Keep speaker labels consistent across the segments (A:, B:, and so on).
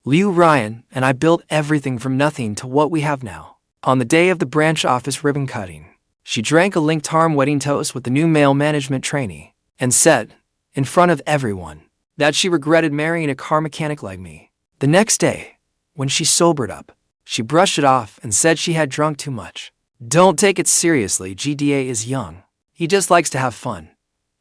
A: Ryan and I built everything from nothing to what we have now. On the day of the branch office ribbon cutting, she drank a linked arm wedding toast with the new male management trainee and said, in front of everyone, that she regretted marrying a car mechanic like me. The next day, when she sobered up, she brushed it off and said she had drunk too much. Don't take it seriously, GDA is young. He just likes to have fun.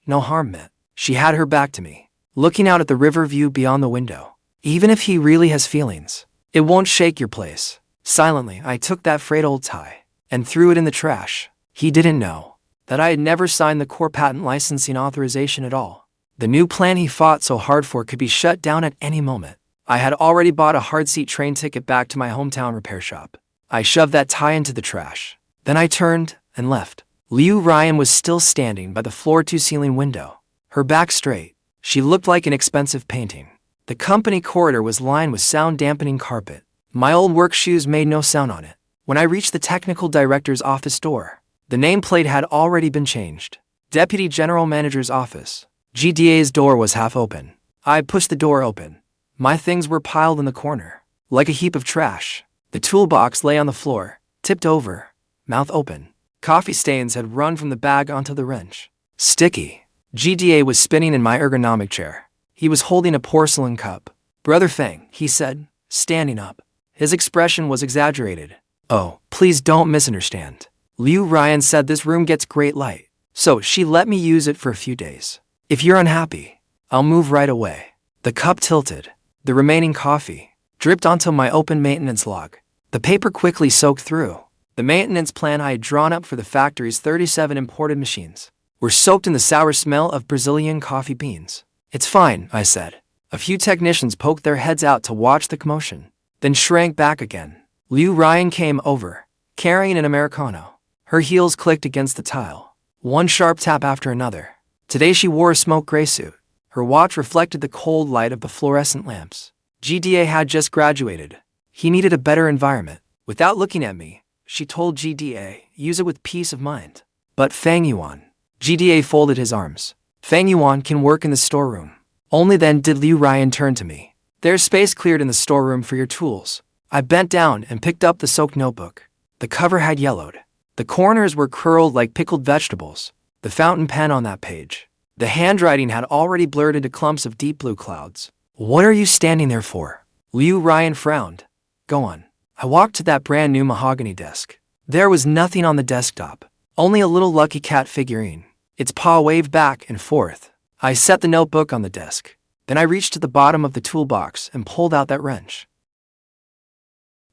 A: No harm meant. She had her back to me, looking out at the river view beyond the window. Even if he really has feelings, it won't shake your place. Silently, I took that frayed old tie and threw it in the trash. He didn't know that I had never signed the core patent licensing authorization at all. The new plan he fought so hard for could be shut down at any moment. I had already bought a hard-seat train ticket back to my hometown repair shop. I shoved that tie into the trash. Then I turned and left. Ryan was still standing by the floor-to-ceiling window, her back straight. She looked like an expensive painting. The company corridor was lined with sound-dampening carpet. My old work shoes made no sound on it. When I reached the technical director's office door, the nameplate had already been changed. Deputy General Manager's office. GDA's door was half open. I pushed the door open. My things were piled in the corner, like a heap of trash. The toolbox lay on the floor, tipped over, mouth open. Coffee stains had run from the bag onto the wrench. Sticky. GDA was spinning in my ergonomic chair. He was holding a porcelain cup. Brother Fang, he said, standing up. His expression was exaggerated. Oh, please don't misunderstand. Ryan said this room gets great light, so she let me use it for a few days. If you're unhappy, I'll move right away. The cup tilted. The remaining coffee dripped onto my open maintenance log. The paper quickly soaked through. The maintenance plan I had drawn up for the factory's 37 imported machines were soaked in the sour smell of Brazilian coffee beans. It's fine, I said. A few technicians poked their heads out to watch the commotion, then shrank back again. Ryan came over, carrying an Americano. Her heels clicked against the tile, one sharp tap after another. Today she wore a smoke gray suit. Her watch reflected the cold light of the fluorescent lamps. GDA had just graduated. He needed a better environment. Without looking at me, she told GDA, use it with peace of mind. But Fang Yuan. GDA folded his arms. Fang Yuan can work in the storeroom. Only then did Ryan turn to me. There's space cleared in the storeroom for your tools. I bent down and picked up the soaked notebook. The cover had yellowed. The corners were curled like pickled vegetables. The fountain pen on that page. The handwriting had already blurred into clumps of deep blue clouds. What are you standing there for? Ryan frowned. Go on. I walked to that brand new mahogany desk. There was nothing on the desktop, only a little lucky cat figurine. Its paw waved back and forth. I set the notebook on the desk. Then I reached to the bottom of the toolbox and pulled out that wrench.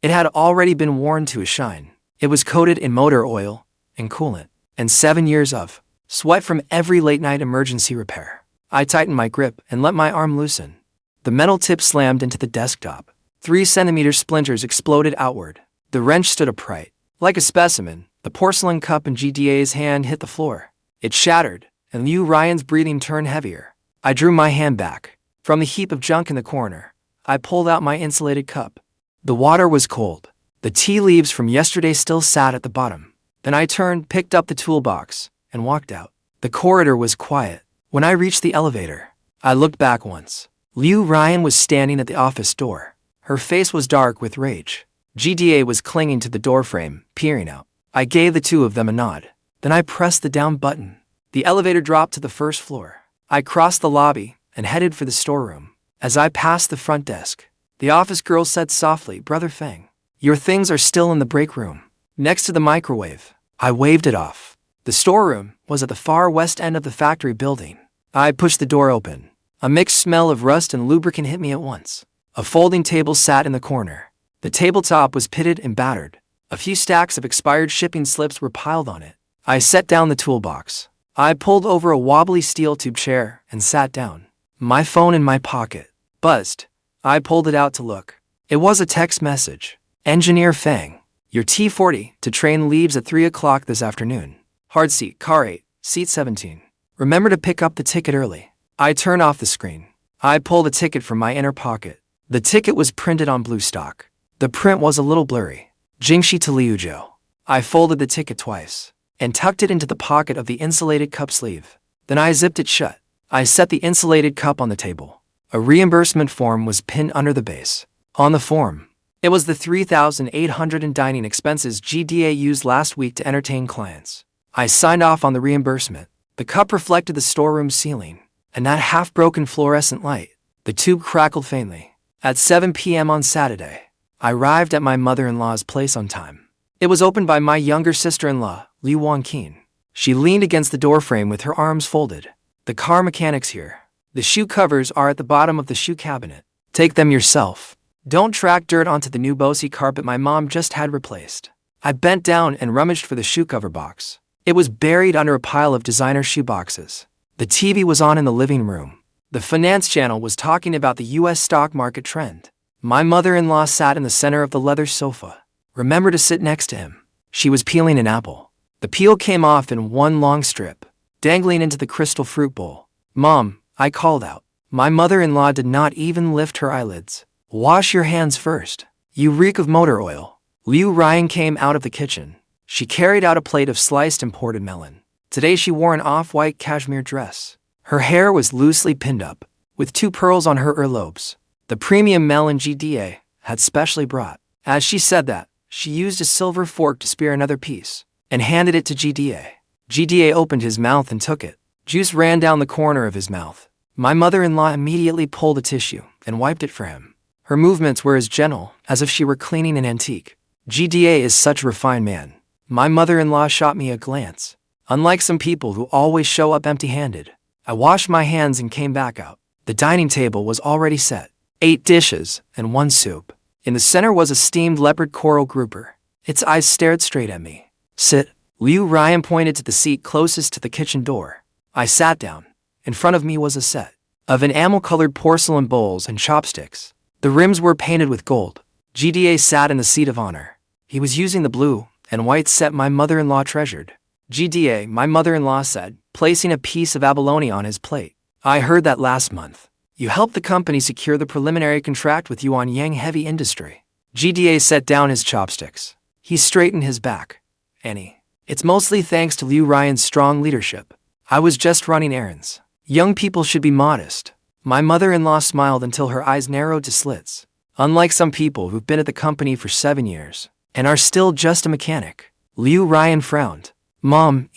A: It had already been worn to a shine. It was coated in motor oil and coolant, and 7 years of sweat from every late-night emergency repair. I tightened my grip and let my arm loosen. The metal tip slammed into the desktop. 3-centimeter splinters exploded outward. The wrench stood upright. Like a specimen, the porcelain cup in GDA's hand hit the floor. It shattered, and Ryan's breathing turned heavier. I drew my hand back. From the heap of junk in the corner, I pulled out my insulated cup. The water was cold. The tea leaves from yesterday still sat at the bottom. Then I turned, picked up the toolbox, and walked out. The corridor was quiet. When I reached the elevator, I looked back once. Ryan was standing at the office door. Her face was dark with rage. GDA was clinging to the doorframe, peering out. I gave the two of them a nod. Then I pressed the down button. The elevator dropped to the first floor. I crossed the lobby and headed for the storeroom. As I passed the front desk, the office girl said softly, Brother Fang, your things are still in the break room, next to the microwave. I waved it off. The storeroom was at the far west end of the factory building. I pushed the door open. A mixed smell of rust and lubricant hit me at once. A folding table sat in the corner. The tabletop was pitted and battered. A few stacks of expired shipping slips were piled on it. I set down the toolbox. I pulled over a wobbly steel tube chair and sat down. My phone in my pocket buzzed. I pulled it out to look. It was a text message. Engineer Fang, your T40 to train leaves at 3 o'clock this afternoon. Hard seat, car 8, seat 17. Remember to pick up the ticket early. I turned off the screen. I pulled a ticket from my inner pocket. The ticket was printed on blue stock. The print was a little blurry. Jingxi to Liuzhou. I folded the ticket twice and tucked it into the pocket of the insulated cup sleeve. Then I zipped it shut. I set the insulated cup on the table. A reimbursement form was pinned under the base. On the form, it was the 3,800 in dining expenses GDA used last week to entertain clients. I signed off on the reimbursement. The cup reflected the storeroom ceiling, and that half-broken fluorescent light. The tube crackled faintly. At 7 p.m. on Saturday, I arrived at my mother-in-law's place on time. It was opened by my younger sister-in-law, Liuzhou. She leaned against the doorframe with her arms folded. The car mechanic's here. The shoe covers are at the bottom of the shoe cabinet. Take them yourself. Don't track dirt onto the new Bosey carpet my mom just had replaced. I bent down and rummaged for the shoe cover box. It was buried under a pile of designer shoe boxes. The TV was on in the living room. The finance channel was talking about the U.S. stock market trend. My mother-in-law sat in the center of the leather sofa. Remember to sit next to him. She was peeling an apple. The peel came off in one long strip, dangling into the crystal fruit bowl. "Mom," I called out. My mother-in-law did not even lift her eyelids. "Wash your hands first. You reek of motor oil." Ryan came out of the kitchen. She carried out a plate of sliced imported melon. Today she wore an off-white cashmere dress. Her hair was loosely pinned up, with 2 pearls on her earlobes. The premium melon GDA had specially brought. As she said that, she used a silver fork to spear another piece, and handed it to GDA. GDA opened his mouth and took it. Juice ran down the corner of his mouth. My mother-in-law immediately pulled a tissue and wiped it for him. Her movements were as gentle as if she were cleaning an antique. GDA is such a refined man. My mother-in-law shot me a glance. Unlike some people who always show up empty-handed, I washed my hands and came back out. The dining table was already set. 8 dishes and 1 soup. In the center was a steamed leopard coral grouper. Its eyes stared straight at me. "Sit." Ryan pointed to the seat closest to the kitchen door. I sat down. In front of me was a set of enamel-colored porcelain bowls and chopsticks. The rims were painted with gold. GDA sat in the seat of honor. He was using the blue and white set my mother-in-law treasured. "GDA," my mother-in-law said, placing a piece of abalone on his plate. "I heard that last month you helped the company secure the preliminary contract with Yuan Yang Heavy Industry." GDA set down his chopsticks. He straightened his back. "Annie, it's mostly thanks to Ryan's strong leadership. I was just running errands. Young people should be modest." My mother-in-law smiled until her eyes narrowed to slits. "Unlike some people who've been at the company for 7 years and are still just a mechanic." Ryan frowned. "Mom,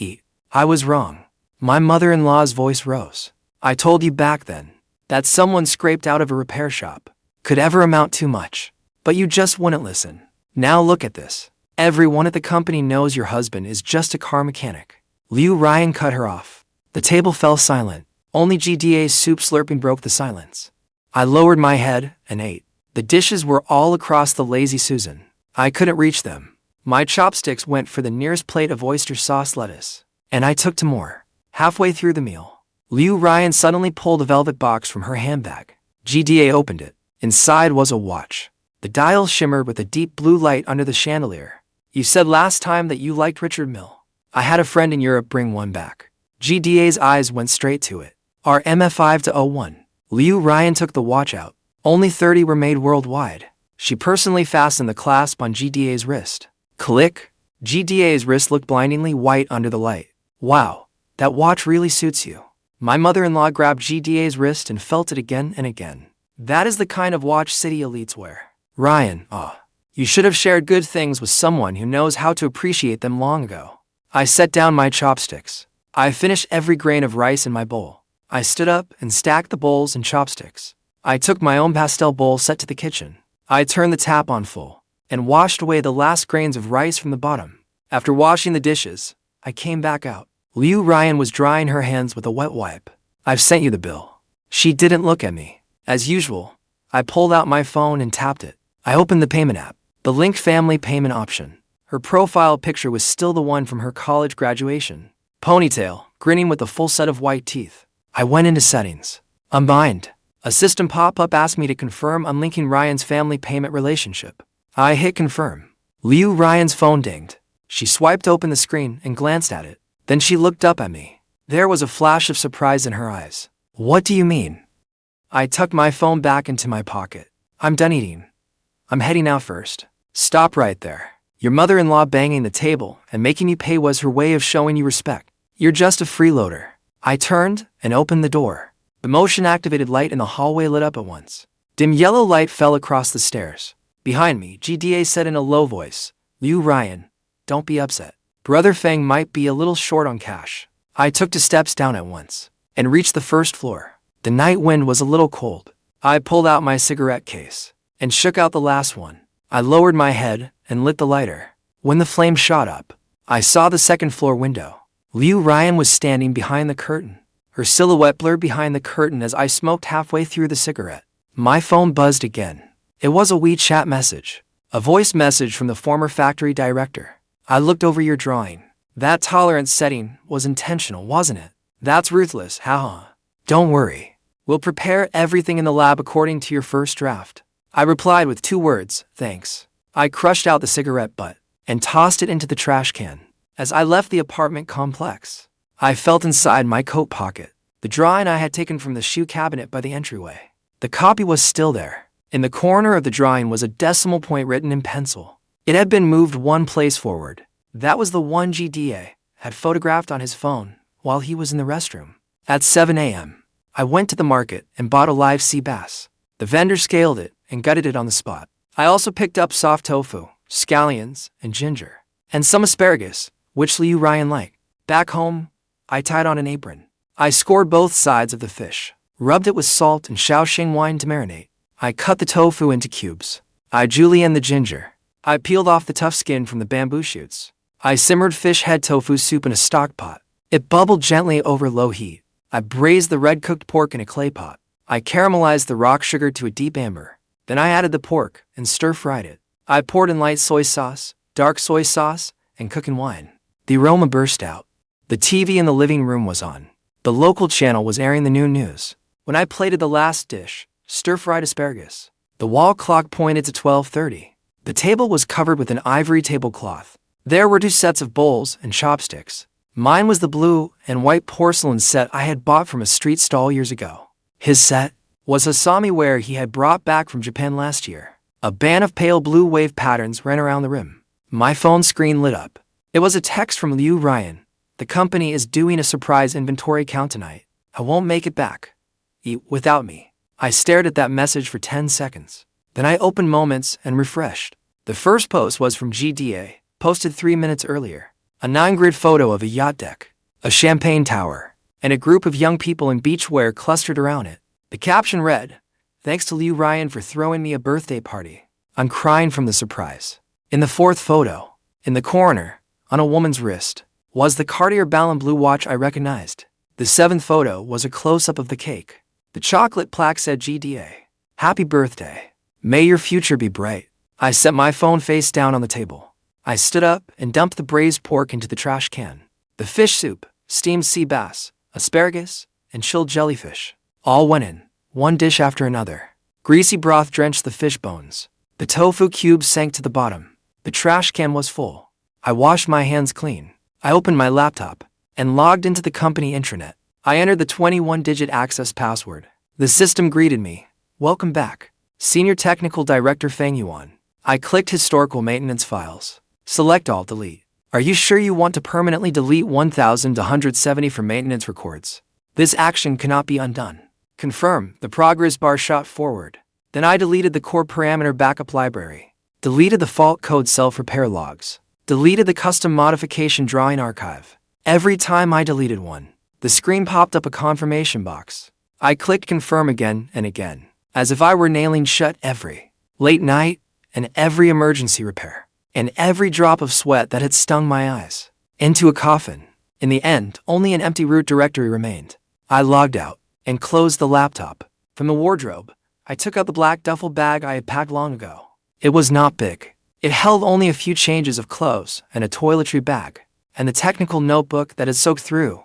A: I was wrong." My mother-in-law's voice rose. "I told you back then that someone scraped out of a repair shop could ever amount too much. But you just wouldn't listen. Now look at this. Everyone at the company knows your husband is just a car mechanic." Ryan cut her off. The table fell silent. Only GDA's soup slurping broke the silence. I lowered my head and ate. The dishes were all across the Lazy Susan. I couldn't reach them. My chopsticks went for the nearest plate of oyster sauce lettuce, and I took to more. Halfway through the meal, Ryan suddenly pulled a velvet box from her handbag. GDA opened it. Inside was a watch. The dial shimmered with a deep blue light under the chandelier. "You said last time that you liked Richard Mille. I had a friend in Europe bring one back." GDA's eyes went straight to it. "Our MF5 to 01. Ryan took the watch out. Only 30 were made worldwide. She personally fastened the clasp on GDA's wrist. Click. GDA's wrist looked blindingly white under the light. "Wow, that watch really suits you." My mother-in-law grabbed GDA's wrist and felt it again and again. "That is the kind of watch city elites wear." "Ryan, you should have shared good things with someone who knows how to appreciate them long ago." I set down my chopsticks. I finished every grain of rice in my bowl. I stood up and stacked the bowls and chopsticks. I took my own pastel bowl set to the kitchen. I turned the tap on full and washed away the last grains of rice from the bottom. After washing the dishes, I came back out. Ryan was drying her hands with a wet wipe. "I've sent you the bill." She didn't look at me. As usual, I pulled out my phone and tapped it. I opened the payment app. The linked family payment option. Her profile picture was still the one from her college graduation. Ponytail, grinning with a full set of white teeth. I went into settings. Unbind. A system pop-up asked me to confirm unlinking Ryan's family payment relationship. I hit confirm. Ryan's phone dinged. She swiped open the screen and glanced at it. Then she looked up at me. There was a flash of surprise in her eyes. "What do you mean?" I tucked my phone back into my pocket. "I'm done eating. I'm heading out first." "Stop right there. Your mother-in-law banging the table and making you pay was her way of showing you respect. You're just a freeloader." I turned and opened the door. The motion-activated light in the hallway lit up at once. Dim yellow light fell across the stairs. Behind me, GDA said in a low voice, "Liu Ryan, don't be upset. Brother Fang might be a little short on cash." I took 2 steps down at once and reached the first floor. The night wind was a little cold. I pulled out my cigarette case and shook out the last one. I lowered my head and lit the lighter. When the flame shot up, I saw the second-floor window. Liu Ryan was standing behind the curtain, her silhouette blurred behind the curtain as I smoked halfway through the cigarette. My phone buzzed again. It was a WeChat message, a voice message from the former factory director. "I looked over your drawing. That tolerance setting was intentional, wasn't it? That's ruthless, haha. Don't worry. We'll prepare everything in the lab according to your first draft." I replied with 2 words, "Thanks." I crushed out the cigarette butt and tossed it into the trash can. As I left the apartment complex, I felt inside my coat pocket the drawing I had taken from the shoe cabinet by the entryway. The copy was still there. In the corner of the drawing was a decimal point written in pencil. It had been moved 1 place forward. That was the one GDA had photographed on his phone while he was in the restroom. At 7 a.m., I went to the market and bought a live sea bass. The vendor scaled it and gutted it on the spot. I also picked up soft tofu, scallions, and ginger, and some asparagus, which Liu Ryan liked. Back home, I tied on an apron. I scored both sides of the fish, rubbed it with salt and Shaoxing wine to marinate. I cut the tofu into cubes. I julienned the ginger. I peeled off the tough skin from the bamboo shoots. I simmered fish head tofu soup in a stock pot. It bubbled gently over low heat. I braised the red-cooked pork in a clay pot. I caramelized the rock sugar to a deep amber. Then I added the pork and stir-fried it. I poured in light soy sauce, dark soy sauce, and cooking wine. The aroma burst out. The TV in the living room was on. The local channel was airing the noon news. When I plated the last dish, stir-fried asparagus, the wall clock pointed to 12:30. The table was covered with an ivory tablecloth. There were 2 sets of bowls and chopsticks. Mine was the blue and white porcelain set I had bought from a street stall years ago. His set was Hasami ware he had brought back from Japan last year. A band of pale blue wave patterns ran around the rim. My phone screen lit up. It was a text from Liu Ryan. "The company is doing a surprise inventory count tonight. I won't make it back. Eat without me." I stared at that message for 10 seconds. Then I opened Moments and refreshed. The first post was from GDA, posted 3 minutes earlier. A 9-grid photo of a yacht deck, a champagne tower, and a group of young people in beachwear clustered around it. The caption read, "Thanks to Liu Ryan for throwing me a birthday party. I'm crying from the surprise." In the 4th photo, in the corner, on a woman's wrist, was the Cartier Ballon blue watch I recognized. The 7th photo was a close-up of the cake. The chocolate plaque said GDA, "Happy birthday. May your future be bright." I set my phone face down on the table. I stood up and dumped the braised pork into the trash can. The fish soup, steamed sea bass, asparagus, and chilled jellyfish all went in, one dish after another. Greasy broth drenched the fish bones. The tofu cubes sank to the bottom. The trash can was full. I washed my hands clean. I opened my laptop and logged into the company intranet. I entered the 21-digit access password. The system greeted me. "Welcome back, Senior Technical Director Fang Yuan." I clicked Historical Maintenance Files. Select Alt-Delete. "Are you sure you want to permanently delete 1,170 from maintenance records? This action cannot be undone." "Confirm." The progress bar shot forward. Then I deleted the core parameter backup library, deleted the fault code self-repair logs, deleted the custom modification drawing archive. Every time I deleted one, the screen popped up a confirmation box. I clicked confirm again and again, as if I were nailing shut every late night and every emergency repair, and every drop of sweat that had stung my eyes into a coffin. In the end, only an empty root directory remained. I logged out and closed the laptop. From the wardrobe, I took out the black duffel bag I had packed long ago. It was not big. It held only a few changes of clothes and a toiletry bag, and the technical notebook that had soaked through,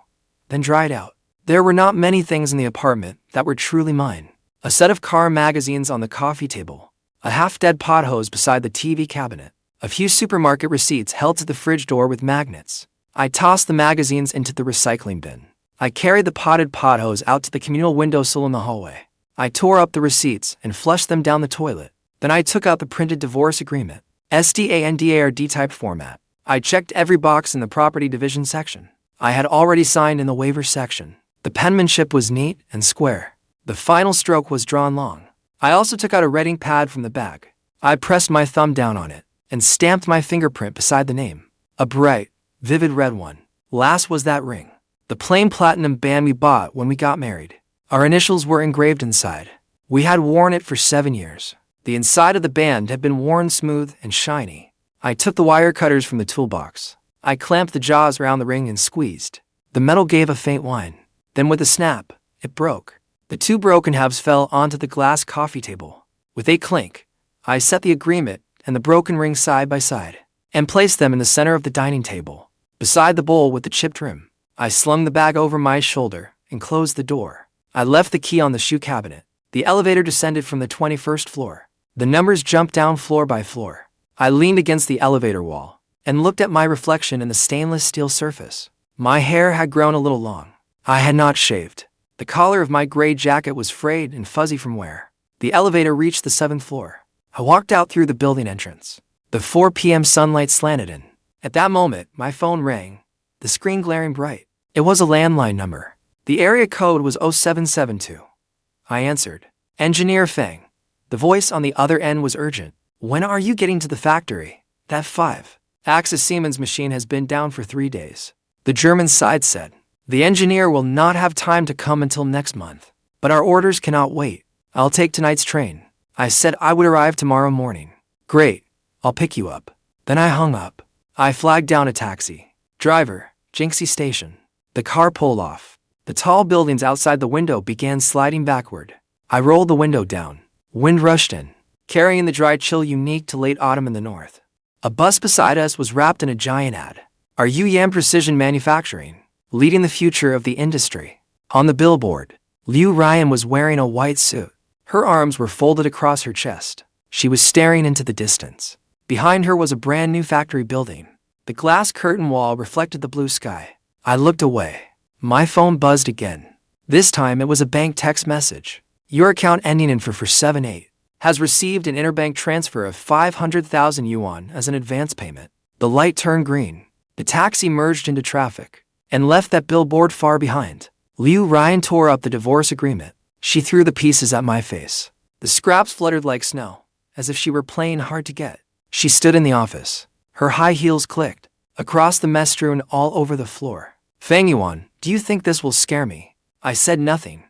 A: then dried out. There were not many things in the apartment that were truly mine. A set of car magazines on the coffee table, a half-dead pot hose beside the TV cabinet, a few supermarket receipts held to the fridge door with magnets. I tossed the magazines into the recycling bin. I carried the potted pot hose out to the communal windowsill in the hallway. I tore up the receipts and flushed them down the toilet. Then I took out the printed divorce agreement, SDANDARD type format. I checked every box in the property division section. I had already signed in the waiver section. The penmanship was neat and square. The final stroke was drawn long. I also took out a red ink pad from the bag. I pressed my thumb down on it and stamped my fingerprint beside the name. A bright, vivid red one. Last was that ring. The plain platinum band we bought when we got married. Our initials were engraved inside. We had worn it for 7 years. The inside of the band had been worn smooth and shiny. I took the wire cutters from the toolbox. I clamped the jaws around the ring and squeezed. The metal gave a faint whine. Then with a snap, it broke. The 2 broken halves fell onto the glass coffee table. With a clink, I set the agreement and the broken ring side by side, and placed them in the center of the dining table, beside the bowl with the chipped rim. I slung the bag over my shoulder and closed the door. I left the key on the shoe cabinet. The elevator descended from the 21st floor. The numbers jumped down floor by floor. I leaned against the elevator wall and looked at my reflection in the stainless steel surface. My hair had grown a little long. I had not shaved. The collar of my gray jacket was frayed and fuzzy from wear. The elevator reached the 7th floor. I walked out through the building entrance. The 4 p.m. sunlight slanted in. At that moment, my phone rang, the screen glaring bright. It was a landline number. The area code was 0772. I answered. Engineer Fang. The voice on the other end was urgent. When are you getting to the factory? That 5-axis Siemens machine has been down for 3 days. The German side said. The engineer will not have time to come until next month. But our orders cannot wait. I'll take tonight's train. I said I would arrive tomorrow morning. Great. I'll pick you up. Then I hung up. I flagged down a taxi. Driver, Jinxie Station. The car pulled off. The tall buildings outside the window began sliding backward. I rolled the window down. Wind rushed in, carrying the dry chill unique to late autumn in the north. A bus beside us was wrapped in a giant ad. Are Yuan Precision Manufacturing, leading the future of the industry? On the billboard, Ryan was wearing a white suit. Her arms were folded across her chest. She was staring into the distance. Behind her was a brand new factory building. The glass curtain wall reflected the blue sky. I looked away. My phone buzzed again. This time it was a bank text message. Your account ending in 478 has received an interbank transfer of 500,000 yuan as an advance payment. The light turned green. The taxi merged into traffic and left that billboard far behind. Ryan tore up the divorce agreement. She threw the pieces at my face. The scraps fluttered like snow, as if she were playing hard to get. She stood in the office. Her high heels clicked. Across the mess strewn all over the floor. Fang Yuan, do you think this will scare me? I said nothing.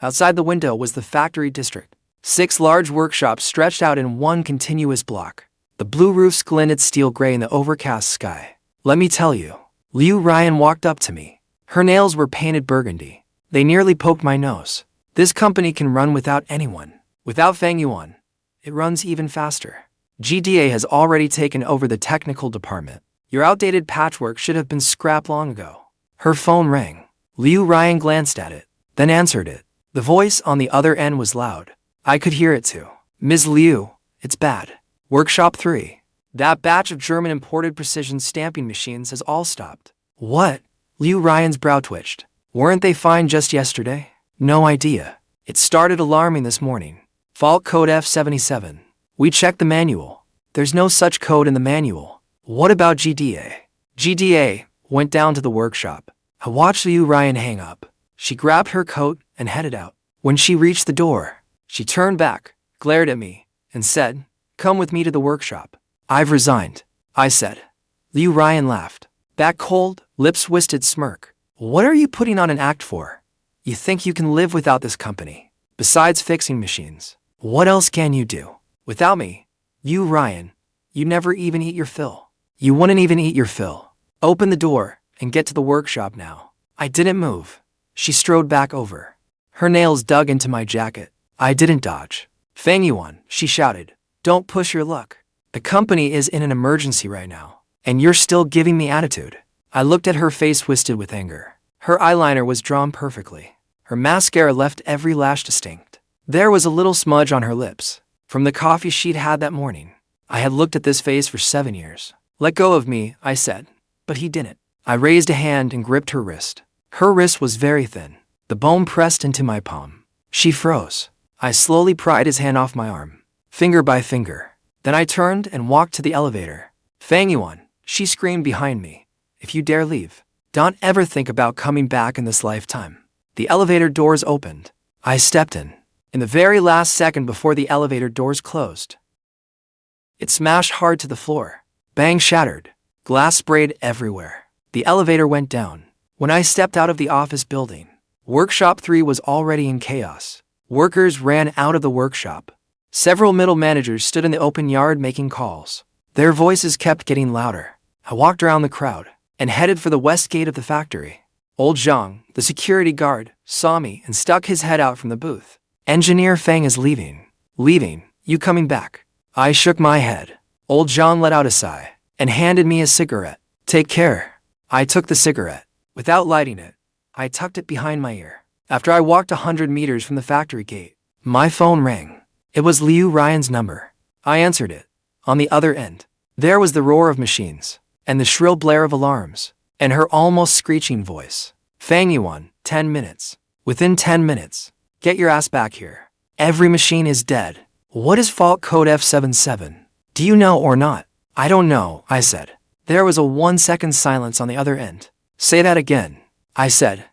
A: Outside the window was the factory district. 6 large workshops stretched out in one continuous block. The blue roofs glinted steel gray in the overcast sky. Let me tell you. Ryan walked up to me. Her nails were painted burgundy. They nearly poked my nose. This company can run without anyone. Without Fang Yuan, it runs even faster. GDA has already taken over the technical department. Your outdated patchwork should have been scrapped long ago. Her phone rang. Ryan glanced at it, then answered it. The voice on the other end was loud. I could hear it too. Ms. Liu, it's bad. Workshop 3. That batch of German imported precision stamping machines has all stopped. What? Ryan's brow twitched. Weren't they fine just yesterday? No idea. It started alarming this morning. Fault code F77. We checked the manual. There's no such code in the manual. What about GDA? GDA went down to the workshop. I watched Ryan hang up. She grabbed her coat and headed out. When she reached the door, she turned back, glared at me, and said, "Come with me to the workshop." "I've resigned," I said. Ryan laughed. That cold, lip-twisted smirk. "What are you putting on an act for? You think you can live without this company? Besides fixing machines, what else can you do? Without me, Ryan, you never even eat your fill. You wouldn't even eat your fill. Open the door and get to the workshop now." I didn't move. She strode back over. Her nails dug into my jacket. I didn't dodge. "Fang Yuan," she shouted. "Don't push your luck. The company is in an emergency right now, and you're still giving me attitude." I looked at her face twisted with anger. Her eyeliner was drawn perfectly. Her mascara left every lash distinct. There was a little smudge on her lips, from the coffee she'd had that morning. I had looked at this face for 7 years. "Let go of me," I said. But he didn't. I raised a hand and gripped her wrist. Her wrist was very thin. The bone pressed into my palm. She froze. I slowly pried his hand off my arm, finger by finger. Then I turned and walked to the elevator. "Fang Yuan," she screamed behind me. "If you dare leave, don't ever think about coming back in this lifetime." The elevator doors opened. I stepped in. in the very last second before the elevator doors closed. It smashed hard to the floor. Bang shattered. Glass sprayed everywhere. The elevator went down. When I stepped out of the office building, Workshop 3 was already in chaos. Workers ran out of the workshop. Several middle managers stood in the open yard making calls. Their voices kept getting louder. I walked around the crowd and headed for the west gate of the factory. Old Zhang, the security guard, saw me and stuck his head out from the booth. Engineer Fang is leaving. Leaving? You coming back? I shook my head. Old Zhang let out a sigh and handed me a cigarette. Take care. I took the cigarette. Without lighting it, I tucked it behind my ear. After I walked 100 meters from the factory gate, my phone rang. It was Ryan's number. I answered it. On the other end, there was the roar of machines and the shrill blare of alarms and her almost screeching voice. Fang Yuan, 10 minutes. Within 10 minutes. Get your ass back here. Every machine is dead. What is fault code F77? Do you know or not? I don't know, I said. There was a 1-second silence on the other end. Say that again, I said.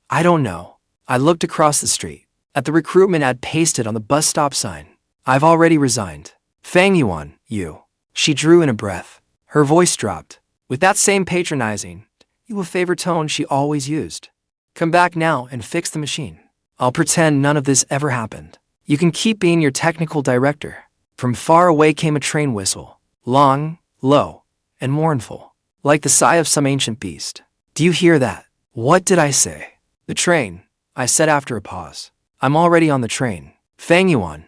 A: I don't know. I looked across the street at the recruitment ad pasted on the bus stop sign. I've already resigned. Fang Yuan, you. She drew in a breath. Her voice dropped. With that same patronizing, you a favor tone she always used. Come back now and fix the machine. I'll pretend none of this ever happened. You can keep being your technical director. From far away came a train whistle. Long, low, and mournful. Like the sigh of some ancient beast. Do you hear that? What did I say? The train, I said after a pause. I'm already on the train. Fang Yuan,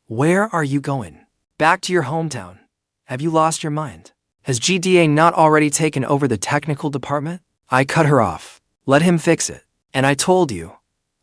A: where are you going? Back to your hometown. Have you lost your mind? Has GDA not already taken over the technical department? I cut her off. Let him fix it. And I told you,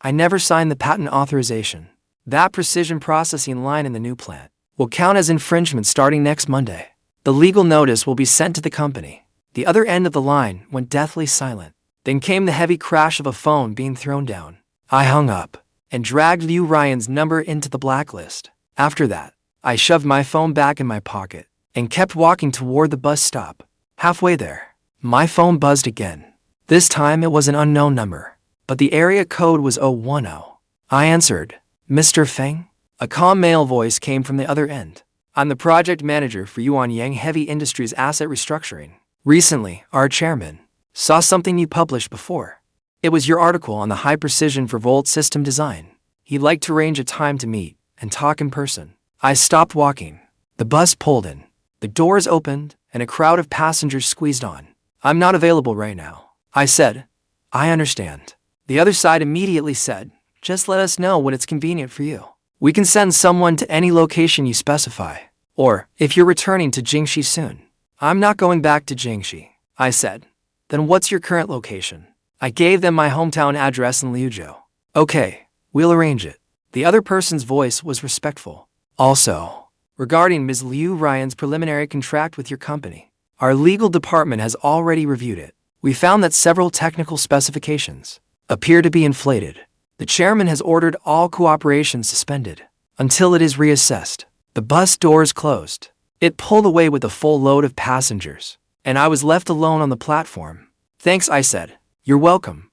A: I never signed the patent authorization. That precision processing line in the new plant will count as infringement starting next Monday. The legal notice will be sent to the company. The other end of the line went deathly silent. Then came the heavy crash of a phone being thrown down. I hung up and dragged Ryan's number into the blacklist. After that, I shoved my phone back in my pocket and kept walking toward the bus stop. Halfway there, my phone buzzed again. This time it was an unknown number, but the area code was 010. I answered. Mr. Fang? A calm male voice came from the other end. I'm the project manager for Yuan Yang Heavy Industries Asset Restructuring. Recently, our chairman saw something you published before. It was your article on the high precision for volt system design. He'd like to arrange a time to meet and talk in person. I stopped walking. The bus pulled in. The doors opened and a crowd of passengers squeezed on. I'm not available right now, I said. I understand. The other side immediately said, just let us know when it's convenient for you. We can send someone to any location you specify. Or, if you're returning to Jingxi soon. I'm not going back to Jingxi, I said. Then what's your current location? I gave them my hometown address in Liuzhou. Okay, we'll arrange it. The other person's voice was respectful. Also, regarding Ms. Ryan's preliminary contract with your company, our legal department has already reviewed it. We found that several technical specifications appear to be inflated. The chairman has ordered all cooperation suspended until it is reassessed. The bus doors closed. It pulled away with a full load of passengers, and I was left alone on the platform. Thanks, I said. You're welcome.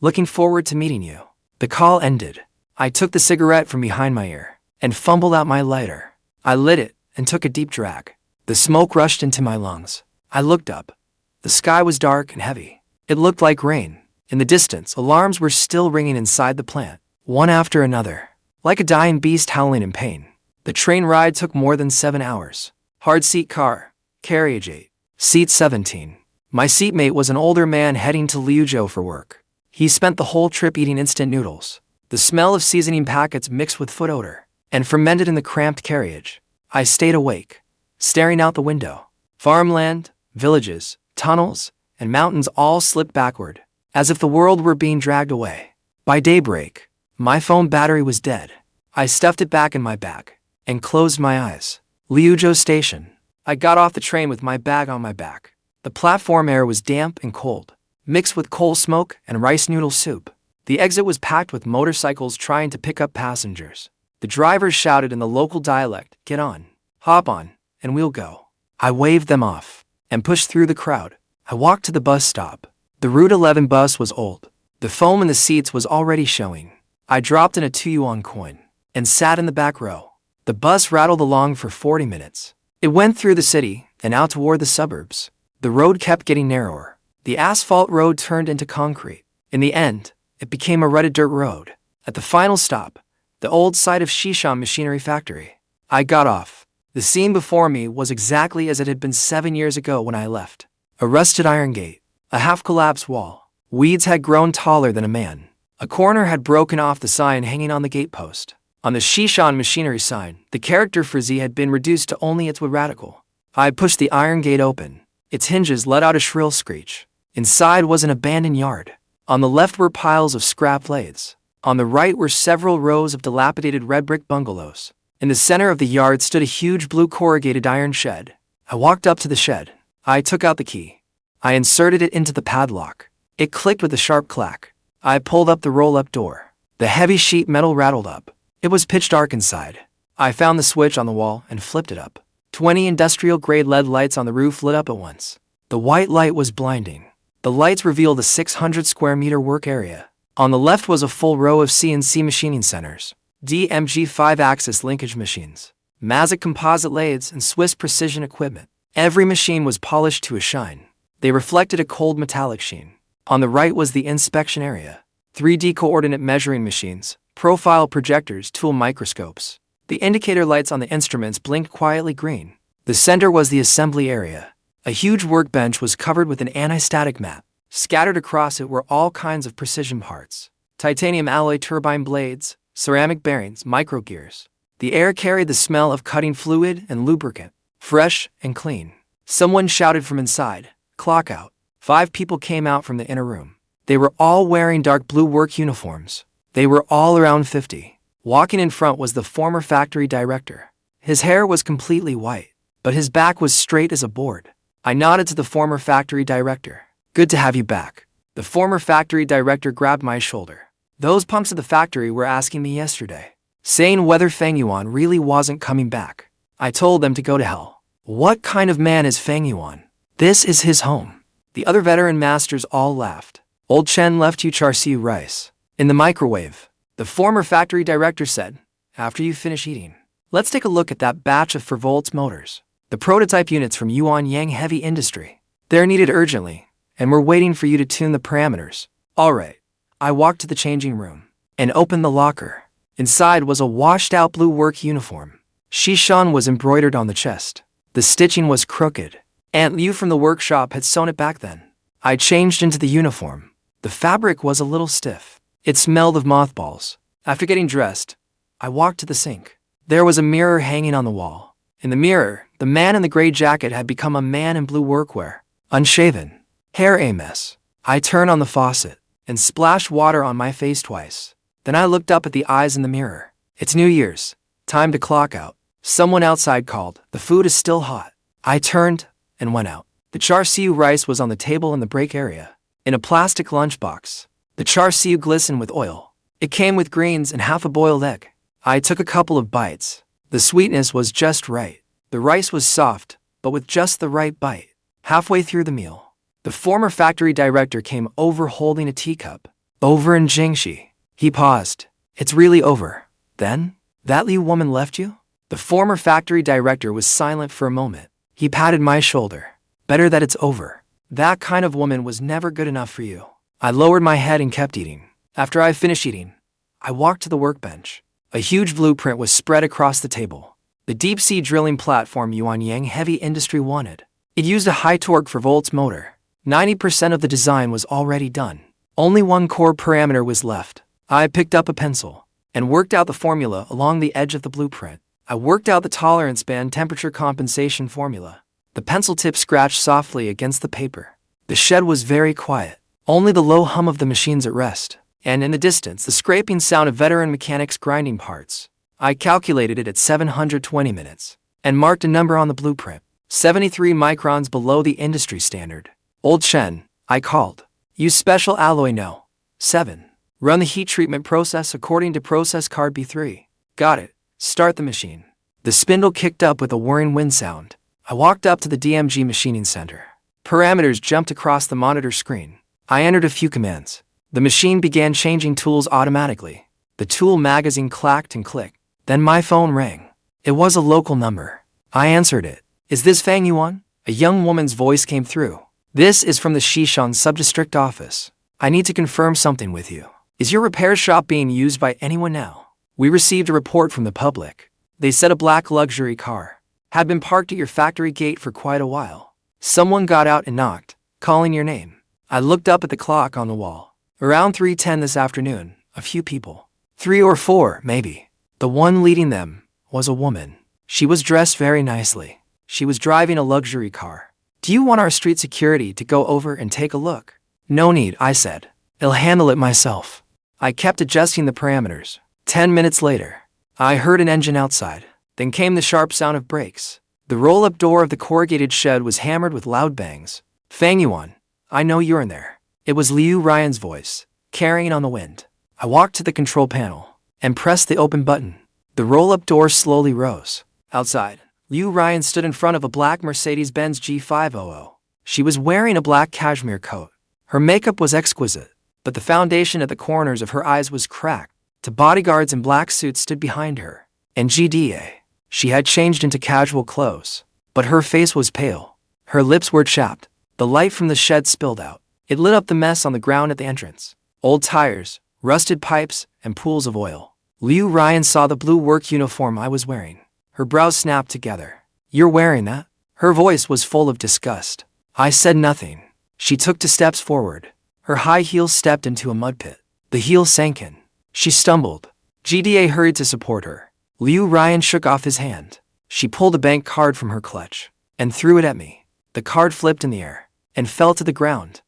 A: Looking forward to meeting you. The call ended. I took the cigarette from behind my ear and fumbled out my lighter. I lit it and took a deep drag. The smoke rushed into my lungs. I looked up. The sky was dark and heavy. It looked like rain. In the distance, alarms were still ringing inside the plant, one after another, like a dying beast howling in pain. The train ride took more than 7 hours. Hard seat car, carriage 8, seat 17. My seatmate was an older man heading to Liuzhou for work. He spent the whole trip eating instant noodles. The smell of seasoning packets mixed with foot odor and fermented in the cramped carriage. I stayed awake, staring out the window. Farmland, villages, tunnels, and mountains all slipped backward, as if the world were being dragged away. By daybreak, my phone battery was dead. I stuffed it back in my bag and closed my eyes. Liuzhou Station. I got off the train with my bag on my back. The platform air was damp and cold, mixed with coal smoke and rice noodle soup. The exit was packed with motorcycles trying to pick up passengers. The drivers shouted in the local dialect, "Get on, hop on, and we'll go." I waved them off and pushed through the crowd. I walked to the bus stop. The Route 11 bus was old. The foam in the seats was already showing. I dropped in a 2 yuan coin. and sat in the back row. The bus rattled along for 40 minutes. It went through the city and out toward the suburbs. The road kept getting narrower. The asphalt road turned into concrete. In the end, it became a rutted dirt road. At the final stop, the old site of Xishan Machinery Factory, I got off. The scene before me was exactly as it had been 7 years ago when I left. A rusted iron gate, a half-collapsed wall. Weeds had grown taller than a man. A corner had broken off the sign hanging on the gatepost. On the Xishan Machinery sign, the character for Z had been reduced to only its radical. I pushed the iron gate open. Its hinges let out a shrill screech. Inside was an abandoned yard. On the left were piles of scrap lathes. On the right were several rows of dilapidated red brick bungalows. In the center of the yard stood a huge blue corrugated iron shed. I walked up to the shed. I took out the key. I inserted it into the padlock. It clicked with a sharp clack. I pulled up the roll-up door. The heavy sheet metal rattled up. It was pitch dark inside. I found the switch on the wall and flipped it up. 20 industrial-grade LED lights on the roof lit up at once. The white light was blinding. The lights revealed a 600-square-meter work area. On the left was a full row of CNC machining centers, DMG 5-axis linkage machines, Mazik composite lathes, and Swiss precision equipment. Every machine was polished to a shine. They reflected a cold metallic sheen. On the right was the inspection area. 3D coordinate measuring machines, profile projectors, tool microscopes. The indicator lights on the instruments blinked quietly green. The center was the assembly area. A huge workbench was covered with an anti-static mat. Scattered across it were all kinds of precision parts. Titanium alloy turbine blades, ceramic bearings, microgears. The air carried the smell of cutting fluid and lubricant, fresh and clean. Someone shouted from inside, "Clock out." 5 people came out from the inner room. They were all wearing dark blue work uniforms. They were all around 50. Walking in front was the former factory director. His hair was completely white, but his back was straight as a board. I nodded to the former factory director. "Good to have you back." The former factory director grabbed my shoulder. "Those punks at the factory were asking me yesterday, saying whether Fang Yuan really wasn't coming back. I told them to go to hell. What kind of man is Fang Yuan? This is his home." The other veteran masters all laughed. "Old Chen left you char siu rice in the microwave," the former factory director said. "After you finish eating, let's take a look at that batch of 4-volt motors. The prototype units from Yuan Yang Heavy Industry. They're needed urgently, and we're waiting for you to tune the parameters." "All right." I walked to the changing room and opened the locker. Inside was a washed-out blue work uniform. Xishan was embroidered on the chest. The stitching was crooked. Aunt Liu from the workshop had sewn it back then. I changed into the uniform. The fabric was a little stiff. It smelled of mothballs. After getting dressed, I walked to the sink. There was a mirror hanging on the wall. In the mirror, the man in the gray jacket had become a man in blue workwear, unshaven, hair a mess. I turned on the faucet and splashed water on my face twice. Then I looked up at the eyes in the mirror. "It's New Year's. Time to clock out." Someone outside called, "The food is still hot." I turned and went out. The char siu rice was on the table in the break area, in a plastic lunchbox. The char siu glistened with oil. It came with greens and half a boiled egg. I took a couple of bites. The sweetness was just right. The rice was soft, but with just the right bite. Halfway through the meal, the former factory director came over holding a teacup. "Over in Jingxi." He paused. "It's really over, then? That Liu woman left you?" The former factory director was silent for a moment. He patted my shoulder. "Better that it's over. That kind of woman was never good enough for you." I lowered my head and kept eating. After I finished eating, I walked to the workbench. A huge blueprint was spread across the table. The deep-sea drilling platform Yuan Yang Heavy Industry wanted. It used a high-torque 4-volt motor. 90% of the design was already done. Only one core parameter was left. I picked up a pencil and worked out the formula along the edge of the blueprint. I worked out the tolerance band temperature compensation formula. The pencil tip scratched softly against the paper. The shed was very quiet. Only the low hum of the machines at rest, and in the distance the scraping sound of veteran mechanics grinding parts. I calculated it at 720 minutes, and marked a number on the blueprint, 73 microns below the industry standard. "Old Chen," I called. "Use special alloy No. 7. Run the heat treatment process according to process card B3. "Got it. Start the machine." The spindle kicked up with a whirring wind sound. I walked up to the DMG machining center. Parameters jumped across the monitor screen. I entered a few commands. The machine began changing tools automatically. The tool magazine clacked and clicked. Then my phone rang. It was a local number. I answered it. Is this Fang Yuan? A young woman's voice came through. This is from the Xishan subdistrict office. I need to confirm something with you. Is your repair shop being used by anyone now? We received a report from the public. They said a black luxury car had been parked at your factory gate for quite a while. Someone got out and knocked, calling your name. I looked up at the clock on the wall. Around 3:10 this afternoon, a few people. 3 or 4, maybe. The one leading them was a woman. She was dressed very nicely. She was driving a luxury car. Do you want our street security to go over and take a look? No need, I said. I'll handle it myself. I kept adjusting the parameters. 10 minutes later, I heard an engine outside. Then came the sharp sound of brakes. The roll-up door of the corrugated shed was hammered with loud bangs. Fang Yuan, I know you're in there. It was Ryan's voice, carrying on the wind. I walked to the control panel and pressed the open button. The roll-up door slowly rose. Outside, Ryan stood in front of a black Mercedes-Benz G500. She was wearing a black cashmere coat. Her makeup was exquisite, but the foundation at the corners of her eyes was cracked. The bodyguards in black suits stood behind her. And she had changed into casual clothes, but her face was pale. Her lips were chapped. The light from the shed spilled out. It lit up the mess on the ground at the entrance. Old tires, rusted pipes, and pools of oil. Ryan saw the blue work uniform I was wearing. Her brows snapped together. You're wearing that? Her voice was full of disgust. I said nothing. She took 2 steps forward. Her high heels stepped into a mud pit. The heels sank in. She stumbled. GDA hurried to support her. Ryan shook off his hand. She pulled a bank card from her clutch and threw it at me. The card flipped in the air and fell to the ground.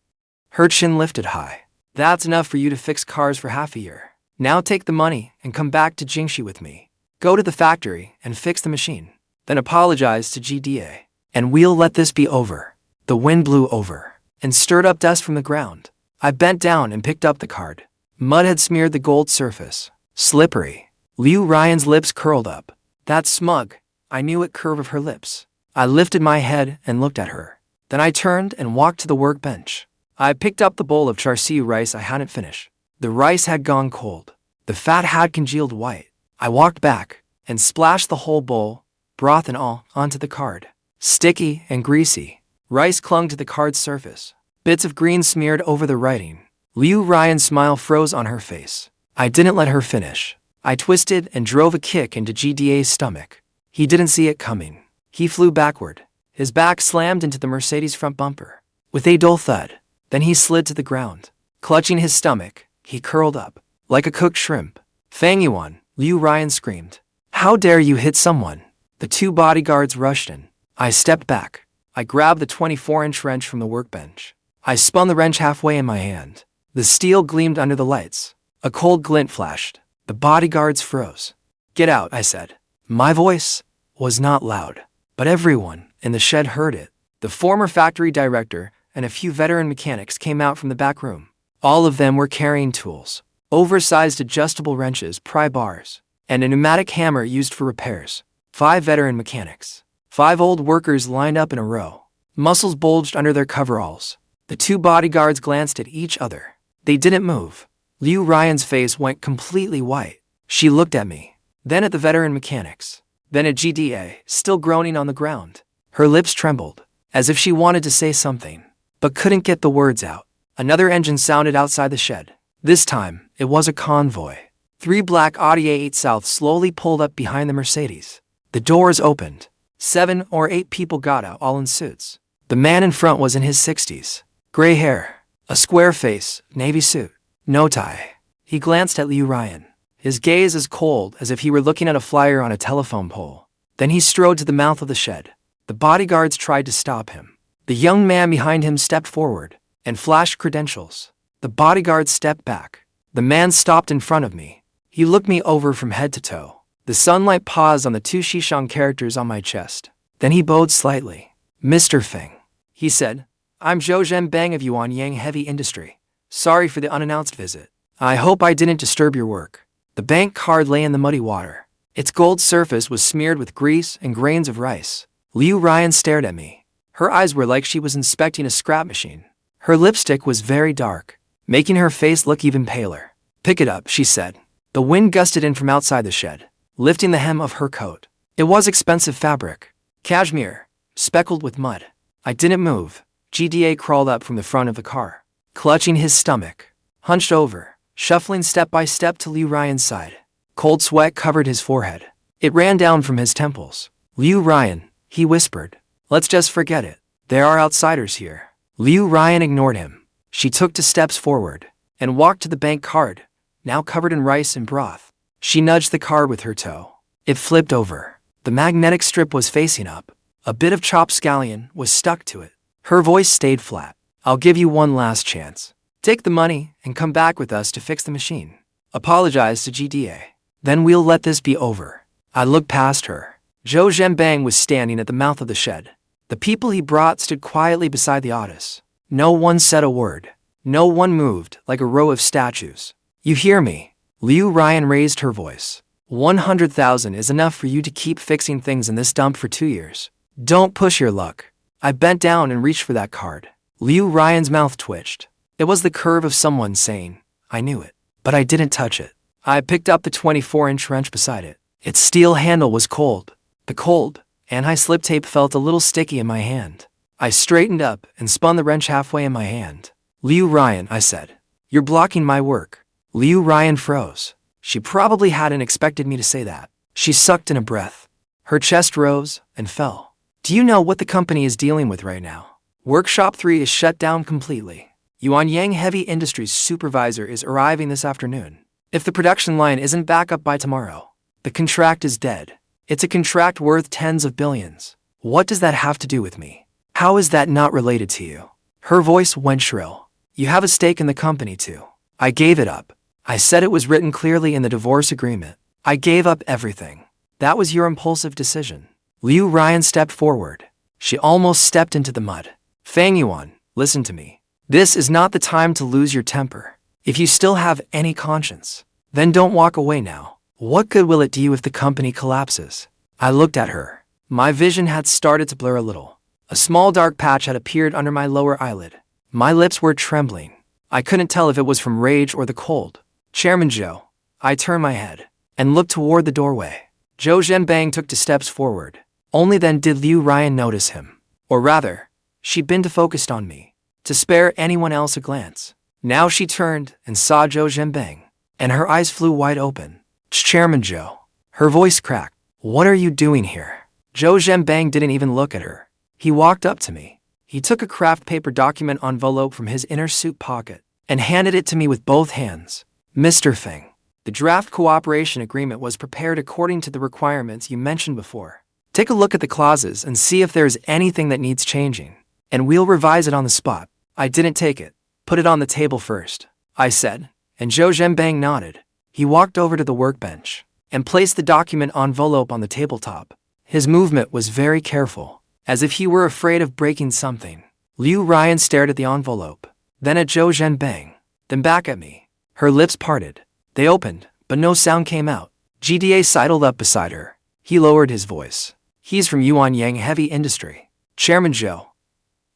A: Her chin lifted high. That's enough for you to fix cars for half a year. Now take the money and come back to Jingxi with me. Go to the factory and fix the machine. Then apologize to GDA. And we'll let this be over. The wind blew over and stirred up dust from the ground. I bent down and picked up the card. Mud had smeared the gold surface. Slippery. Ryan's lips curled up. That smug. I knew it curve of her lips. I lifted my head and looked at her. Then I turned and walked to the workbench. I picked up the bowl of char siu rice I hadn't finished. The rice had gone cold. The fat had congealed white. I walked back and splashed the whole bowl, broth and all, onto the card. Sticky and greasy. Rice clung to the card's surface. Bits of green smeared over the writing. Ryan's smile froze on her face. I didn't let her finish. I twisted and drove a kick into GDA's stomach. He didn't see it coming. He flew backward. His back slammed into the Mercedes front bumper. With a dull thud, then he slid to the ground. Clutching his stomach, he curled up, like a cooked shrimp. Fang Yuan, Ryan screamed. How dare you hit someone? The 2 bodyguards rushed in. I stepped back. I grabbed the 24-inch wrench from the workbench. I spun the wrench halfway in my hand. The steel gleamed under the lights. A cold glint flashed. The bodyguards froze. Get out, I said. My voice was not loud, but everyone in the shed heard it. The former factory director and a few veteran mechanics came out from the back room. All of them were carrying tools, oversized adjustable wrenches, pry bars, and a pneumatic hammer used for repairs. 5 veteran mechanics. 5 old workers lined up in a row. Muscles bulged under their coveralls. The 2 bodyguards glanced at each other. They didn't move. Ryan's face went completely white. She looked at me, then at the veteran mechanics, then at GDA, still groaning on the ground. Her lips trembled, as if she wanted to say something, but couldn't get the words out. Another engine sounded outside the shed. This time, it was a convoy. 3 black Audi A8 South slowly pulled up behind the Mercedes. The doors opened. 7 or 8 people got out, all in suits. The man in front was in his 60s. Gray hair, a square face, navy suit, no tie. He glanced at Ryan, his gaze as cold as if he were looking at a flyer on a telephone pole. Then he strode to the mouth of the shed. The bodyguards tried to stop him. The young man behind him stepped forward and flashed credentials. The bodyguards stepped back. The man stopped in front of me. He looked me over from head to toe. The sunlight paused on the 2 Xishan characters on my chest. Then he bowed slightly. Mr. Fang, he said. I'm Zhenbang of Yuan Yang Heavy Industry. Sorry for the unannounced visit. I hope I didn't disturb your work. The bank card lay in the muddy water. Its gold surface was smeared with grease and grains of rice. Ryan stared at me. Her eyes were like she was inspecting a scrap machine. Her lipstick was very dark, making her face look even paler. Pick it up, she said. The wind gusted in from outside the shed. lifting the hem of her coat. It was expensive fabric. Cashmere, speckled with mud. I didn't move. GDA crawled up from the front of the car, clutching his stomach, hunched over, shuffling step by step to Ryan's side. Cold sweat covered his forehead. It ran down from his temples. Ryan, he whispered. Let's just forget it. There are outsiders here. Ryan ignored him. She took 2 steps forward and walked to the bank card, now covered in rice and broth. She nudged the card with her toe. It flipped over. The magnetic strip was facing up. A bit of chopped scallion was stuck to it. Her voice stayed flat. I'll give you one last chance. Take the money and come back with us to fix the machine. Apologize to GDA. Then we'll let this be over. I looked past her. Zhenbang was standing at the mouth of the shed. The people he brought stood quietly beside the Otis. No one said a word. No one moved, like a row of statues. You hear me? Ryan raised her voice. 100,000 is enough for you to keep fixing things in this dump for 2 years. Don't push your luck. I bent down and reached for that card. Ryan's mouth twitched. It was the curve of someone saying, I knew it. But I didn't touch it. I picked up the 24-inch wrench beside it. Its steel handle was cold. The cold, anti-slip tape felt a little sticky in my hand. I straightened up and spun the wrench halfway in my hand. Ryan, I said. You're blocking my work. Ryan froze. She probably hadn't expected me to say that. She sucked in a breath. Her chest rose and fell. Do you know what the company is dealing with right now? Workshop 3 is shut down completely. Yuan Heavy Industries supervisor is arriving this afternoon. If the production line isn't back up by tomorrow, the contract is dead. It's a contract worth tens of billions. What does that have to do with me? How is that not related to you? Her voice went shrill. You have a stake in the company too. I gave it up. I said it was written clearly in the divorce agreement. I gave up everything. That was your impulsive decision. Ryan stepped forward. She almost stepped into the mud. Fang Yuan, listen to me. This is not the time to lose your temper. If you still have any conscience, then don't walk away now. What good will it do you if the company collapses? I looked at her. My vision had started to blur a little. A small dark patch had appeared under my lower eyelid. My lips were trembling. I couldn't tell if it was from rage or the cold. Chairman Zhou. I turned my head and looked toward the doorway. Zhenbang took 2 steps forward. Only then did Ryan notice him. Or rather, she'd been too focused on me to spare anyone else a glance. Now she turned and saw Zhenbang, and her eyes flew wide open. Chairman Zhou. Her voice cracked. What are you doing here? Zhenbang didn't even look at her. He walked up to me. He took a craft paper document envelope from his inner suit pocket and handed it to me with both hands. Mr. Fang, the draft cooperation agreement was prepared according to the requirements you mentioned before. Take a look at the clauses and see if there's anything that needs changing, and we'll revise it on the spot. I didn't take it. Put it on the table first, I said, and Zhenbang nodded. He walked over to the workbench and placed the document envelope on the tabletop. His movement was very careful, as if he were afraid of breaking something. Ryan stared at the envelope, then at Zhenbang, then back at me. Her lips parted. They opened, but no sound came out. GDA sidled up beside her. He lowered his voice. He's from Yuan Heavy Industry. Chairman Zhou.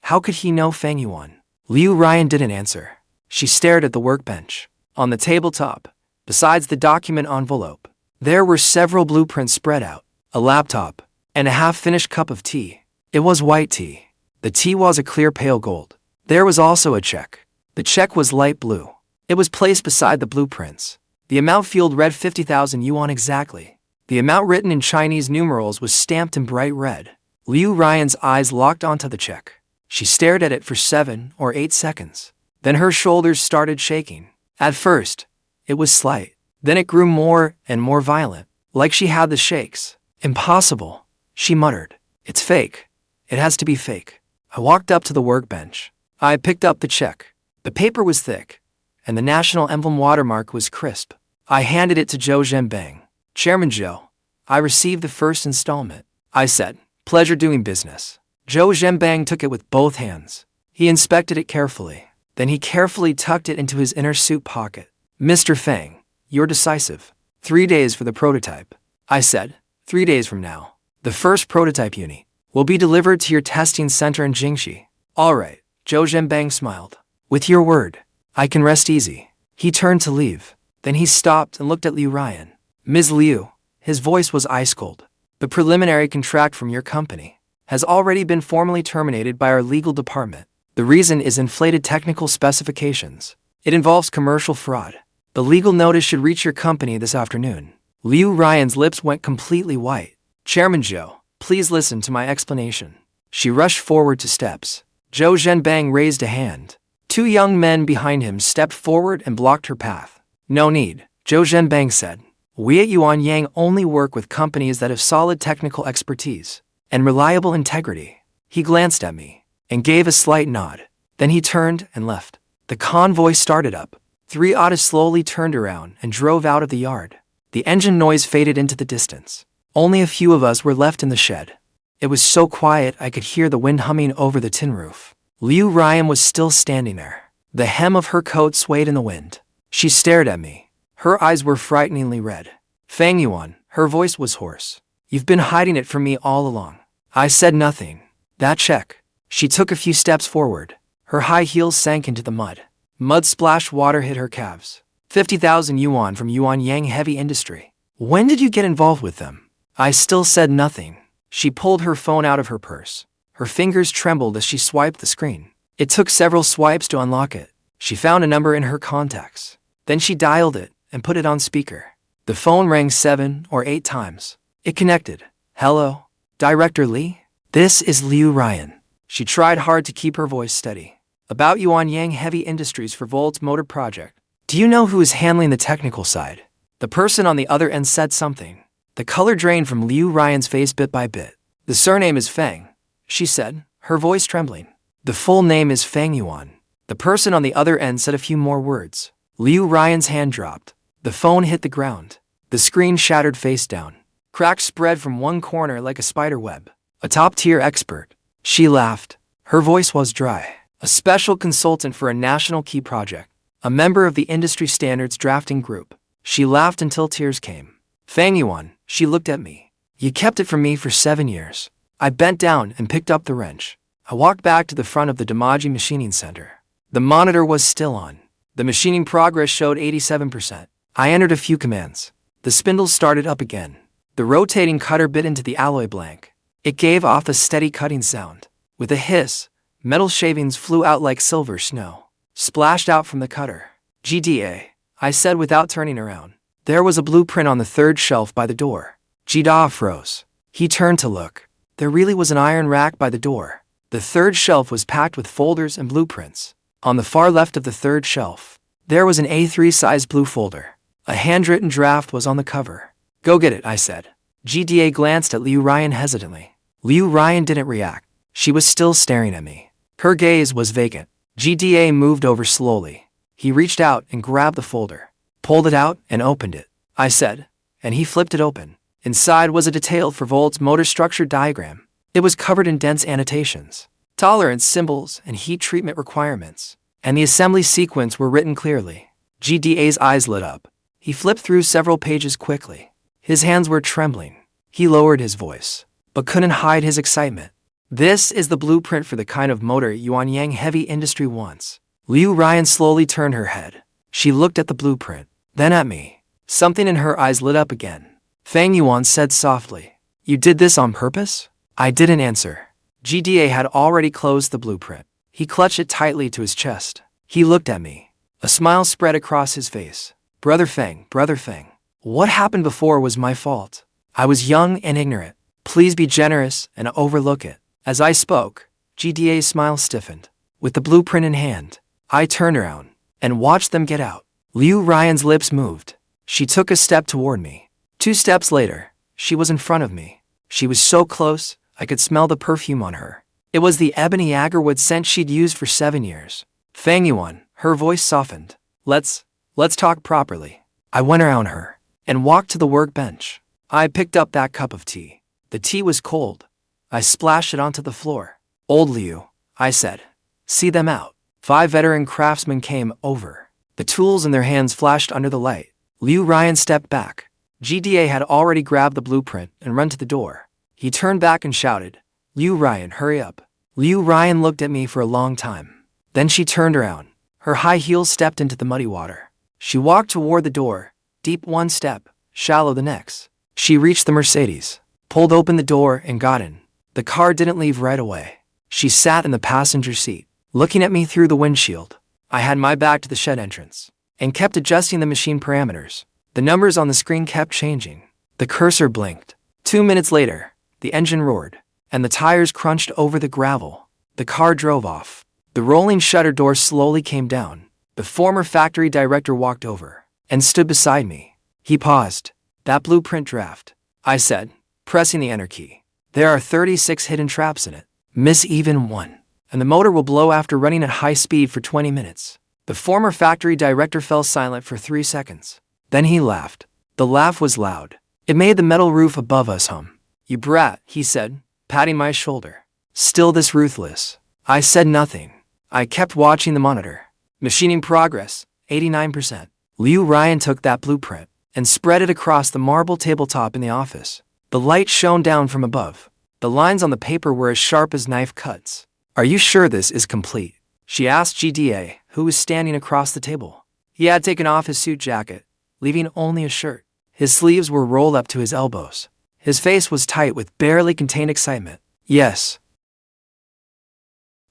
A: How could he know Fang Yuan? Ryan didn't answer. She stared at the workbench. On the tabletop, besides the document envelope, there were several blueprints spread out, a laptop, and a half-finished cup of tea. It was white tea. The tea was a clear pale gold. There was also a check. The check was light blue. It was placed beside the blueprints. The amount field read 50,000 yuan exactly. The amount written in Chinese numerals was stamped in bright red. Ryan's eyes locked onto the check. She stared at it for 7 or 8 seconds. Then her shoulders started shaking. At first, it was slight. Then it grew more and more violent, like she had the shakes. Impossible, she muttered. It's fake. It has to be fake. I walked up to the workbench. I picked up the check. The paper was thick, and the national emblem watermark was crisp. I handed it to Zhenbang. Chairman Zhou, I received the first installment. I said, pleasure doing business. Zhenbang took it with both hands. He inspected it carefully. Then he carefully tucked it into his inner suit pocket. Mr. Fang, you're decisive. 3 days for the prototype. I said, 3 days from now. The first prototype unit will be delivered to your testing center in Jingxi. All right, Zhenbang smiled. With your word, I can rest easy. He turned to leave. Then he stopped and looked at Ryan. Ms. Liu, His voice was ice-cold. "The preliminary contract from your company has already been formally terminated by our legal department. The reason is inflated technical specifications. It involves commercial fraud. The legal notice should reach your company this afternoon." Ryan's lips went completely white. "Chairman Zhou, please listen to my explanation." She rushed forward to steps. Zhenbang raised a hand. Two young men behind him stepped forward and blocked her path. "No need," Zhenbang said. "We at Yuan Yang only work with companies that have solid technical expertise and reliable integrity." He glanced at me and gave a slight nod. Then he turned and left. The convoy started up. 3 autos slowly turned around and drove out of the yard. The engine noise faded into the distance. Only a few of us were left in the shed. It was so quiet I could hear the wind humming over the tin roof. Ryan was still standing there. The hem of her coat swayed in the wind. She stared at me. Her eyes were frighteningly red. "Fang Yuan," her voice was hoarse. "You've been hiding it from me all along." I said nothing. "That check." She took a few steps forward. Her high heels sank into the mud. Mud splashed water hit her calves. 50,000 yuan from Yuan Yang Heavy Industry. "When did you get involved with them?" I still said nothing. She pulled her phone out of her purse. Her fingers trembled as she swiped the screen. It took several swipes to unlock it. She found a number in her contacts. Then she dialed it and put it on speaker. The phone rang 7 or 8 times. It connected. "Hello? Director Li? This is Ryan." She tried hard to keep her voice steady. "About Yuan Yang Heavy Industries for Volt's motor project. Do you know who is handling the technical side?" The person on the other end said something. The color drained from Ryan's face bit by bit. "The surname is Fang," she said, her voice trembling. "The full name is Fang Yuan." The person on the other end said a few more words. Ryan's hand dropped. The phone hit the ground. The screen shattered face down. Cracks spread from one corner like a spider web. "A top-tier expert." She laughed. Her voice was dry. "A special consultant for a national key project. A member of the industry standards drafting group." She laughed until tears came. "Fang Yuan," she looked at me. "You kept it from me for 7 years." I bent down and picked up the wrench. I walked back to the front of the Damaji machining center. The monitor was still on. The machining progress showed 87%. I entered a few commands. The spindles started up again. The rotating cutter bit into the alloy blank. It gave off a steady cutting sound. With a hiss, metal shavings flew out like silver snow, splashed out from the cutter. "GDA," I said without turning around. There was a blueprint on the 3rd shelf by the door. Jida froze. He turned to look. There really was an iron rack by the door. The 3rd shelf was packed with folders and blueprints. On the far left of the 3rd shelf, there was an A3 size blue folder. A handwritten draft was on the cover. "Go get it," I said. GDA glanced at Ryan hesitantly. Ryan didn't react. She was still staring at me. Her gaze was vacant. GDA moved over slowly. He reached out and grabbed the folder, pulled it out and opened it. I said, and he flipped it open. Inside was a detailed for Volt's motor structure diagram. It was covered in dense annotations, tolerance symbols, and heat treatment requirements. And the assembly sequence were written clearly. GDA's eyes lit up. He flipped through several pages quickly. His hands were trembling. He lowered his voice, but couldn't hide his excitement. "This is the blueprint for the kind of motor Yuan Yang Heavy Industry wants." Ryan slowly turned her head. She looked at the blueprint, then at me. Something in her eyes lit up again. Fang Yuan said softly, "You did this on purpose?" I didn't answer. GDA had already closed the blueprint. He clutched it tightly to his chest. He looked at me. A smile spread across his face. Brother Fang, what happened before was my fault. I was young and ignorant. Please be generous and overlook it." As I spoke, GDA's smile stiffened. With the blueprint in hand, I turned around and watched them get out. Ryan's lips moved. She took a step toward me. 2 steps later, she was in front of me. She was so close, I could smell the perfume on her. It was the ebony agarwood scent she'd used for 7 years. "Fang Yuan," her voice softened. Let's talk properly." I went around her and walked to the workbench. I picked up that cup of tea. The tea was cold. I splashed it onto the floor. "Old Liu," I said. "See them out." 5 veteran craftsmen came over. The tools in their hands flashed under the light. Ryan stepped back. GDA had already grabbed the blueprint and run to the door. He turned back and shouted, "Ryan, hurry up." Ryan looked at me for a long time. Then she turned around. Her high heels stepped into the muddy water. She walked toward the door, deep one step, shallow the next. She reached the Mercedes, pulled open the door, and got in. The car didn't leave right away. She sat in the passenger seat, looking at me through the windshield. I had my back to the shed entrance and kept adjusting the machine parameters. The numbers on the screen kept changing. The cursor blinked. 2 minutes later, the engine roared, and the tires crunched over the gravel. The car drove off. The rolling shutter door slowly came down. The former factory director walked over and stood beside me. He paused. "That blueprint draft," I said, pressing the enter key. "There are 36 hidden traps in it. Miss even one, and the motor will blow after running at high speed for 20 minutes. The former factory director fell silent for 3 seconds. Then he laughed. The laugh was loud. It made the metal roof above us hum. "You brat," he said, patting my shoulder. "Still this ruthless." I said nothing. I kept watching the monitor. Machining progress, 89%. Ryan took that blueprint and spread it across the marble tabletop in the office. The light shone down from above. The lines on the paper were as sharp as knife cuts. "Are you sure this is complete?" she asked GDA, who was standing across the table. He had taken off his suit jacket, leaving only a shirt. His sleeves were rolled up to his elbows. His face was tight with barely contained excitement. "Yes.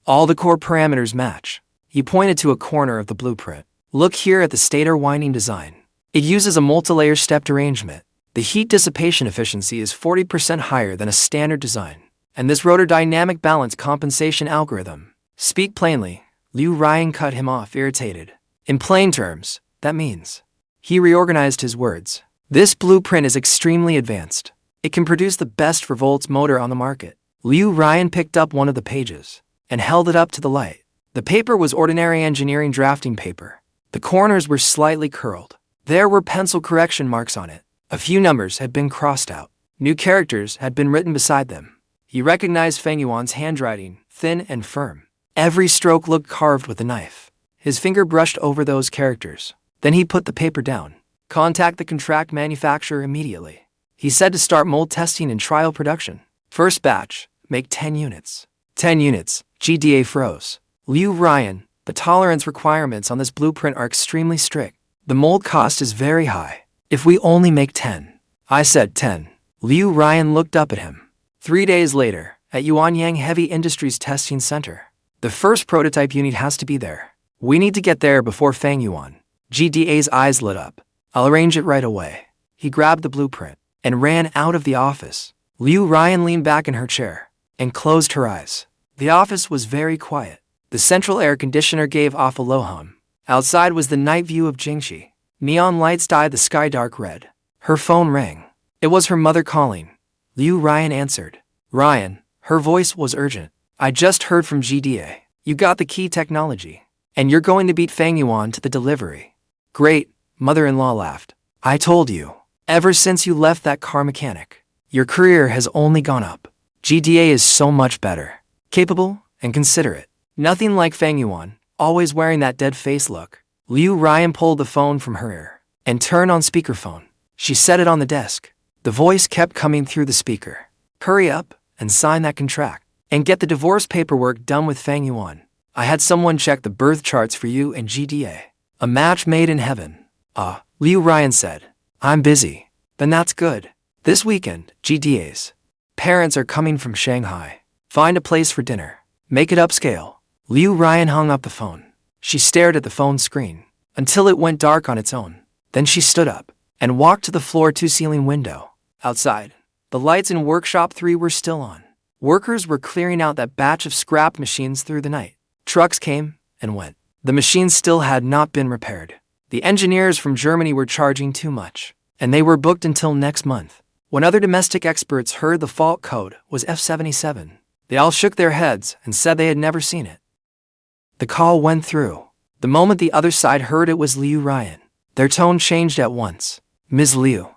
A: All the core parameters match." He pointed to a corner of the blueprint. "Look here at the stator winding design. It uses a multi-layer stepped arrangement. The heat dissipation efficiency is 40% higher than a standard design. And this rotor dynamic balance compensation algorithm." "Speak plainly." Ryan cut him off, irritated. "In plain terms, that means..." He reorganized his words. "This blueprint is extremely advanced. It can produce the best for volts motor on the market." Ryan picked up one of the pages and held it up to the light. The paper was ordinary engineering drafting paper. The corners were slightly curled. There were pencil correction marks on it. A few numbers had been crossed out. New characters had been written beside them. He recognized Fang Yuan's handwriting, thin and firm. Every stroke looked carved with a knife. His finger brushed over those characters. Then he put the paper down. "Contact the contract manufacturer immediately." He said to start mold testing and trial production. "First batch, make 10 units. 10 units, GDA froze. Ryan, the tolerance requirements on this blueprint are extremely strict. The mold cost is very high. If we only make 10. I said 10. Ryan looked up at him. 3 days later, at Yuanyang Heavy Industries Testing Center. "The first prototype unit has to be there. We need to get there before Fang Yuan." GDA's eyes lit up. "I'll arrange it right away." He grabbed the blueprint and ran out of the office. Ryan leaned back in her chair and closed her eyes. The office was very quiet. The central air conditioner gave off a low hum. Outside was the night view of Jingxi. Neon lights dyed the sky dark red. Her phone rang. It was her mother calling. Ryan answered. "Ryan," her voice was urgent. "I just heard from GDA. You got the key technology, and you're going to beat Fang Yuan to the delivery." "Great," mother-in-law laughed. "I told you. Ever since you left that car mechanic, your career has only gone up. GDA is so much better. Capable and considerate. Nothing like Fang Yuan, always wearing that dead face look." Ryan pulled the phone from her ear and turned on speakerphone. She set it on the desk. The voice kept coming through the speaker. "Hurry up and sign that contract. And get the divorce paperwork done with Fang Yuan. I had someone check the birth charts for you and GDA. A match made in heaven." Ryan said. "I'm busy." "Then that's good. This weekend, GDA's parents are coming from Shanghai. Find a place for dinner. Make it upscale." Ryan hung up the phone. She stared at the phone screen until it went dark on its own. Then she stood up and walked to the floor-to-ceiling window. Outside, the lights in Workshop 3 were still on. Workers were clearing out that batch of scrap machines through the night. Trucks came and went. The machines still had not been repaired. The engineers from Germany were charging too much, and they were booked until next month. When other domestic experts heard the fault code was F77, they all shook their heads and said they had never seen it. The call went through. The moment the other side heard it was Ryan. Their tone changed at once. "Ms. Liu,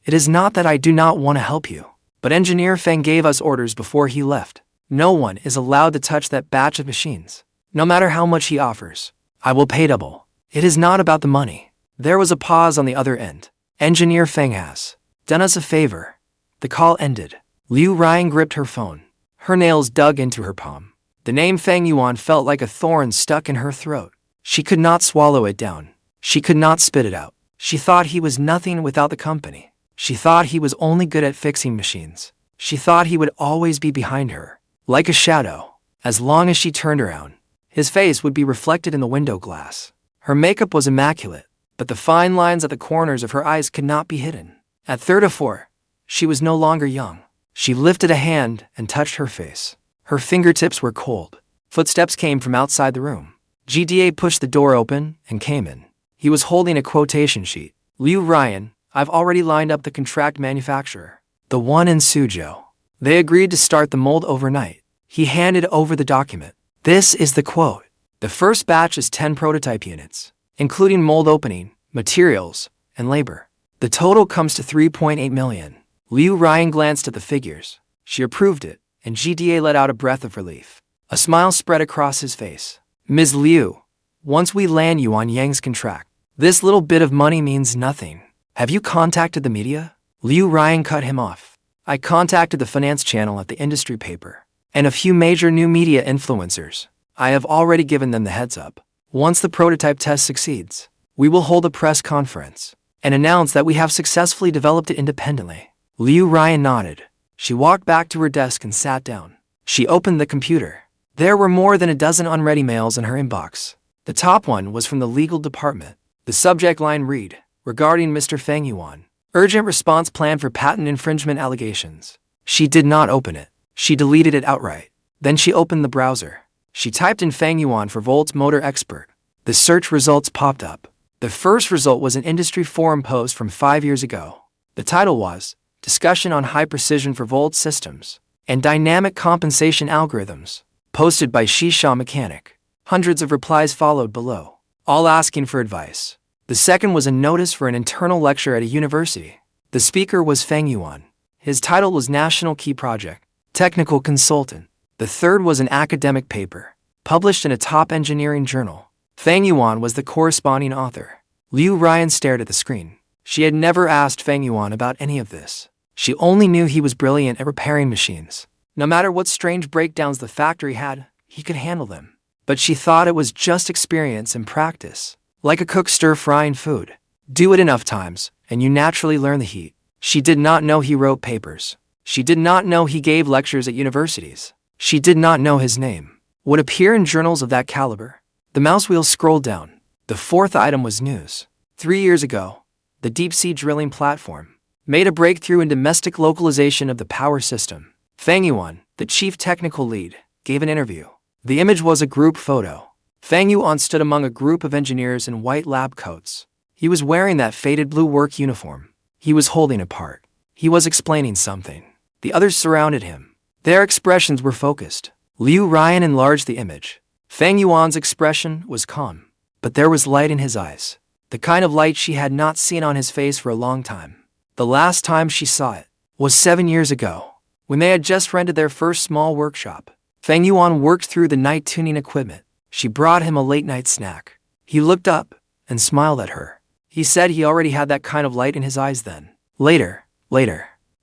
A: it is not that I do not want to help you, but Engineer Fang gave us orders before he left. No one is allowed to touch that batch of machines. No matter how much he offers, I will pay double. It is not about the money." There was a pause on the other end. "Engineer Fang has done us a favor." The call ended. Ryan gripped her phone. Her nails dug into her palm. The name Fang Yuan felt like a thorn stuck in her throat. She could not swallow it down. She could not spit it out. She thought he was nothing without the company. She thought he was only good at fixing machines. She thought he would always be behind her, like a shadow. As long as she turned around, his face would be reflected in the window glass. Her makeup was immaculate, but the fine lines at the corners of her eyes could not be hidden. At 34, she was no longer young. She lifted a hand and touched her face. Her fingertips were cold. Footsteps came from outside the room. GDA pushed the door open and came in. He was holding a quotation sheet. Ryan, I've already lined up the contract manufacturer, the one in Suzhou. They agreed to start the mold overnight. He handed over the document. This is the quote. The first batch is 10 prototype units, including mold opening, materials, and labor. The total comes to 3.8 million. Ryan glanced at the figures. She approved it, and GDA let out a breath of relief. A smile spread across his face. Ms. Liu, once we land you on Yang's contract, this little bit of money means nothing. Have you contacted the media? Ryan cut him off. I contacted the finance channel at the industry paper, and a few major new media influencers. I have already given them the heads up. Once the prototype test succeeds, we will hold a press conference and announce that we have successfully developed it independently. Ryan nodded. She walked back to her desk and sat down. She opened the computer. There were more than a dozen unread mails in her inbox. The top one was from the legal department. The subject line read, regarding Mr. Fang Yuan, urgent response plan for patent infringement allegations. She did not open it. She deleted it outright. Then she opened the browser. She typed in Fang Yuan for Volt's motor expert. The search results popped up. The first result was an industry forum post from 5 years ago. The title was, Discussion on High Precision for Volt Systems and Dynamic Compensation Algorithms, posted by Xishan Mechanic. Hundreds of replies followed below, all asking for advice. The second was a notice for an internal lecture at a university. The speaker was Fang Yuan. His title was National Key Project, Technical Consultant. The third was an academic paper, published in a top engineering journal. Fang Yuan was the corresponding author. Ryan stared at the screen. She had never asked Fang Yuan about any of this. She only knew he was brilliant at repairing machines. No matter what strange breakdowns the factory had, he could handle them. But she thought it was just experience and practice. Like a cook stir-frying food. Do it enough times, and you naturally learn the heat. She did not know he wrote papers. She did not know he gave lectures at universities. She did not know his name would appear in journals of that caliber. The mouse wheel scrolled down. The fourth item was news. 3 years ago, the deep-sea drilling platform made a breakthrough in domestic localization of the power system. Fang Yuan, the chief technical lead, gave an interview. The image was a group photo. Fang Yuan stood among a group of engineers in white lab coats. He was wearing that faded blue work uniform. He was holding a part. He was explaining something. The others surrounded him. Their expressions were focused. Ryan enlarged the image. Fang Yuan's expression was calm, but there was light in his eyes. The kind of light she had not seen on his face for a long time. The last time she saw it was 7 years ago, when they had just rented their first small workshop. Fang Yuan worked through the night tuning equipment. She brought him a late-night snack. He looked up and smiled at her. He said he already had that kind of light in his eyes then. Later,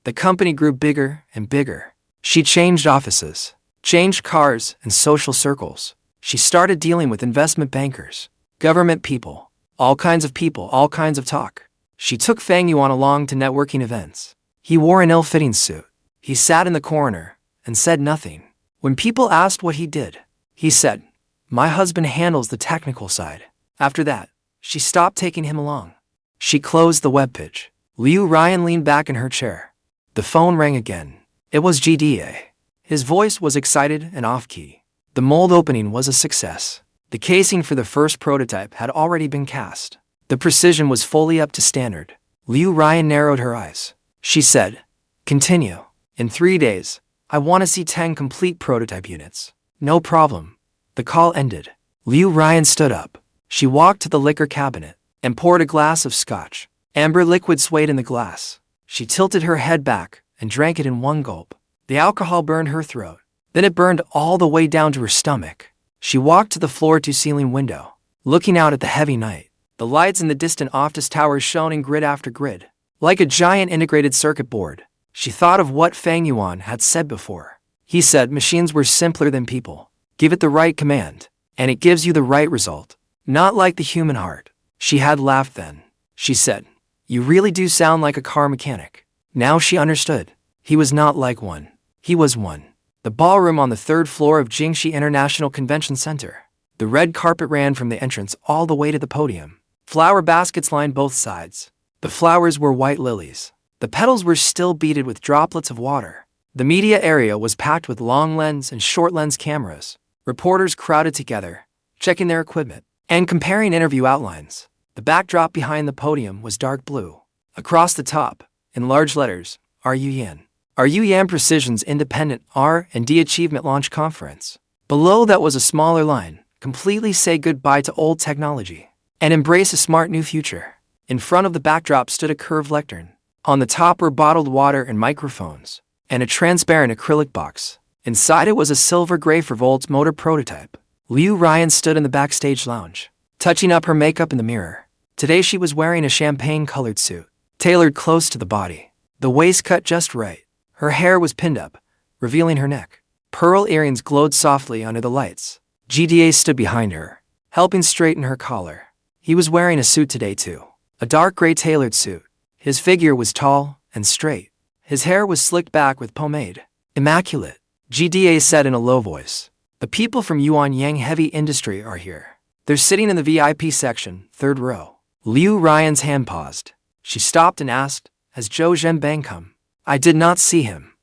A: the company grew bigger and bigger. She changed offices, changed cars and social circles. She started dealing with investment bankers, government people, all kinds of talk. She took Fang Yuan along to networking events. He wore an ill-fitting suit. He sat in the corner and said nothing. When people asked what he did, he said, "My husband handles the technical side." After that, she stopped taking him along. She closed the webpage. Ryan leaned back in her chair. The phone rang again. It was GDA. His voice was excited and off-key. The mold opening was a success. The casing for the first prototype had already been cast. The precision was fully up to standard. Ryan narrowed her eyes. She said, "Continue. In 3 days, I want to see 10 complete prototype units." "No problem." The call ended. Ryan stood up. She walked to the liquor cabinet and poured a glass of scotch. Amber liquid swayed in the glass. She tilted her head back and drank it in one gulp. The alcohol burned her throat. Then it burned all the way down to her stomach. She walked to the floor-to-ceiling window, looking out at the heavy night. The lights in the distant office towers shone in grid after grid, like a giant integrated circuit board. She thought of what Fang Yuan had said before. He said machines were simpler than people. Give it the right command, and it gives you the right result. Not like the human heart. She had laughed then. She said, You really do sound like a car mechanic. Now she understood. He was not like one. He was one. The ballroom on the third floor of Jingxi International Convention Center. The red carpet ran from the entrance all the way to the podium. Flower baskets lined both sides. The flowers were white lilies. The petals were still beaded with droplets of water. The media area was packed with long lens and short lens cameras. Reporters crowded together, checking their equipment and comparing interview outlines. The backdrop behind the podium was dark blue. Across the top, in large letters, Yuan. Yuan Precision's Independent R&D Achievement Launch Conference. Below that was a smaller line, completely say goodbye to old technology and embrace a smart new future. In front of the backdrop stood a curved lectern. On the top were bottled water and microphones, and a transparent acrylic box. Inside it was a silver gray for Volt's motor prototype. Ryan stood in the backstage lounge, touching up her makeup in the mirror. Today she was wearing a champagne-colored suit, tailored close to the body. The waist cut just right. Her hair was pinned up, revealing her neck. Pearl earrings glowed softly under the lights. GDA stood behind her, helping straighten her collar. He was wearing a suit today too. A dark gray tailored suit. His figure was tall and straight. His hair was slicked back with pomade. Immaculate, GDA said in a low voice. The people from Yuan Yang Heavy Industry are here. They're sitting in the VIP section, third row. Ryan's hand paused. She stopped and asked, has Zhenbang come? I did not see him.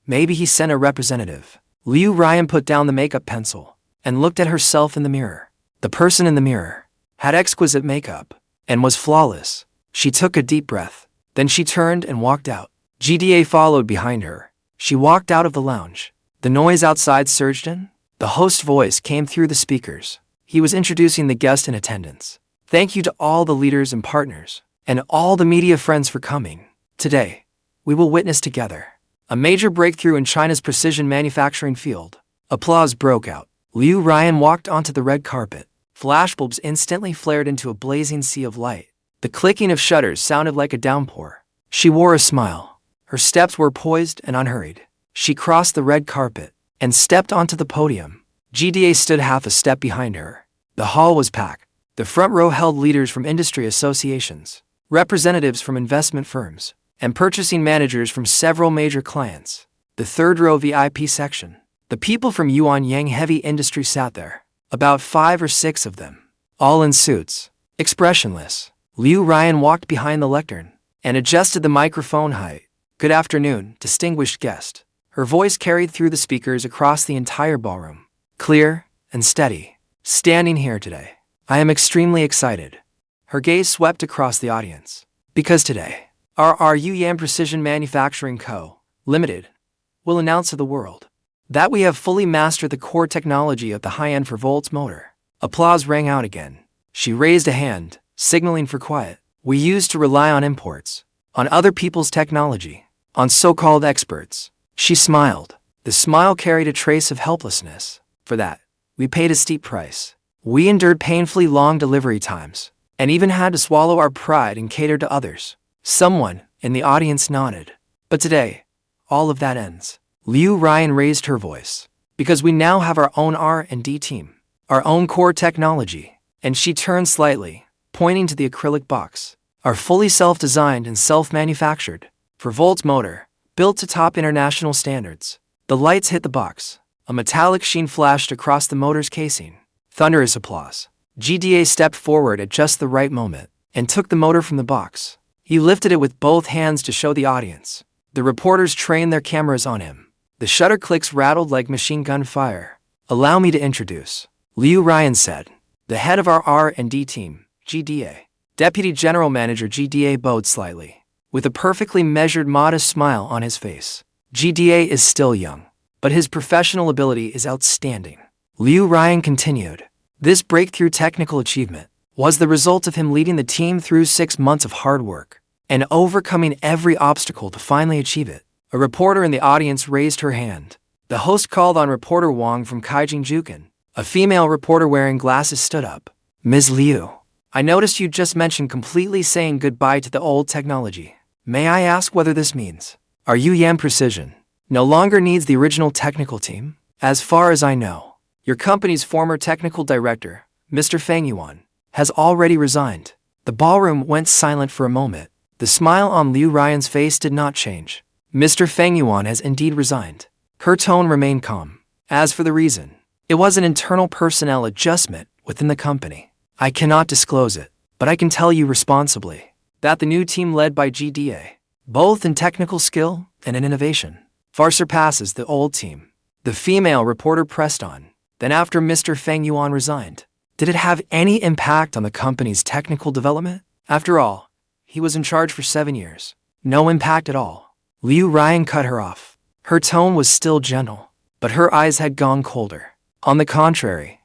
A: Maybe he sent a representative. Ryan put down the makeup pencil and looked at herself in the mirror. The person in the mirror had exquisite makeup and was flawless. She took a deep breath. Then she turned and walked out. GDA followed behind her. She walked out of the lounge. The noise outside surged in. The host's voice came through the speakers. He was introducing the guests in attendance. Thank you to all the leaders and partners, and all the media friends for coming. Today, we will witness together a major breakthrough in China's precision manufacturing field. Applause broke out. Ryan walked onto the red carpet. Flashbulbs instantly flared into a blazing sea of light. The clicking of shutters sounded like a downpour. She wore a smile. Her steps were poised and unhurried. She crossed the red carpet and stepped onto the podium. GDA stood half a step behind her. The hall was packed. The front row held leaders from industry associations, representatives from investment firms, and purchasing managers from several major clients. The third row VIP section. The people from Yuan Yang Heavy Industry sat there. About 5 or 6 of them, all in suits, expressionless. Ryan walked behind the lectern and adjusted the microphone height. Good afternoon, distinguished guest. Her voice carried through the speakers across the entire ballroom, clear and steady. Standing here today, I am extremely excited. Her gaze swept across the audience. Because today, our Yuan Precision Manufacturing Co., Limited, will announce to the world that we have fully mastered the core technology of the high-end for Volt's motor. Applause rang out again. She raised a hand, signaling for quiet. We used to rely on imports, on other people's technology, on so-called experts. She smiled. The smile carried a trace of helplessness. For that, we paid a steep price. We endured painfully long delivery times, and even had to swallow our pride and cater to others. Someone in the audience nodded. But today, all of that ends. Ryan raised her voice. Because we now have our own R&D team, our own core technology. And she turned slightly, pointing to the acrylic box. Are fully self-designed and self-manufactured. For Volt's motor, built to top international standards. The lights hit the box. A metallic sheen flashed across the motor's casing. Thunderous applause. GDA stepped forward at just the right moment and took the motor from the box. He lifted it with both hands to show the audience. The reporters trained their cameras on him. The shutter clicks rattled like machine gun fire. Allow me to introduce. Ryan said. The head of our R&D team, GDA. Deputy General Manager GDA bowed slightly, with a perfectly measured modest smile on his face. GDA is still young, but his professional ability is outstanding. Ryan continued. This breakthrough technical achievement was the result of him leading the team through 6 months of hard work and overcoming every obstacle to finally achieve it. A reporter in the audience raised her hand. The host called on reporter Wang from Kaijingjukan. A female reporter wearing glasses stood up. Ms. Liu, I noticed you just mentioned completely saying goodbye to the old technology. May I ask whether this means our Yuan Precision no longer needs the original technical team? As far as I know, your company's former technical director, Mr. Fang Yuan, has already resigned. The ballroom went silent for a moment. The smile on Liu Ryan's face did not change. Mr. Fang Yuan has indeed resigned. Her tone remained calm. As for the reason, it was an internal personnel adjustment within the company. I cannot disclose it, but I can tell you responsibly that the new team led by GDA, both in technical skill and in innovation, far surpasses the old team. The female reporter pressed on. Then after Mr. Fang Yuan resigned, did it have any impact on the company's technical development? After all, he was in charge for 7 years. No impact at all. Liu Ryan cut her off. Her tone was still gentle, but her eyes had gone colder. On the contrary,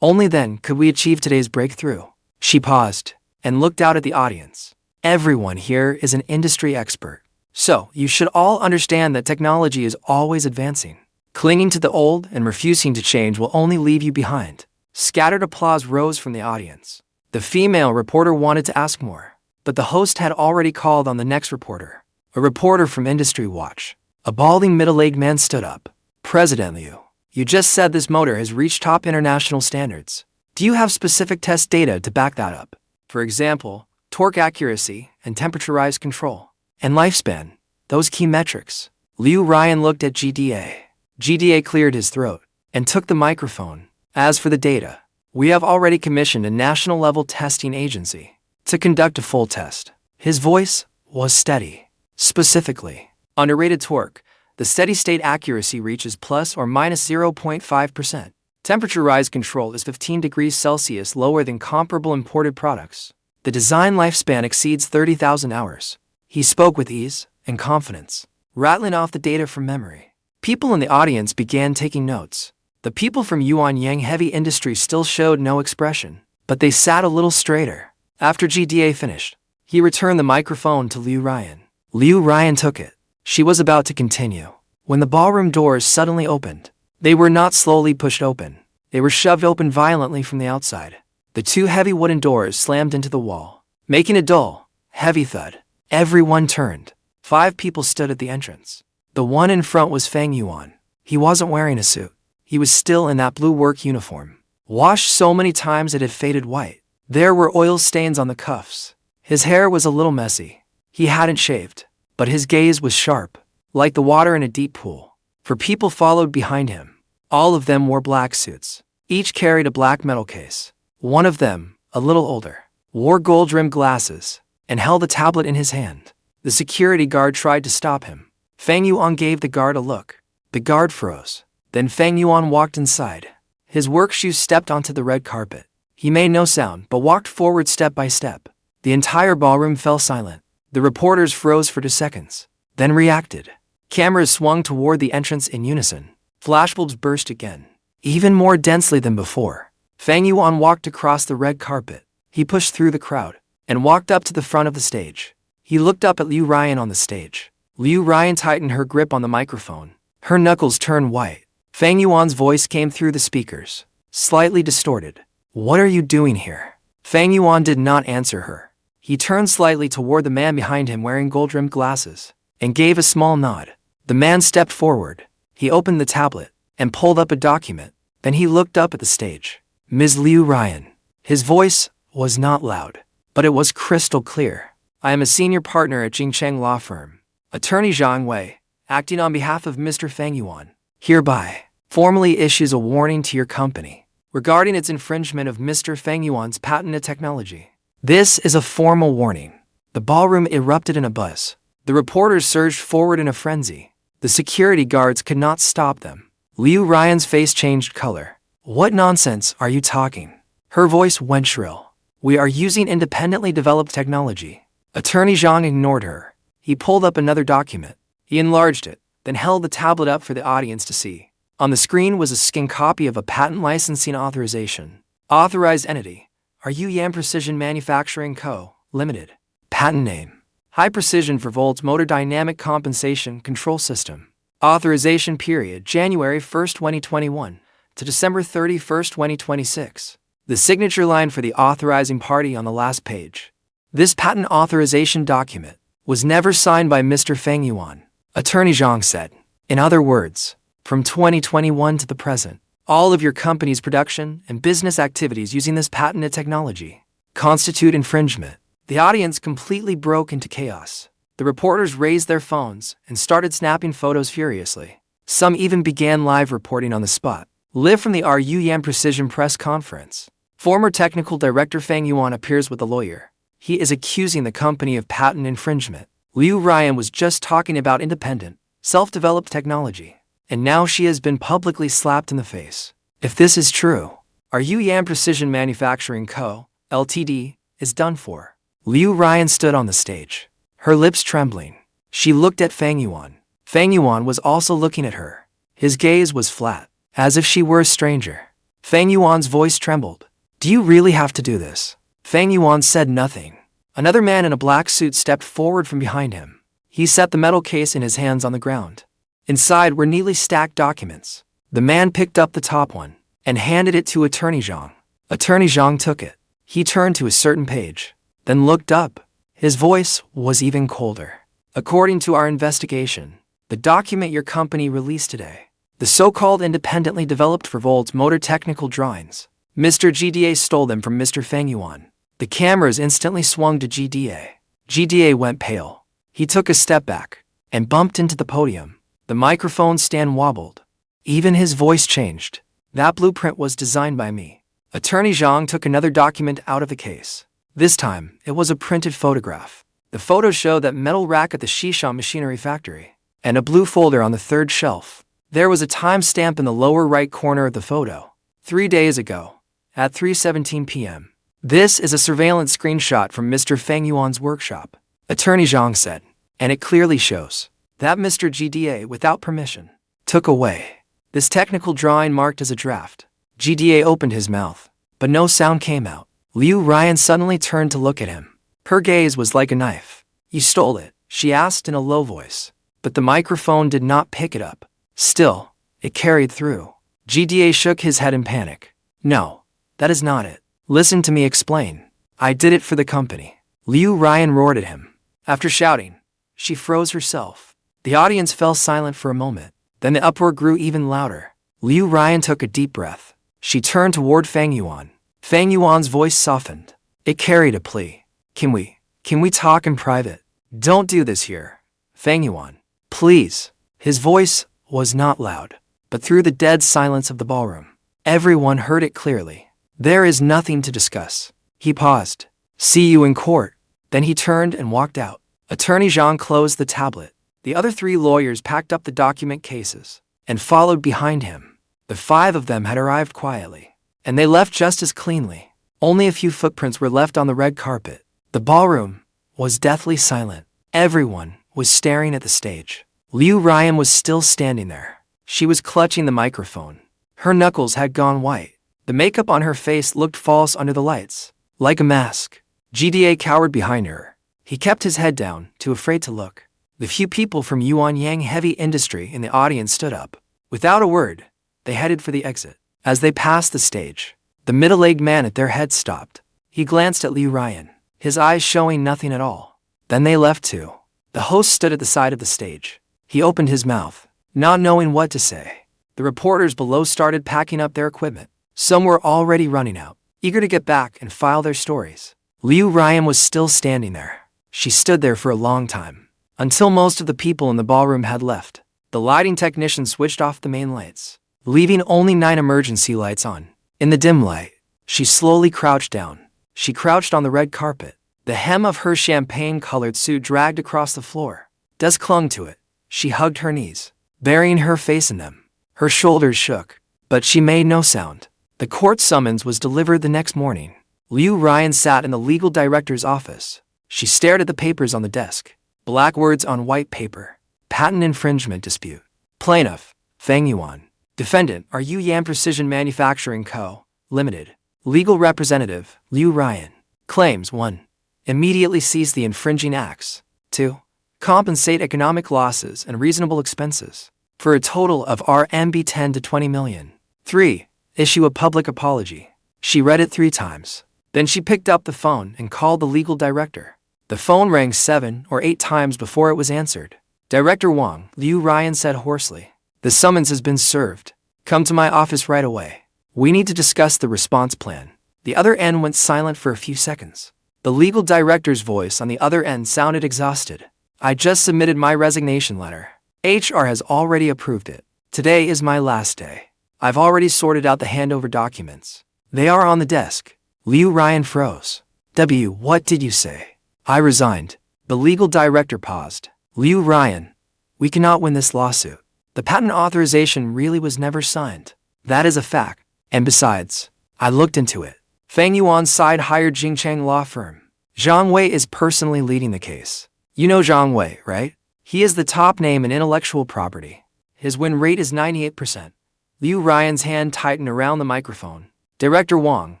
A: only then could we achieve today's breakthrough. She paused and looked out at the audience. Everyone here is an industry expert, so you should all understand that technology is always advancing. Clinging to the old and refusing to change will only leave you behind. Scattered applause rose from the audience. The female reporter wanted to ask more, but the host had already called on the next reporter, a reporter from Industry Watch. A balding middle-aged man stood up. President Liu, you just said this motor has reached top international standards. Do you have specific test data to back that up? For example, torque accuracy and temperature rise control, and lifespan, those key metrics. Liu Ryan looked at GDA. GDA cleared his throat and took the microphone. As for the data, we have already commissioned a national-level testing agency to conduct a full test. His voice was steady. Specifically, under rated torque, the steady-state accuracy reaches plus or minus 0.5%. Temperature rise control is 15 degrees Celsius lower than comparable imported products. The design lifespan exceeds 30,000 hours. He spoke with ease and confidence, rattling off the data from memory. People in the audience began taking notes. The people from Yuan Yang Heavy Industry still showed no expression, but they sat a little straighter. After GDA finished, he returned the microphone to Liu Ryan. Liu Ryan took it. She was about to continue when the ballroom doors suddenly opened. They were not slowly pushed open. They were shoved open violently from the outside. The two heavy wooden doors slammed into the wall, making a dull, heavy thud. Everyone turned. 5 people stood at the entrance. The one in front was Fang Yuan. He wasn't wearing a suit. He was still in that blue work uniform, washed so many times it had faded white. There were oil stains on the cuffs. His hair was a little messy. He hadn't shaved, but his gaze was sharp, like the water in a deep pool. For people followed behind him. All of them wore black suits. Each carried a black metal case. One of them, a little older, wore gold-rimmed glasses and held a tablet in his hand. The security guard tried to stop him. Fang Yuan gave the guard a look. The guard froze. Then Fang Yuan walked inside. His work shoes stepped onto the red carpet. He made no sound but walked forward step by step. The entire ballroom fell silent. The reporters froze for 2 seconds, then reacted. Cameras swung toward the entrance in unison. Flashbulbs burst again, even more densely than before. Fang Yuan walked across the red carpet. He pushed through the crowd and walked up to the front of the stage. He looked up at Liu Ryan on the stage. Liu Ryan tightened her grip on the microphone. Her knuckles turned white. Fang Yuan's voice came through the speakers, slightly distorted. What are you doing here? Fang Yuan did not answer her. He turned slightly toward the man behind him wearing gold-rimmed glasses and gave a small nod. The man stepped forward. He opened the tablet and pulled up a document. Then he looked up at the stage. Ms. Liu Ryan. His voice was not loud, but it was crystal clear. I am a senior partner at Jingcheng Law Firm. Attorney Zhang Wei, acting on behalf of Mr. Fang Yuan, hereby formally issues a warning to your company regarding its infringement of Mr. Fang Yuan's patented technology. This is a formal warning. The ballroom erupted in a buzz. The reporters surged forward in a frenzy. The security guards could not stop them. Liu Ryan's face changed color. What nonsense are you talking? Her voice went shrill. We are using independently developed technology. Attorney Zhang ignored her. He pulled up another document. He enlarged it, then held the tablet up for the audience to see. On the screen was a scanned copy of a patent licensing authorization. Authorized entity, are Yuan Precision Manufacturing Co., Limited. Patent name, High Precision for Volts Motor Dynamic Compensation Control System. Authorization period January 1, 2021 to December 31, 2026. The signature line for the authorizing party on the last page. This patent authorization document was never signed by Mr. Fang Yuan, Attorney Zhang said. In other words, from 2021 to the present, all of your company's production and business activities using this patented technology constitute infringement. The audience completely broke into chaos. The reporters raised their phones and started snapping photos furiously. Some even began live reporting on the spot. Live from the Ruyan Precision press conference. Former technical director Fang Yuan appears with a lawyer. He is accusing the company of patent infringement. Ryan was just talking about independent, self-developed technology, and now she has been publicly slapped in the face. If this is true, Ruyan Precision Manufacturing Co., Ltd., is done for. Ryan stood on the stage, her lips trembling. She looked at Fang Yuan. Fang Yuan was also looking at her. His gaze was flat, as if she were a stranger. Fang Yuan's voice trembled. Do you really have to do this? Fang Yuan said nothing. Another man in a black suit stepped forward from behind him. He set the metal case in his hands on the ground. Inside were neatly stacked documents. The man picked up the top one and handed it to Attorney Zhang. Attorney Zhang took it. He turned to a certain page, then looked up. His voice was even colder. According to our investigation, the document your company released today, the so-called independently developed for Volt's motor technical drawings, Mr. GDA stole them from Mr. Fang Yuan. The cameras instantly swung to GDA. GDA went pale. He took a step back and bumped into the podium. The microphone stand wobbled. Even his voice changed. That blueprint was designed by me. Attorney Zhang took another document out of the case. This time, it was a printed photograph. The photos show that metal rack at the Xishan machinery factory, and a blue folder on the third shelf. There was a timestamp in the lower right corner of the photo. 3 days ago, at 3:17 p.m. This is a surveillance screenshot from Mr. Fang Yuan's workshop, Attorney Zhang said, and it clearly shows that Mr. GDA, without permission, took away this technical drawing marked as a draft. GDA opened his mouth, but no sound came out. Ryan suddenly turned to look at him. Her gaze was like a knife. You stole it, she asked in a low voice, but the microphone did not pick it up. Still, it carried through. GDA shook his head in panic. No, that is not it. Listen to me explain. I did it for the company. Ryan roared at him. After shouting, she froze herself. The audience fell silent for a moment. Then the uproar grew even louder. Ryan took a deep breath. She turned toward Fang Yuan. Fang Yuan's voice softened. It carried a plea. Can we talk in private? Don't do this here. Fang Yuan, please. His voice was not loud, but through the dead silence of the ballroom, everyone heard it clearly. There is nothing to discuss. He paused. See you in court. Then he turned and walked out. Attorney Zhang closed the tablet. The other 3 lawyers packed up the document cases and followed behind him. The 5 of them had arrived quietly, and they left just as cleanly. Only a few footprints were left on the red carpet. The ballroom was deathly silent. Everyone was staring at the stage. Ryan was still standing there. She was clutching the microphone. Her knuckles had gone white. The makeup on her face looked false under the lights, like a mask. GDA cowered behind her. He kept his head down, too afraid to look. The few people from Yuan Yang Heavy Industry in the audience stood up. Without a word, they headed for the exit. As they passed the stage, the middle-aged man at their head stopped. He glanced at Ryan, his eyes showing nothing at all. Then they left too. The host stood at the side of the stage. He opened his mouth, not knowing what to say. The reporters below started packing up their equipment. Some were already running out, eager to get back and file their stories. Ryan was still standing there. She stood there for a long time, until most of the people in the ballroom had left. The lighting technician switched off the main lights, leaving only 9 emergency lights on. In the dim light, she slowly crouched down. She crouched on the red carpet. The hem of her champagne-colored suit dragged across the floor. Dust clung to it. She hugged her knees, burying her face in them. Her shoulders shook, but she made no sound. The court summons was delivered the next morning. Ryan sat in the legal director's office. She stared at the papers on the desk. Black words on white paper. Patent infringement dispute. Plaintiff, Fang Yuan. Defendant, Ruyan Precision Manufacturing Co., Limited. Legal representative, Ryan. Claims 1. Immediately cease the infringing acts. 2. Compensate economic losses and reasonable expenses, for a total of RMB 10 to 20 million. 3. Issue a public apology. She read it 3 times. Then she picked up the phone and called the legal director. The phone rang 7 or 8 times before it was answered. Director Wang, Ryan said hoarsely. The summons has been served. Come to my office right away. We need to discuss the response plan. The other end went silent for a few seconds. The legal director's voice on the other end sounded exhausted. I just submitted my resignation letter. HR has already approved it. Today is my last day. I've already sorted out the handover documents. They are on the desk. Ryan froze. What did you say? I resigned. The legal director paused. Ryan, we cannot win this lawsuit. The patent authorization really was never signed. That is a fact. And besides, I looked into it. Fang Yuan's side hired Jingchang law firm. Zhang Wei is personally leading the case. You know Zhang Wei, right? He is the top name in intellectual property. His win rate is 98%. Ryan's hand tightened around the microphone. Director Wang,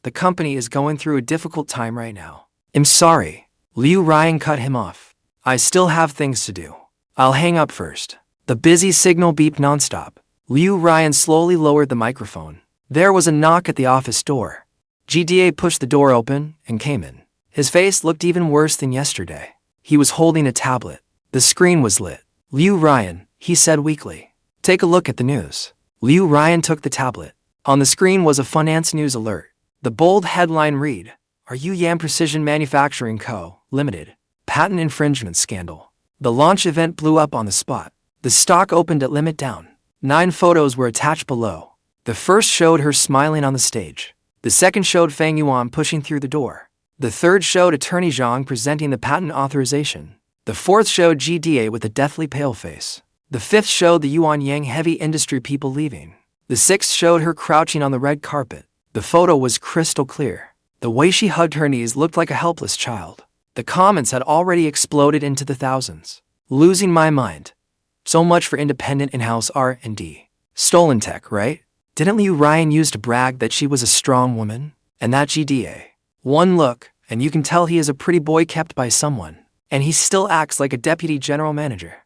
A: the company is going through a difficult time right now. I'm sorry. Ryan cut him off. I still have things to do. I'll hang up first. The busy signal beeped nonstop. Ryan slowly lowered the microphone. There was a knock at the office door. GDA pushed the door open and came in. His face looked even worse than yesterday. He was holding a tablet. The screen was lit. Ryan, he said weakly. Take a look at the news. Ryan took the tablet. On the screen was a finance news alert. The bold headline read, Are Yuan Precision Manufacturing Co., Limited, Patent Infringement Scandal. The launch event blew up on the spot. The stock opened at limit down. 9 photos were attached below. The first showed her smiling on the stage. The second showed Fang Yuan pushing through the door. The third showed attorney Zhang presenting the patent authorization. The fourth showed GDA with a deathly pale face. The fifth showed the Yuan Yang heavy industry people leaving. The sixth showed her crouching on the red carpet. The photo was crystal clear. The way she hugged her knees looked like a helpless child. The comments had already exploded into the thousands. Losing my mind. So much for independent in-house R&D. Stolen tech, right? Didn't Ryan use to brag that she was a strong woman? And that GDA? One look, and you can tell he is a pretty boy kept by someone. And he still acts like a deputy general manager.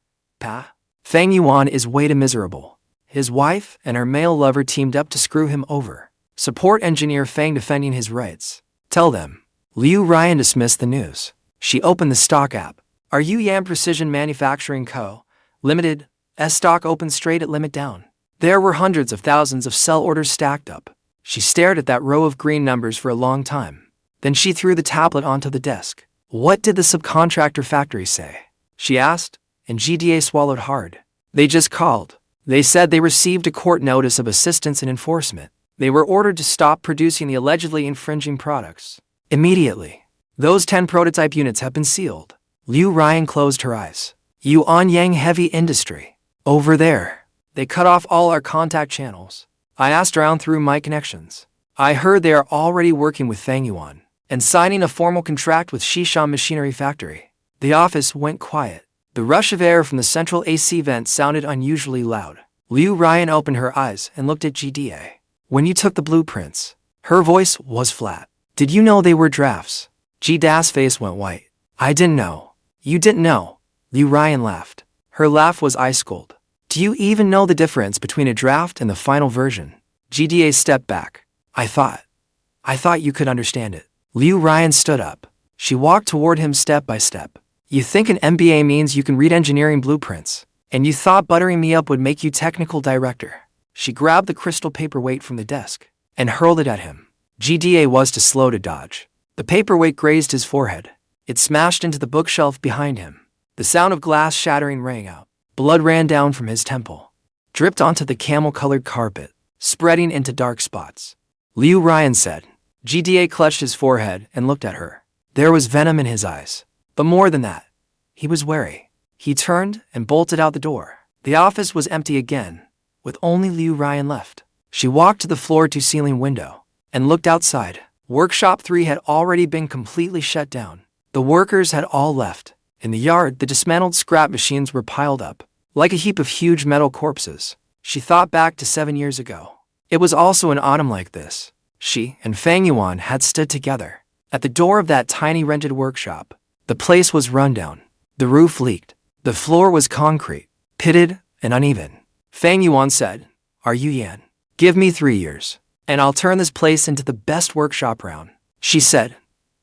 A: Fang Yuan is way too miserable. His wife and her male lover teamed up to screw him over. Support engineer Fang defending his rights. Tell them. Ryan dismissed the news. She opened the stock app. Are Yuan Precision Manufacturing Co., Limited? Stock opened straight at limit down. There were hundreds of thousands of sell orders stacked up. She stared at that row of green numbers for a long time. Then she threw the tablet onto the desk. What did the subcontractor factory say? She asked, and GDA swallowed hard. They just called. They said they received a court notice of assistance and enforcement. They were ordered to stop producing the allegedly infringing products. Immediately. Those 10 prototype units have been sealed. Ryan closed her eyes. Yuan Yang heavy industry. Over there. They cut off all our contact channels. I asked around through my connections. I heard they are already working with Fang Yuan and signing a formal contract with Xishan Machinery Factory. The office went quiet. The rush of air from the central AC vent sounded unusually loud. Ryan opened her eyes and looked at GDA. When you took the blueprints, her voice was flat. Did you know they were drafts? GDA's face went white. I didn't know. You didn't know. Ryan laughed. Her laugh was ice cold. Do you even know the difference between a draft and the final version? GDA stepped back. I thought you could understand it. Ryan stood up. She walked toward him step by step. You think an MBA means you can read engineering blueprints, and you thought buttering me up would make you technical director. She grabbed the crystal paperweight from the desk and hurled it at him. GDA was too slow to dodge. The paperweight grazed his forehead. It smashed into the bookshelf behind him. The sound of glass shattering rang out. Blood ran down from his temple, dripped onto the camel-colored carpet, spreading into dark spots. Ryan said. GDA clutched his forehead and looked at her. There was venom in his eyes. But more than that, he was wary. He turned and bolted out the door. The office was empty again, with only Ryan left. She walked to the floor-to-ceiling window and looked outside. Workshop 3 had already been completely shut down. The workers had all left. In the yard, the dismantled scrap machines were piled up, like a heap of huge metal corpses. She thought back to 7 years ago. It was also an autumn like this. She and Fang Yuan had stood together at the door of that tiny rented workshop. The place was run down. The roof leaked. The floor was concrete, pitted and uneven. Fang Yuan said, Are you Yan? Give me 3 years, and I'll turn this place into the best workshop around. She said,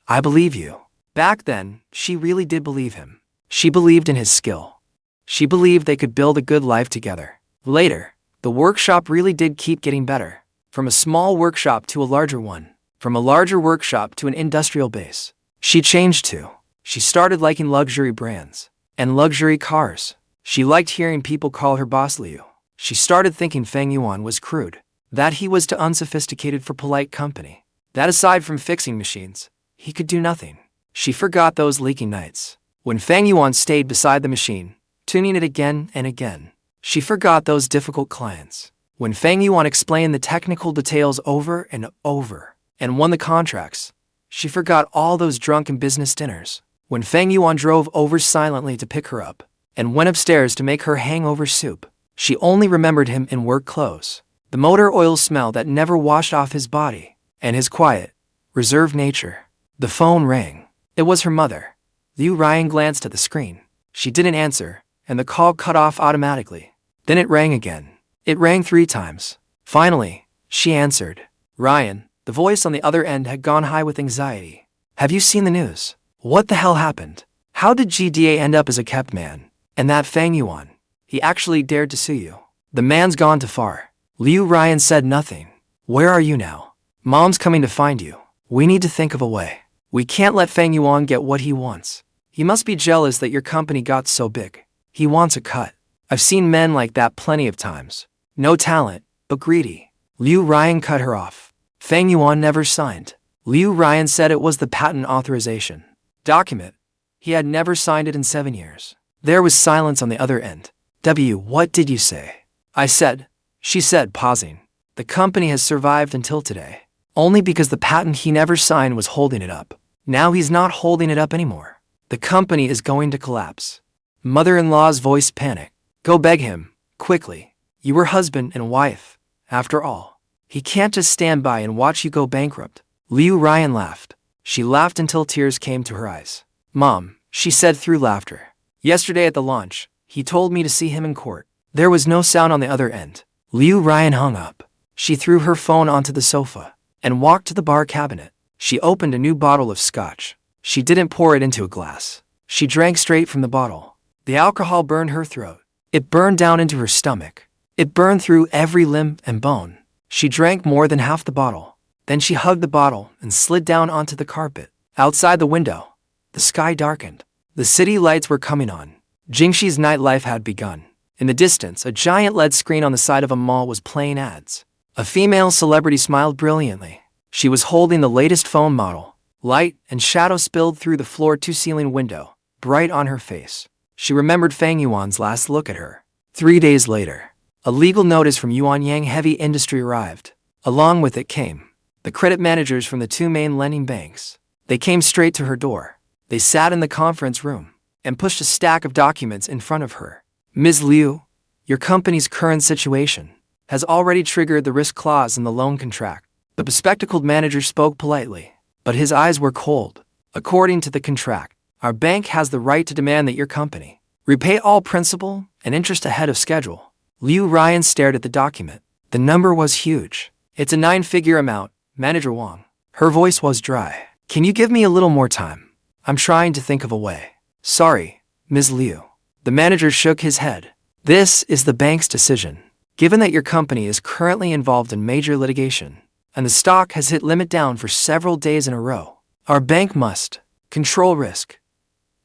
A: I believe you. Back then, she really did believe him. She believed in his skill. She believed they could build a good life together. Later, the workshop really did keep getting better. From a small workshop to a larger one. From a larger workshop to an industrial base. She changed too. She started liking luxury brands and luxury cars. She liked hearing people call her boss Liu. She started thinking Fang Yuan was crude, that he was too unsophisticated for polite company, that aside from fixing machines, he could do nothing. She forgot those leaky nights when Fang Yuan stayed beside the machine, tuning it again and again. She forgot those difficult clients when Fang Yuan explained the technical details over and over and won the contracts. She forgot all those drunken business dinners when Fang Yuan drove over silently to pick her up and went upstairs to make her hangover soup. She only remembered him in work clothes, the motor oil smell that never washed off his body, and his quiet, reserved nature. The phone rang. It was her mother. Ryan glanced at the screen. She didn't answer, and the call cut off automatically. Then it rang again. It rang 3 times. Finally, she answered. Ryan, the voice on the other end had gone high with anxiety. Have you seen the news? What the hell happened? How did GDA end up as a kept man? And that Fang Yuan, he actually dared to sue you. The man's gone too far. Ryan said nothing. Where are you now? Mom's coming to find you. We need to think of a way. We can't let Fang Yuan get what he wants. He must be jealous that your company got so big. He wants a cut. I've seen men like that plenty of times. No talent, but greedy. Ryan cut her off. Fang Yuan never signed. Ryan said it was the patent authorization document. He had never signed it in 7 years. There was silence on the other end. What did you say? I said, she said, pausing. The company has survived until today, only because the patent he never signed was holding it up. Now he's not holding it up anymore. The company is going to collapse. Mother-in-law's voice panicked. Go beg him, quickly. You were husband and wife, after all. He can't just stand by and watch you go bankrupt. Ryan laughed. She laughed until tears came to her eyes. Mom, she said through laughter. Yesterday at the launch, he told me to see him in court. There was no sound on the other end. Ryan hung up. She threw her phone onto the sofa and walked to the bar cabinet. She opened a new bottle of scotch. She didn't pour it into a glass. She drank straight from the bottle. The alcohol burned her throat. It burned down into her stomach. It burned through every limb and bone. She drank more than half the bottle. Then she hugged the bottle and slid down onto the carpet. Outside the window, the sky darkened. The city lights were coming on. Jingshi's nightlife had begun. In the distance, a giant LED screen on the side of a mall was playing ads. A female celebrity smiled brilliantly. She was holding the latest phone model. Light and shadow spilled through the floor-to-ceiling window, bright on her face. She remembered Fang Yuan's last look at her. 3 days later, a legal notice from Yuanyang Heavy Industry arrived. Along with it came the credit managers from the 2 main lending banks. They came straight to her door. They sat in the conference room and pushed a stack of documents in front of her. Ms. Liu, your company's current situation has already triggered the risk clause in the loan contract. The bespectacled manager spoke politely, but his eyes were cold. According to the contract, our bank has the right to demand that your company repay all principal and interest ahead of schedule. Ryan stared at the document. The number was huge. It's a 9-figure amount, Manager Wang. Her voice was dry. Can you give me a little more time? I'm trying to think of a way. Sorry, Ms. Liu. The manager shook his head. This is the bank's decision. Given that your company is currently involved in major litigation, and the stock has hit limit down for several days in a row, our bank must control risk.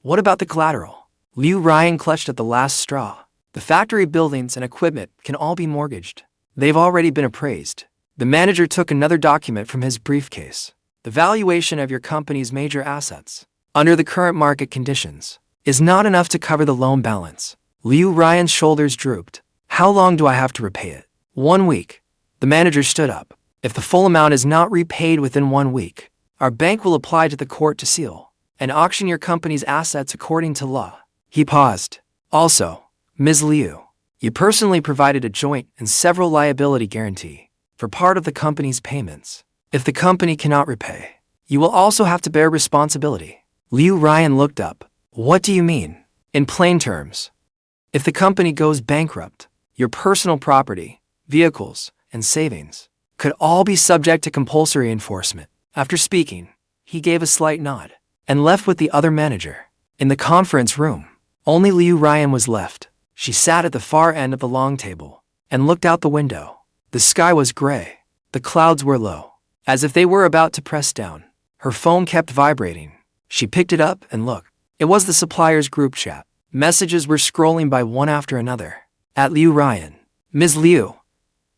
A: What about the collateral? Ryan clutched at the last straw. The factory buildings and equipment can all be mortgaged. They've already been appraised. The manager took another document from his briefcase. The valuation of your company's major assets, under the current market conditions, is not enough to cover the loan balance. Ryan's shoulders drooped. How long do I have to repay it? 1 week. The manager stood up. If the full amount is not repaid within 1 week, our bank will apply to the court to seal and auction your company's assets according to law. He paused. Also, Ms. Liu, you personally provided a joint and several liability guarantee for part of the company's payments. If the company cannot repay, you will also have to bear responsibility. Ryan looked up. What do you mean? In plain terms, if the company goes bankrupt, your personal property, vehicles, and savings could all be subject to compulsory enforcement. After speaking, he gave a slight nod and left with the other manager. In the conference room, only Ryan was left. She sat at the far end of the long table and looked out the window. The sky was gray. The clouds were low, as if they were about to press down. Her phone kept vibrating. She picked it up and looked. It was the suppliers group chat. Messages were scrolling by one after another. At Liu Ryan. Ms. Liu,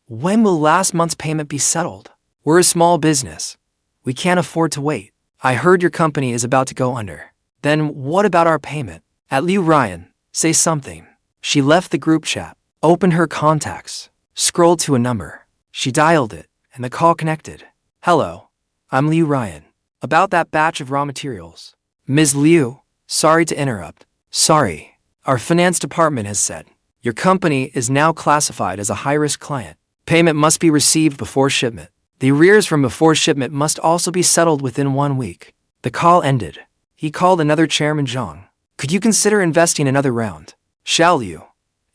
A: when will last month's payment be settled? We're a small business. We can't afford to wait. I heard your company is about to go under. Then what about our payment? At Liu Ryan, say something. She left the group chat, opened her contacts, scrolled to a number. She dialed it, and the call connected. Hello, I'm Liu Ryan. About that batch of raw materials. Ms. Liu, sorry to interrupt. Sorry. Our finance department has said, your company is now classified as a high-risk client. Payment must be received before shipment. The arrears from before shipment must also be settled within 1 week. The call ended. He called another chairman, Zhang. Could you consider investing another round? Shall Liu?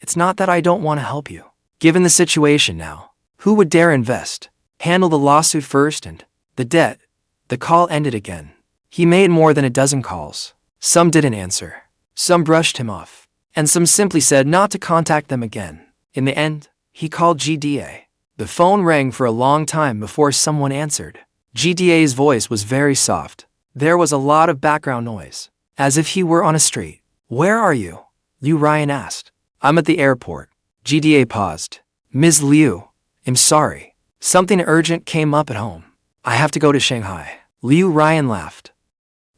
A: It's not that I don't want to help you. Given the situation now, who would dare invest? Handle the lawsuit first and the debt. The call ended again. He made more than a dozen calls. Some didn't answer. Some brushed him off. And some simply said not to contact them again. In the end, he called GDA. The phone rang for a long time before someone answered. GDA's voice was very soft. There was a lot of background noise, as if he were on a street. Where are you? Liu Ryan asked. I'm at the airport. GDA paused. Ms. Liu, I'm sorry. Something urgent came up at home. I have to go to Shanghai. Liu Ryan laughed.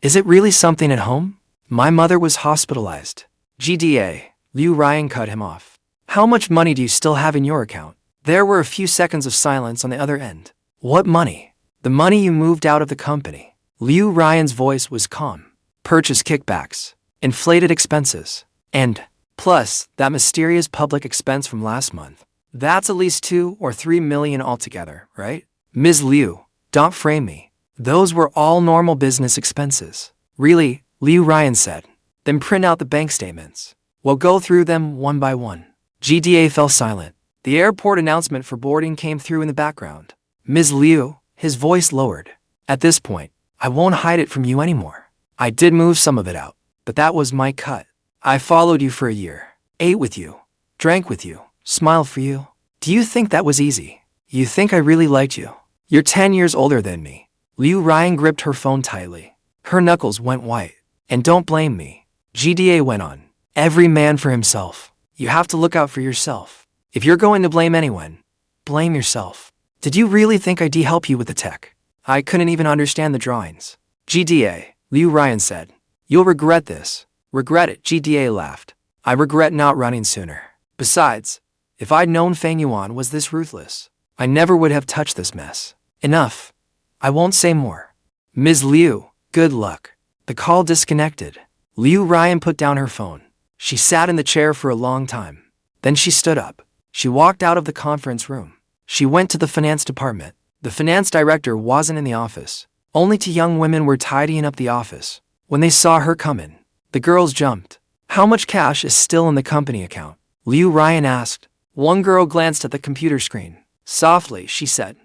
A: Is it really something at home? My mother was hospitalized. GDA, Liu Ryan cut him off. How much money do you still have in your account? There were a few seconds of silence on the other end. What money? The money you moved out of the company. Liu Ryan's voice was calm. Purchase kickbacks, inflated expenses, and, plus, that mysterious public expense from last month. That's at least 2 or 3 million altogether, right? Ms. Liu, don't frame me. Those were all normal business expenses. Really, Liu Ryan said. Then print out the bank statements. We'll go through them one by one. GDA fell silent. The airport announcement for boarding came through in the background. Ms. Liu, his voice lowered. At this point, I won't hide it from you anymore. I did move some of it out, but that was my cut. I followed you for a year, ate with you, drank with you, smiled for you. Do you think that was easy? You think I really liked you? You're 10 years older than me. Liu Ryan gripped her phone tightly. Her knuckles went white. And don't blame me. GDA went on. Every man for himself. You have to look out for yourself. If you're going to blame anyone, blame yourself. Did you really think I'd help you with the tech? I couldn't even understand the drawings. GDA, Liu Ryan said. You'll regret this. Regret it, GDA laughed. I regret not running sooner. Besides, if I'd known Fang Yuan was this ruthless, I never would have touched this mess. Enough. I won't say more. Ms. Liu, good luck. The call disconnected. Liu Ryan put down her phone. She sat in the chair for a long time. Then she stood up. She walked out of the conference room. She went to the finance department. The finance director wasn't in the office. Only 2 young women were tidying up the office. When they saw her come in, the girls jumped. How much cash is still in the company account? Liu Ryan asked. One girl glanced at the computer screen. Softly, she said.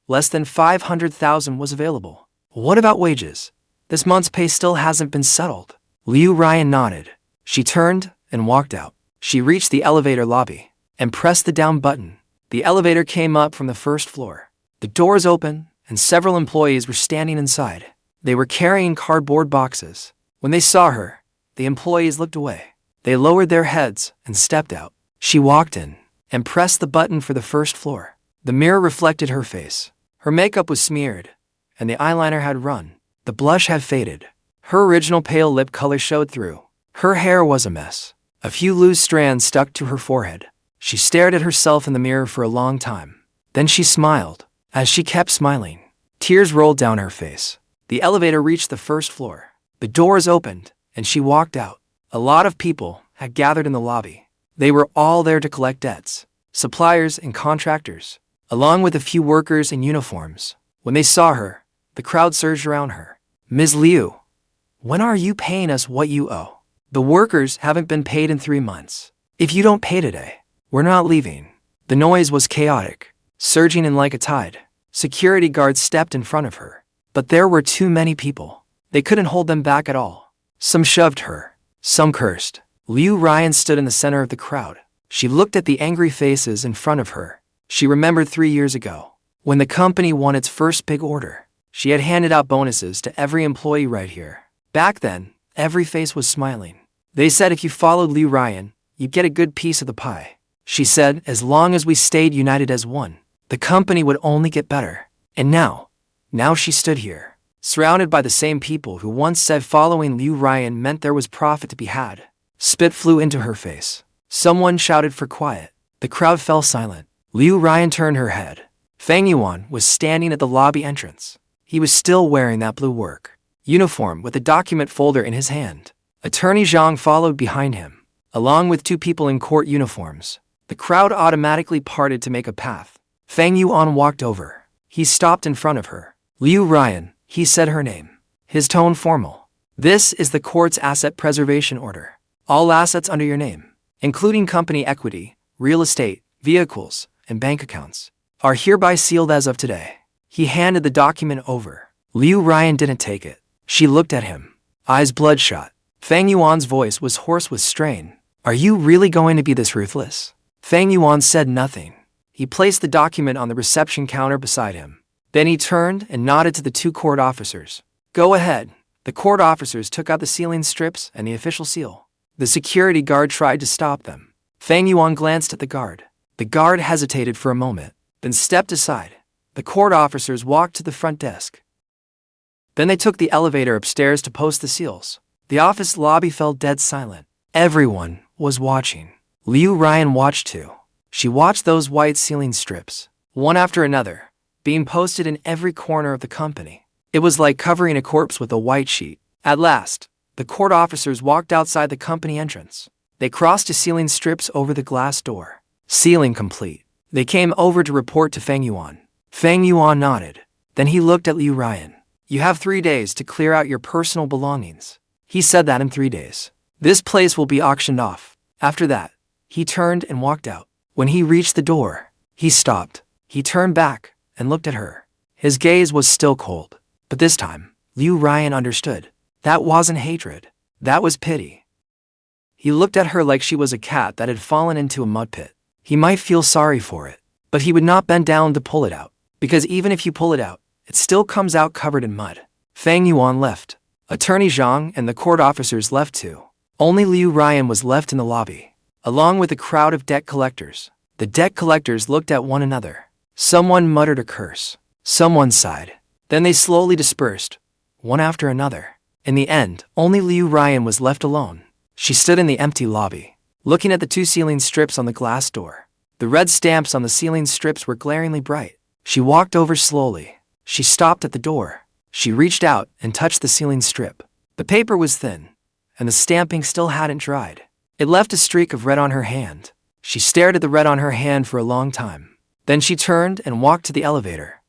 A: Less than 500,000 was available. What about wages? This month's pay still hasn't been settled. Liu Ryan nodded. She turned and walked out. She reached the elevator lobby and pressed the down button. The elevator came up from the first floor. The doors opened and several employees were standing inside. They were carrying cardboard boxes. When they saw her, the employees looked away. They lowered their heads and stepped out. She walked in and pressed the button for the first floor. The mirror reflected her face. Her makeup was smeared, and the eyeliner had run. The blush had faded. Her original pale lip color showed through. Her hair was a mess. A few loose strands stuck to her forehead. She stared at herself in the mirror for a long time. Then she smiled. As she kept smiling, tears rolled down her face. The elevator reached the first floor. The doors opened, and she walked out. A lot of people had gathered in the lobby. They were all there to collect debts. Suppliers and contractors, along with a few workers in uniforms. When they saw her, the crowd surged around her. Ms. Liu, when are you paying us what you owe? The workers haven't been paid in 3 months. If you don't pay today, we're not leaving. The noise was chaotic, surging in like a tide. Security guards stepped in front of her. But there were too many people. They couldn't hold them back at all. Some shoved her. Some cursed. Liu Ryan stood in the center of the crowd. She looked at the angry faces in front of her. She remembered 3 years ago, when the company won its first big order. She had handed out bonuses to every employee right here. Back then, every face was smiling. They said if you followed Liu Ryan, you'd get a good piece of the pie. She said as long as we stayed united as one, the company would only get better. And now she stood here, surrounded by the same people who once said following Liu Ryan meant there was profit to be had. Spit flew into her face. Someone shouted for quiet. The crowd fell silent. Liu Ryan turned her head. Fang Yuan was standing at the lobby entrance. He was still wearing that blue work uniform with a document folder in his hand. Attorney Zhang followed behind him, along with 2 people in court uniforms. The crowd automatically parted to make a path. Fang Yuan walked over. He stopped in front of her. Liu Ryan, he said her name. His tone formal. This is the court's asset preservation order. All assets under your name, including company equity, real estate, vehicles, and bank accounts, are hereby sealed as of today. He handed the document over. Liu Ryan didn't take it. She looked at him, eyes bloodshot. Fang Yuan's voice was hoarse with strain. Are you really going to be this ruthless? Fang Yuan said nothing. He placed the document on the reception counter beside him. Then he turned and nodded to the 2 court officers. Go ahead. The court officers took out the sealing strips and the official seal. The security guard tried to stop them. Fang Yuan glanced at the guard. The guard hesitated for a moment, then stepped aside. The court officers walked to the front desk. Then they took the elevator upstairs to post the seals. The office lobby fell dead silent. Everyone was watching. Liu Ryan watched too. She watched those white sealing strips, one after another, being posted in every corner of the company. It was like covering a corpse with a white sheet. At last, the court officers walked outside the company entrance. They crossed the sealing strips over the glass door. Sealing complete. They came over to report to Fang Yuan. Fang Yuan nodded. Then he looked at Liu Ryan. You have 3 days to clear out your personal belongings. He said that in 3 days. This place will be auctioned off. After that, he turned and walked out. When he reached the door, he stopped. He turned back and looked at her. His gaze was still cold. But this time, Liu Ryan understood. That wasn't hatred. That was pity. He looked at her like she was a cat that had fallen into a mud pit. He might feel sorry for it, but he would not bend down to pull it out, because even if you pull it out, it still comes out covered in mud. Fang Yuan left. Attorney Zhang and the court officers left too. Only Liu Ryan was left in the lobby, along with a crowd of debt collectors. The debt collectors looked at one another. Someone muttered a curse. Someone sighed. Then they slowly dispersed, one after another. In the end, only Liu Ryan was left alone. She stood in the empty lobby, looking at the 2 sealing strips on the glass door. The red stamps on the sealing strips were glaringly bright. She walked over slowly. She stopped at the door. She reached out and touched the sealing strip. The paper was thin, and the stamping still hadn't dried. It left a streak of red on her hand. She stared at the red on her hand for a long time. Then she turned and walked to the elevator.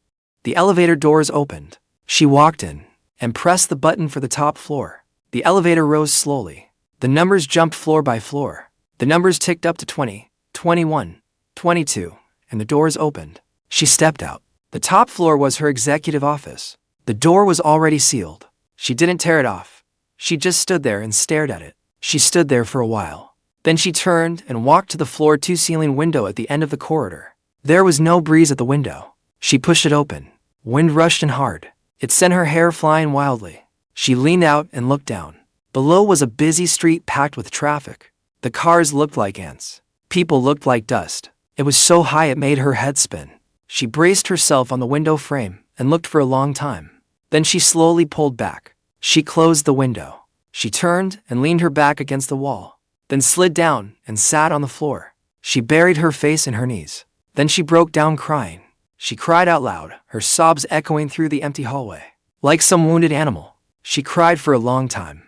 A: The elevator doors opened. She walked in and pressed the button for the top floor. The elevator rose slowly. The numbers jumped floor by floor. The numbers ticked up to 20, 21, 22, and the doors opened. She stepped out. The top floor was her executive office. The door was already sealed. She didn't tear it off. She just stood there and stared at it. She stood there for a while. Then she turned and walked to the floor 2 ceiling window at the end of the corridor. There was no breeze at the window. She pushed it open. Wind rushed in hard. It sent her hair flying wildly. She leaned out and looked down. Below was a busy street packed with traffic. The cars looked like ants. People looked like dust. It was so high it made her head spin. She braced herself on the window frame and looked for a long time. Then she slowly pulled back. She closed the window. She turned and leaned her back against the wall, then slid down and sat on the floor. She buried her face in her knees. Then she broke down crying. She cried out loud, her sobs echoing through the empty hallway. Like some wounded animal, she cried for a long time.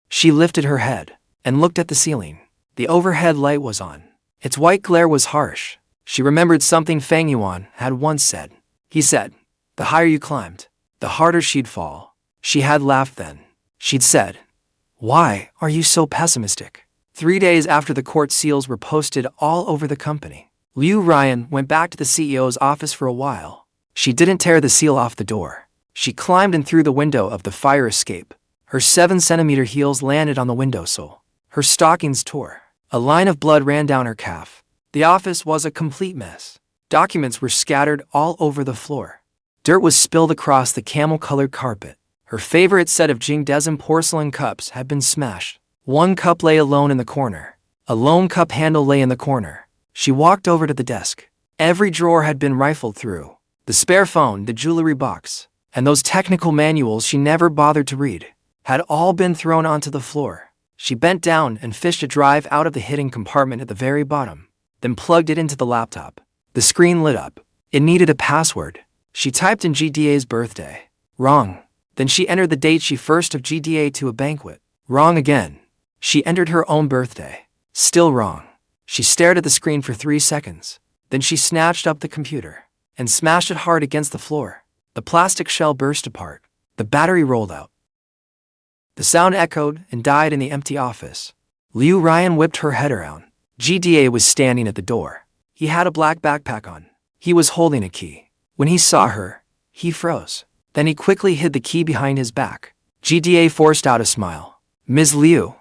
A: She lifted her head and looked at the ceiling. The overhead light was on. Its white glare was harsh. She remembered something Fang Yuan had once said. He said, the higher you climbed, the harder she'd fall. She had laughed then. She'd said, why are you so pessimistic? 3 days after the court seals were posted all over the company, Liu Ryan went back to the CEO's office for a while. She didn't tear the seal off the door. She climbed in through the window of the fire escape. Her 7-centimeter heels landed on the windowsill. Her stockings tore. A line of blood ran down her calf. The office was a complete mess. Documents were scattered all over the floor. Dirt was spilled across the camel-colored carpet. Her favorite set of Jingdezhen porcelain cups had been smashed. One cup lay alone in the corner. A lone cup handle lay in the corner. She walked over to the desk. Every drawer had been rifled through. The spare phone, the jewelry box, and those technical manuals she never bothered to read had all been thrown onto the floor. She bent down and fished a drive out of the hidden compartment at the very bottom, then plugged it into the laptop. The screen lit up. It needed a password. She typed in GDA's birthday. Wrong. Then she entered the date she first of GDA to a banquet. Wrong again. She entered her own birthday. Still wrong. She stared at the screen for 3 seconds. Then she snatched up the computer and smashed it hard against the floor. The plastic shell burst apart. The battery rolled out. The sound echoed and died in the empty office. Ryan whipped her head around. GDA was standing at the door. He had a black backpack on. He was holding a key. When he saw her, he froze. Then he quickly hid the key behind his back. GDA forced out a smile. Ms. Liu,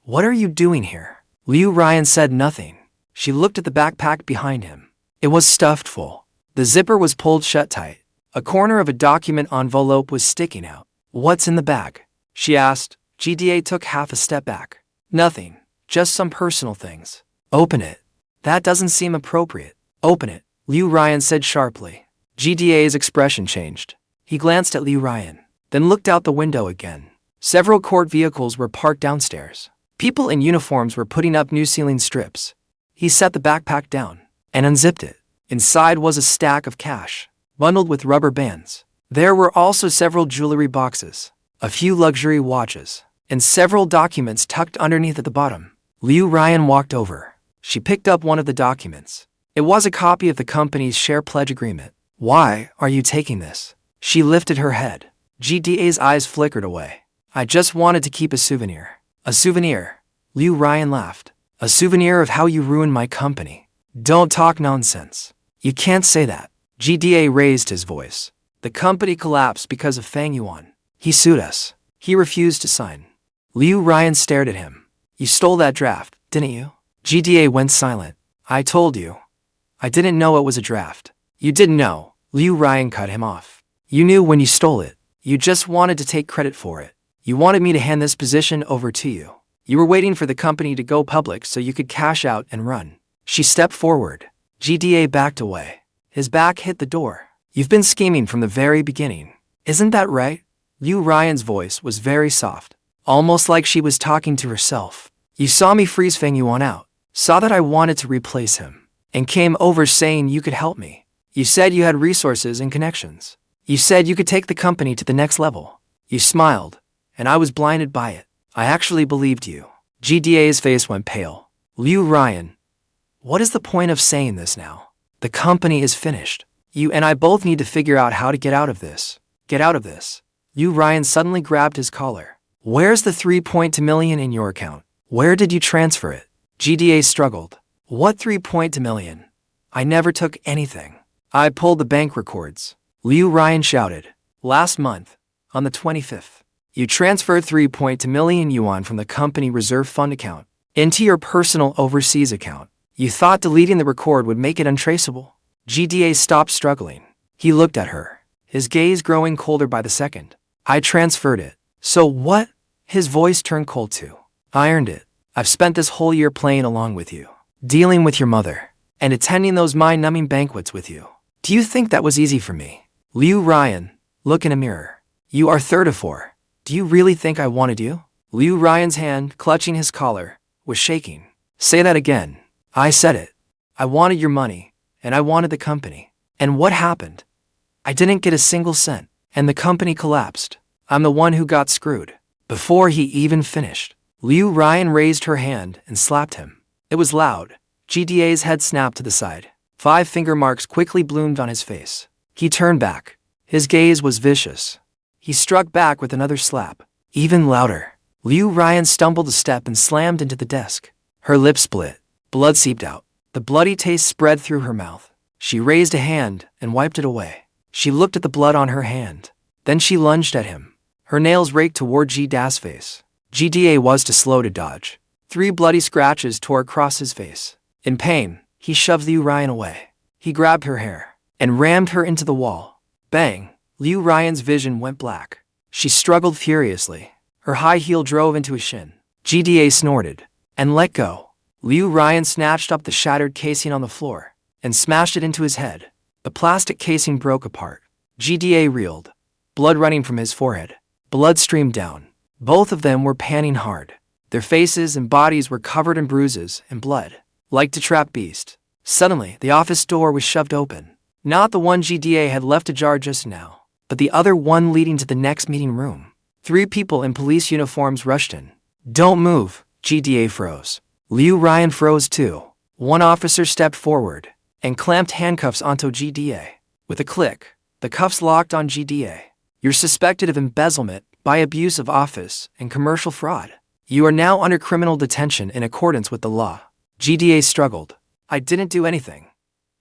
A: what are you doing here? Ryan said nothing. She looked at the backpack behind him. It was stuffed full. The zipper was pulled shut tight. A corner of a document envelope was sticking out. What's in the bag? She asked. GDA took half a step back. Nothing. Just some personal things. Open it. That doesn't seem appropriate. Open it, Ryan said sharply. GDA's expression changed. He glanced at Ryan, then looked out the window again. Several court vehicles were parked downstairs. People in uniforms were putting up new ceiling strips. He set the backpack down and unzipped it. Inside was a stack of cash, bundled with rubber bands. There were also several jewelry boxes, a few luxury watches, and several documents tucked underneath at the bottom. Ryan walked over. She picked up one of the documents. It was a copy of the company's share pledge agreement. Why are you taking this? She lifted her head. GDA's eyes flickered away. I just wanted to keep a souvenir. A souvenir? Ryan laughed. A souvenir of how you ruined my company. Don't talk nonsense. You can't say that. GDA raised his voice. The company collapsed because of Fang Yuan. He sued us. He refused to sign. Ryan stared at him. You stole that draft, didn't you? GDA went silent. I told you. I didn't know it was a draft. You didn't know. Ryan cut him off. You knew when you stole it. You just wanted to take credit for it. You wanted me to hand this position over to you. You were waiting for the company to go public so you could cash out and run. She stepped forward. GDA backed away. His back hit the door. You've been scheming from the very beginning. Isn't that right? Ryan's voice was very soft, almost like she was talking to herself. You saw me freeze Fang Yuan out, saw that I wanted to replace him, and came over saying you could help me. You said you had resources and connections. You said you could take the company to the next level. You smiled, and I was blinded by it. I actually believed you. GDA's face went pale. Ryan, what is the point of saying this now? The company is finished. You and I both need to figure out how to get out of this. Get out of this. Ryan suddenly grabbed his collar. Where's the 3.2 million in your account? Where did you transfer it? GDA struggled. What 3.2 million? I never took anything. I pulled the bank records. Ryan shouted. Last month, on the 25th, you transferred 3.2 million yuan from the company reserve fund account into your personal overseas account. You thought deleting the record would make it untraceable? GDA stopped struggling. He looked at her, his gaze growing colder by the second. I transferred it. So what? His voice turned cold too. I earned it. I've spent this whole year playing along with you, dealing with your mother, and attending those mind-numbing banquets with you. Do you think that was easy for me? Ryan, look in a mirror. You are third of four. Do you really think I wanted you? Ryan's hand, clutching his collar, was shaking. Say that again. I said it. I wanted your money, and I wanted the company. And what happened? I didn't get a single cent, and the company collapsed. I'm the one who got screwed. Before he even finished, Ryan raised her hand and slapped him. It was loud. GDA's head snapped to the side. 5 finger marks quickly bloomed on his face. He turned back. His gaze was vicious. He struck back with another slap, even louder. Ryan stumbled a step and slammed into the desk. Her lips split. Blood seeped out. The bloody taste spread through her mouth. She raised a hand and wiped it away. She looked at the blood on her hand. Then she lunged at him. Her nails raked toward GDA's face. GDA was too slow to dodge. 3 bloody scratches tore across his face. In pain, he shoved Ryan away. He grabbed her hair and rammed her into the wall. Bang! Ryan's vision went black. She struggled furiously. Her high heel drove into his shin. GDA snorted and let go. Ryan snatched up the shattered casing on the floor and smashed it into his head. The plastic casing broke apart. GDA reeled, blood running from his forehead. Blood streamed down. Both of them were panting hard. Their faces and bodies were covered in bruises and blood, like a trapped beast. Suddenly, the office door was shoved open. Not the one GDA had left ajar just now, but the other one leading to the next meeting room. 3 people in police uniforms rushed in. "Don't move," GDA froze. Ryan froze too. One officer stepped forward and clamped handcuffs onto GDA. With a click, the cuffs locked on GDA. "You're suspected of embezzlement by abuse of office and commercial fraud. You are now under criminal detention in accordance with the law." GDA struggled. "I didn't do anything."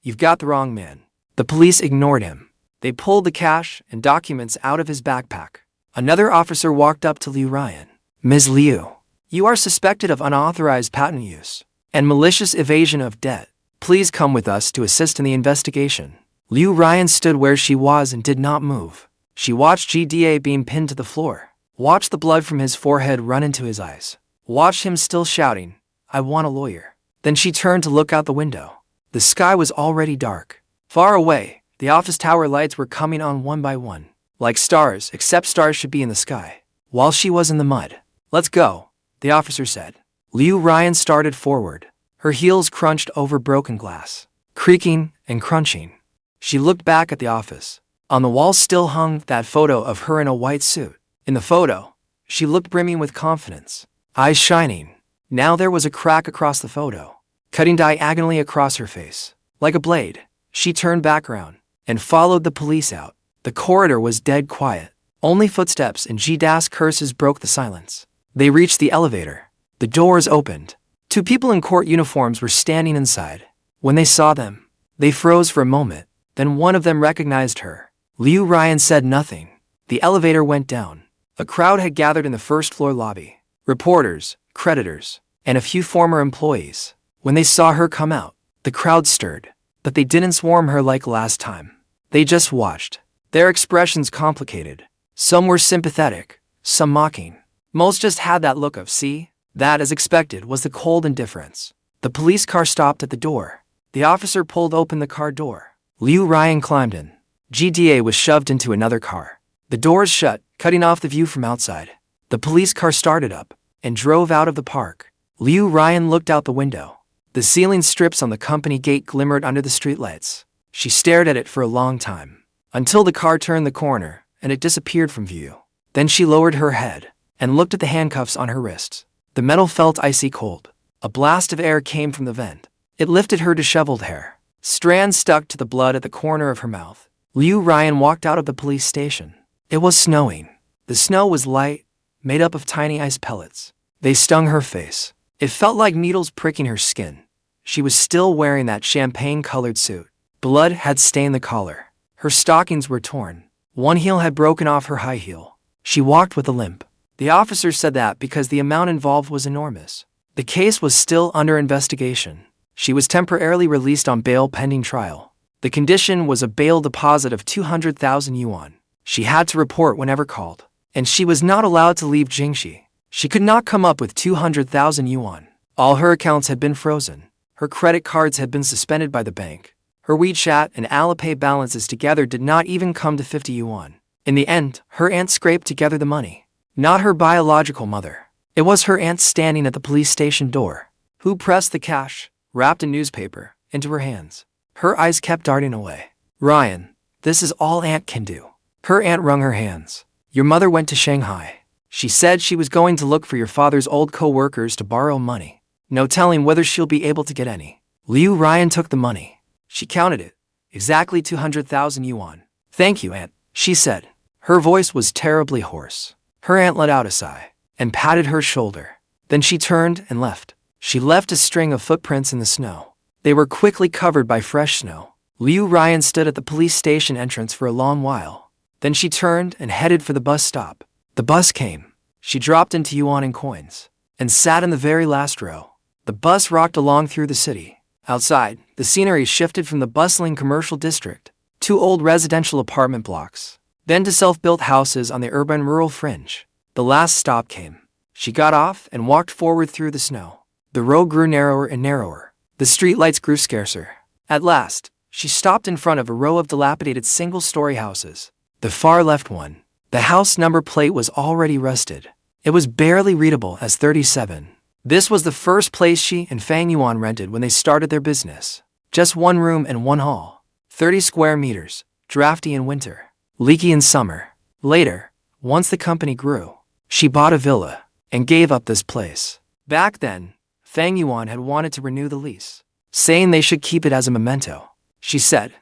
A: "You've got the wrong man." The police ignored him. They pulled the cash and documents out of his backpack. Another officer walked up to Ryan. "Ms. Liu, you are suspected of unauthorized patent use and malicious evasion of debt. Please come with us to assist in the investigation." Ryan stood where she was and did not move. She watched GDA being pinned to the floor, watched the blood from his forehead run into his eyes, watched him still shouting, "I want a lawyer." Then she turned to look out the window. The sky was already dark. Far away, the office tower lights were coming on one by one, like stars, except stars should be in the sky. While she was in the mud. "Let's go," the officer said. Ryan started forward. Her heels crunched over broken glass, creaking and crunching. She looked back at the office. On the wall still hung that photo of her in a white suit. In the photo, she looked brimming with confidence, eyes shining. Now there was a crack across the photo, cutting diagonally across her face. Like a blade, she turned back around and followed the police out. The corridor was dead quiet. Only footsteps and GDA's curses broke the silence. They reached the elevator. The doors opened. 2 people in court uniforms were standing inside. When they saw them, they froze for a moment. Then one of them recognized her. Ryan said nothing. The elevator went down. A crowd had gathered in the first-floor lobby. Reporters, creditors, and a few former employees. When they saw her come out, the crowd stirred, but they didn't swarm her like last time. They just watched. Their expressions complicated. Some were sympathetic, some mocking. Most just had that look of, "See?" That, as expected, was the cold indifference. The police car stopped at the door. The officer pulled open the car door. Ryan climbed in. GDA was shoved into another car. The doors shut, cutting off the view from outside. The police car started up and drove out of the park. Ryan looked out the window. The ceiling strips on the company gate glimmered under the streetlights. She stared at it for a long time, until the car turned the corner and it disappeared from view. Then she lowered her head and looked at the handcuffs on her wrists. The metal felt icy cold. A blast of air came from the vent. It lifted her disheveled hair. Strands stuck to the blood at the corner of her mouth. Ryan walked out of the police station. It was snowing. The snow was light, made up of tiny ice pellets. They stung her face. It felt like needles pricking her skin. She was still wearing that champagne-colored suit. Blood had stained the collar. Her stockings were torn. One heel had broken off her high heel. She walked with a limp. The officer said that because the amount involved was enormous. The case was still under investigation. She was temporarily released on bail pending trial. The condition was a bail deposit of 200,000 yuan. She had to report whenever called. And she was not allowed to leave Jingxi. She could not come up with 200,000 yuan. All her accounts had been frozen. Her credit cards had been suspended by the bank. Her WeChat and Alipay balances together did not even come to 50 yuan. In the end, her aunt scraped together the money. Not her biological mother. It was her aunt standing at the police station door, who pressed the cash, wrapped in newspaper, into her hands. Her eyes kept darting away. "Ryan, this is all Aunt can do." Her aunt wrung her hands. "Your mother went to Shanghai. She said she was going to look for your father's old co-workers to borrow money. No telling whether she'll be able to get any." Ryan took the money. She counted it. Exactly 200,000 yuan. "Thank you, Aunt," she said. Her voice was terribly hoarse. Her aunt let out a sigh and patted her shoulder. Then she turned and left. She left a string of footprints in the snow. They were quickly covered by fresh snow. Ryan stood at the police station entrance for a long while. Then she turned and headed for the bus stop. The bus came. She dropped into yuan and coins and sat in the very last row. The bus rocked along through the city. Outside, the scenery shifted from the bustling commercial district to old residential apartment blocks. then to self-built houses on the urban-rural fringe. The last stop came. She got off and walked forward through the snow. The road grew narrower and narrower. The streetlights grew scarcer. At last, she stopped in front of a row of dilapidated single-story houses. The far left one. The house number plate was already rusted. It was barely readable as 37. This was the first place she and Fang Yuan rented when they started their business. Just one room and one hall. 30 square meters, drafty in winter, leaky in summer. Later, once the company grew, she bought a villa and gave up this place. Back then, Fang Yuan had wanted to renew the lease, saying they should keep it as a memento. She said,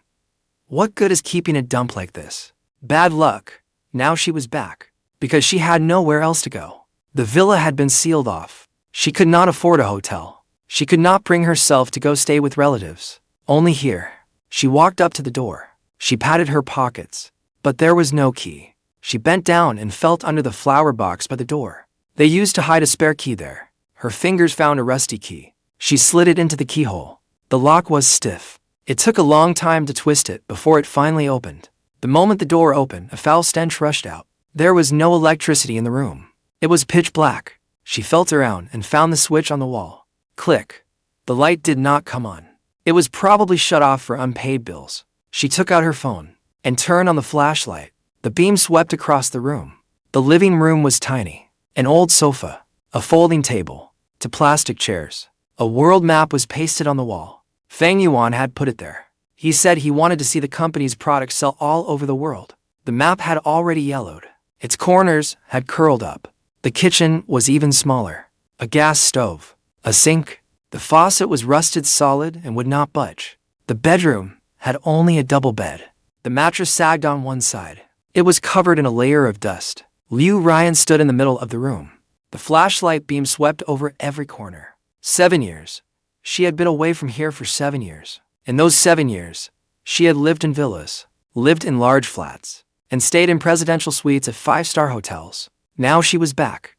A: "What good is keeping a dump like this?" Bad luck. Now she was back, because she had nowhere else to go. The villa had been sealed off. She could not afford a hotel. She could not bring herself to go stay with relatives. Only here. She walked up to the door. She patted her pockets, but there was no key. She bent down and felt under the flower box by the door. They used to hide a spare key there. Her fingers found a rusty key. She slid it into the keyhole. The lock was stiff. It took a long time to twist it before it finally opened. The moment the door opened, a foul stench rushed out. There was no electricity in the room. It was pitch black. She felt around and found the switch on the wall. Click. The light did not come on. It was probably shut off for unpaid bills. She took out her phone and turned on the flashlight. The beam swept across the room. The living room was tiny. An old sofa, a folding table, two plastic chairs. A world map was pasted on the wall. Fang Yuan had put it there. He said he wanted to see the company's products sell all over the world. The map had already yellowed. Its corners had curled up. The kitchen was even smaller. A gas stove, a sink. The faucet was rusted solid and would not budge. The bedroom had only a double bed. The mattress sagged on one side. It was covered in a layer of dust. Ryan stood in the middle of the room. The flashlight beam swept over every corner. 7 years. She had been away from here for 7 years. In those 7 years, she had lived in villas, lived in large flats, and stayed in presidential suites at 5-star hotels. Now she was back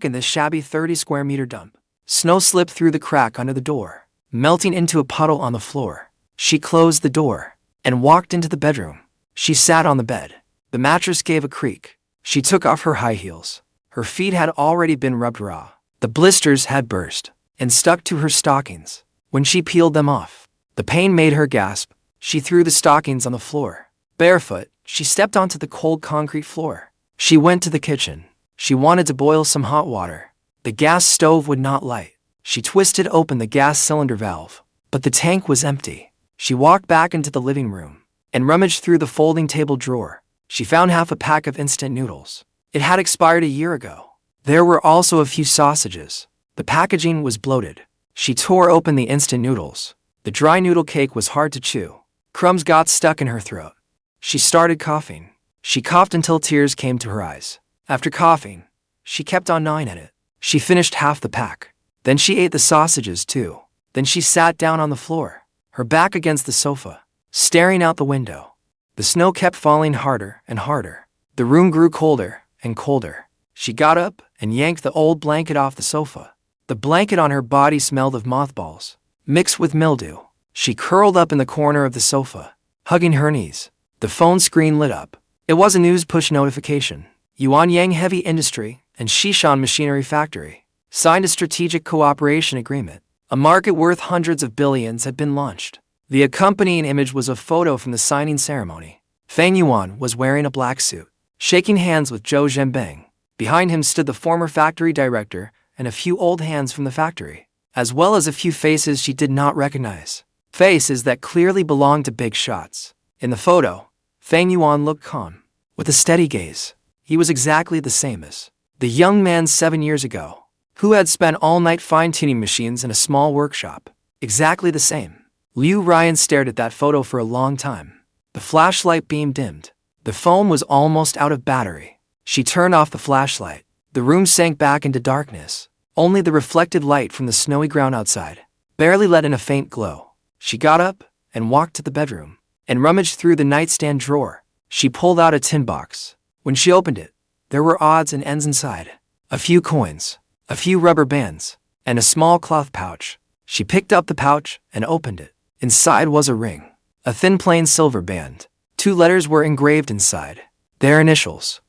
A: in this shabby 30-square-meter dump. Snow slipped through the crack under the door, melting into a puddle on the floor. She closed the door and walked into the bedroom. She sat on the bed. The mattress gave a creak. She took off her high heels. Her feet had already been rubbed raw. The blisters had burst and stuck to her stockings. When she peeled them off, the pain made her gasp. She threw the stockings on the floor. Barefoot, she stepped onto the cold concrete floor. She went to the kitchen. She wanted to boil some hot water. The gas stove would not light. She twisted open the gas cylinder valve, but the tank was empty. She walked back into the living room and rummaged through the folding table drawer. She found half a pack of instant noodles. It had expired a year ago. There were also a few sausages. The packaging was bloated. She tore open the instant noodles. The dry noodle cake was hard to chew. Crumbs got stuck in her throat. She started coughing. She coughed until tears came to her eyes. After coughing, she kept on gnawing at it. She finished half the pack. Then she ate the sausages too. Then she sat down on the floor, her back against the sofa, staring out the window. The snow kept falling harder and harder. The room grew colder and colder. She got up and yanked the old blanket off the sofa. The blanket on her body smelled of mothballs, mixed with mildew. She curled up in the corner of the sofa, hugging her knees. The phone screen lit up. It was a news push notification. Yuan Yang Heavy Industry and Xishan Machinery Factory signed a strategic cooperation agreement. A market worth hundreds of billions had been launched. The accompanying image was a photo from the signing ceremony. Fang Yuan was wearing a black suit, shaking hands with Zhenbang. Behind him stood the former factory director and a few old hands from the factory, as well as a few faces she did not recognize. Faces that clearly belonged to big shots. In the photo, Fang Yuan looked calm, with a steady gaze. He was exactly the same as the young man 7 years ago, who had spent all night fine-tuning machines in a small workshop. Exactly the same. Ryan stared at that photo for a long time. The flashlight beam dimmed. The phone was almost out of battery. She turned off the flashlight. The room sank back into darkness. Only the reflected light from the snowy ground outside barely let in a faint glow. She got up and walked to the bedroom and rummaged through the nightstand drawer. She pulled out a tin box. When she opened it, there were odds and ends inside. A few coins, a few rubber bands, and a small cloth pouch. She picked up the pouch and opened it. Inside was a ring, a thin plain silver band. 2 letters were engraved inside. Their initials.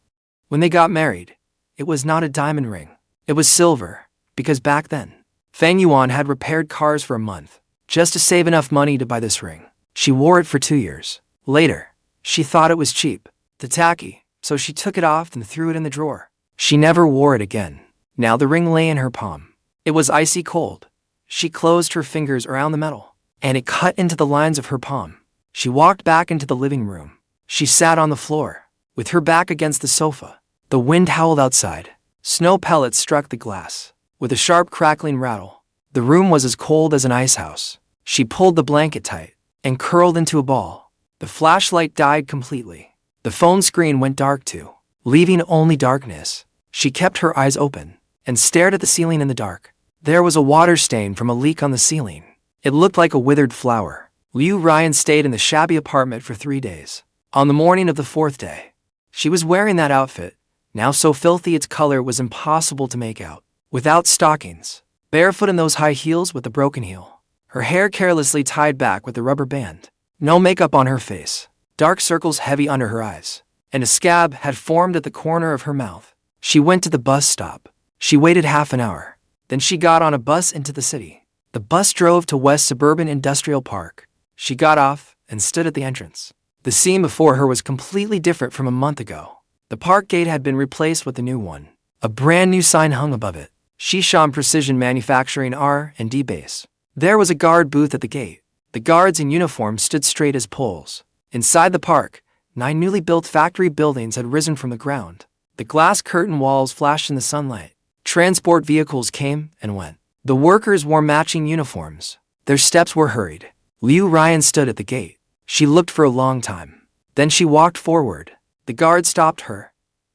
A: When they got married, it was not a diamond ring. It was silver, because back then, Fang Yuan had repaired cars for a month, just to save enough money to buy this ring. She wore it for 2 years. Later, she thought it was cheap, tacky, so she took it off and threw it in the drawer. She never wore it again. Now the ring lay in her palm. It was icy cold. She closed her fingers around the metal, and it cut into the lines of her palm. She walked back into the living room. She sat on the floor, with her back against the sofa. The wind howled outside. Snow pellets struck the glass, with a sharp crackling rattle. The room was as cold as an ice house. She pulled the blanket tight, and curled into a ball. The flashlight died completely. The phone screen went dark too, leaving only darkness. She kept her eyes open, and stared at the ceiling in the dark. There was a water stain from a leak on the ceiling. It looked like a withered flower. Ryan stayed in the shabby apartment for 3 days. On the morning of the 4th day, she was wearing that outfit, now so filthy its color was impossible to make out. Without stockings, barefoot in those high heels with the broken heel. Her hair carelessly tied back with a rubber band. No makeup on her face. Dark circles heavy under her eyes. And a scab had formed at the corner of her mouth. She went to the bus stop. She waited half an hour. Then she got on a bus into the city. The bus drove to West Suburban Industrial Park. She got off and stood at the entrance. The scene before her was completely different from a month ago. The park gate had been replaced with a new one. A brand new sign hung above it. Xishan Precision Manufacturing R&D Base. There was a guard booth at the gate. The guards in uniform stood straight as poles. Inside the park, 9 newly built factory buildings had risen from the ground. The glass curtain walls flashed in the sunlight. Transport vehicles came and went. The workers wore matching uniforms. Their steps were hurried. Ryan stood at the gate. She looked for a long time. Then she walked forward. The guard stopped her.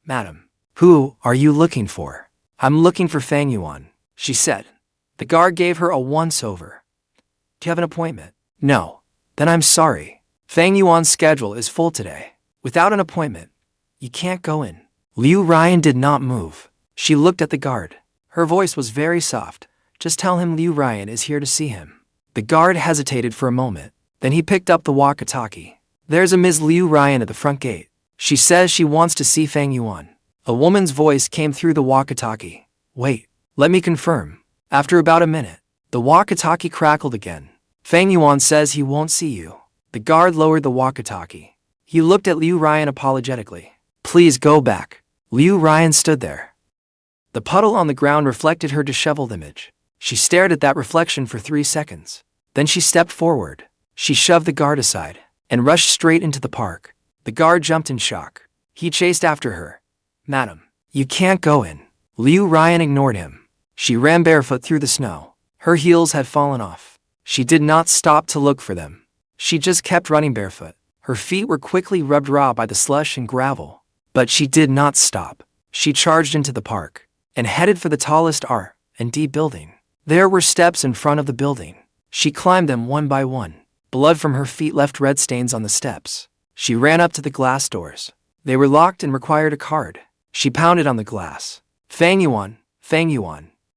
A: "Madam, who are you looking for?" "I'm looking for Fang Yuan," she said. The guard gave her a once-over. "Do you have an appointment?" "No." "Then I'm sorry. Fang Yuan's schedule is full today. Without an appointment, you can't go in." Ryan did not move. She looked at the guard. Her voice was very soft. "Just tell him Ryan is here to see him." The guard hesitated for a moment. Then he picked up the walkie-talkie. "There's a Ms. Ryan at the front gate. She says she wants to see Fang Yuan." A woman's voice came through the walkie-talkie. "Wait, let me confirm." After about a minute, the walkie-talkie crackled again. "Fang Yuan says he won't see you." The guard lowered the walkie-talkie. He looked at Ryan apologetically. "Please go back." Ryan stood there. The puddle on the ground reflected her disheveled image. She stared at that reflection for 3 seconds. Then she stepped forward. She shoved the guard aside and rushed straight into the park. The guard jumped in shock. He chased after her. "Madam, you can't go in." Ryan ignored him. She ran barefoot through the snow. Her heels had fallen off. She did not stop to look for them. She just kept running barefoot. Her feet were quickly rubbed raw by the slush and gravel. But she did not stop. She charged into the park and headed for the tallest R&D building. There were steps in front of the building. She climbed them one by one. Blood from her feet left red stains on the steps. She ran up to the glass doors. They were locked and required a card. She pounded on the glass. Fang Yuan,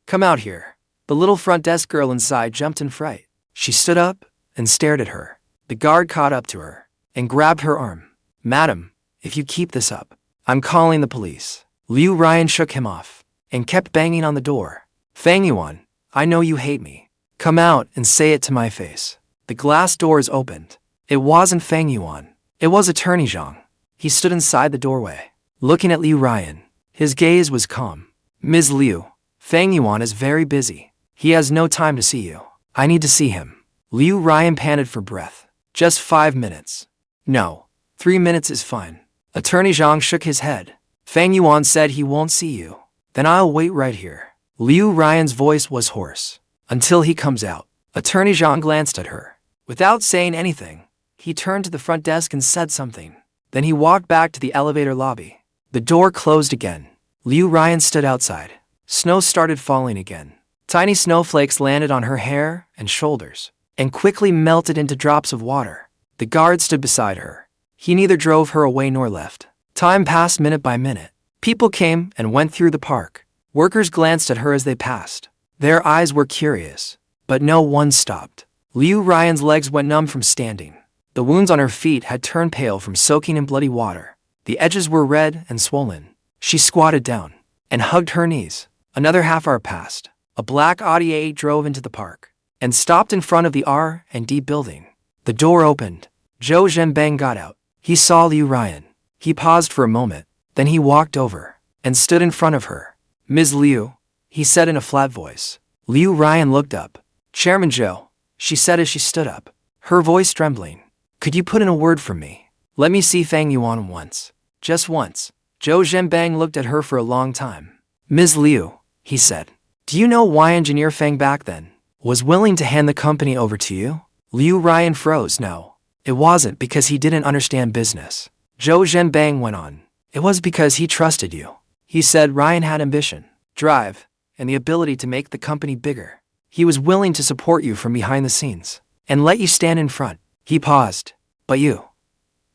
A: come out here." The little front desk girl inside jumped in fright. She stood up and stared at her. The guard caught up to her and grabbed her arm. "Madam, if you keep this up, I'm calling the police." Ryan shook him off and kept banging on the door. "Fang Yuan, I know you hate me. Come out and say it to my face." The glass doors opened. It wasn't Fang Yuan. It was Attorney Zhang. He stood inside the doorway, looking at Ryan. His gaze was calm. "Ms. Liu, Fang Yuan is very busy. He has no time to see you. I need to see him." Ryan panted for breath. "Just 5 minutes." "No, 3 minutes is fine." Attorney Zhang shook his head. "Fang Yuan said he won't see you." "Then I'll wait right here." Ryan's voice was hoarse. "Until he comes out." Attorney Zhang glanced at her. Without saying anything, he turned to the front desk and said something. Then he walked back to the elevator lobby. The door closed again. Ryan stood outside. Snow started falling again. Tiny snowflakes landed on her hair and shoulders, and quickly melted into drops of water. The guard stood beside her. He neither drove her away nor left. Time passed minute by minute. People came and went through the park. Workers glanced at her as they passed. Their eyes were curious, but no one stopped. Ryan's legs went numb from standing. The wounds on her feet had turned pale from soaking in bloody water. The edges were red and swollen. She squatted down and hugged her knees. Another half hour passed. A black Audi A8 drove into the park and stopped in front of the R&D building. The door opened. Zhenbang got out. He saw Liu Ryan. He paused for a moment. Then he walked over and stood in front of her. "Ms. Liu," he said in a flat voice. Liu Ryan looked up. "Chairman Zhou," she said as she stood up, her voice trembling. "Could you put in a word for me? Let me see Fang Yuan once. Just once." Zhenbang looked at her for a long time. "Ms. Liu," he said, "do you know why engineer Fang back then was willing to hand the company over to you?" Liu Ryan froze. "No. It wasn't because he didn't understand business." Zhenbang went on. "It was because he trusted you." He said Ryan had ambition, drive, and the ability to make the company bigger. He was willing to support you from behind the scenes and let you stand in front. He paused. "But you,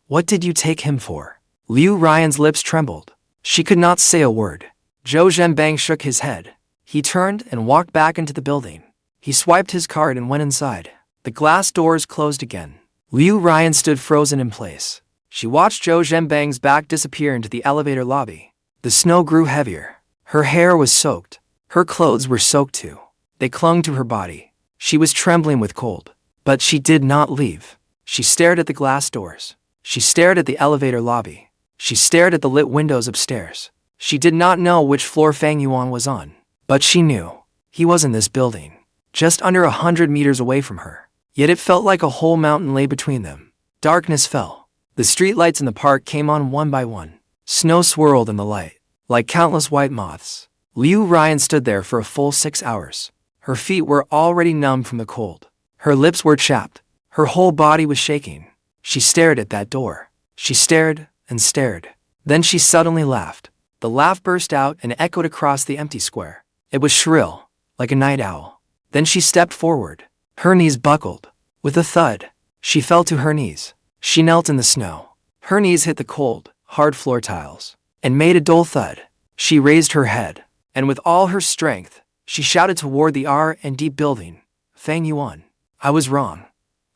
A: what did you take him for?" Liu Ryan's lips trembled. She could not say a word. Zhenbang shook his head. He turned and walked back into the building. He swiped his card and went inside. The glass doors closed again. Liu Ryan stood frozen in place. She watched Zhenbang's back disappear into the elevator lobby. The snow grew heavier. Her hair was soaked. Her clothes were soaked too. They clung to her body. She was trembling with cold. But she did not leave. She stared at the glass doors. She stared at the elevator lobby. She stared at the lit windows upstairs. She did not know which floor Fang Yuan was on. But she knew. He was in this building, just under 100 meters away from her. Yet it felt like a whole mountain lay between them. Darkness fell. The streetlights in the park came on one by one. Snow swirled in the light, like countless white moths. Liu Ryan stood there for a full 6 hours. Her feet were already numb from the cold. Her lips were chapped. Her whole body was shaking. She stared at that door. She stared and stared. Then she suddenly laughed. The laugh burst out and echoed across the empty square. It was shrill, like a night owl. Then she stepped forward. Her knees buckled. With a thud, she fell to her knees. She knelt in the snow. Her knees hit the cold, hard floor tiles and made a dull thud. She raised her head, and with all her strength, she shouted toward the R&D building, "Fang Yuan, I was wrong.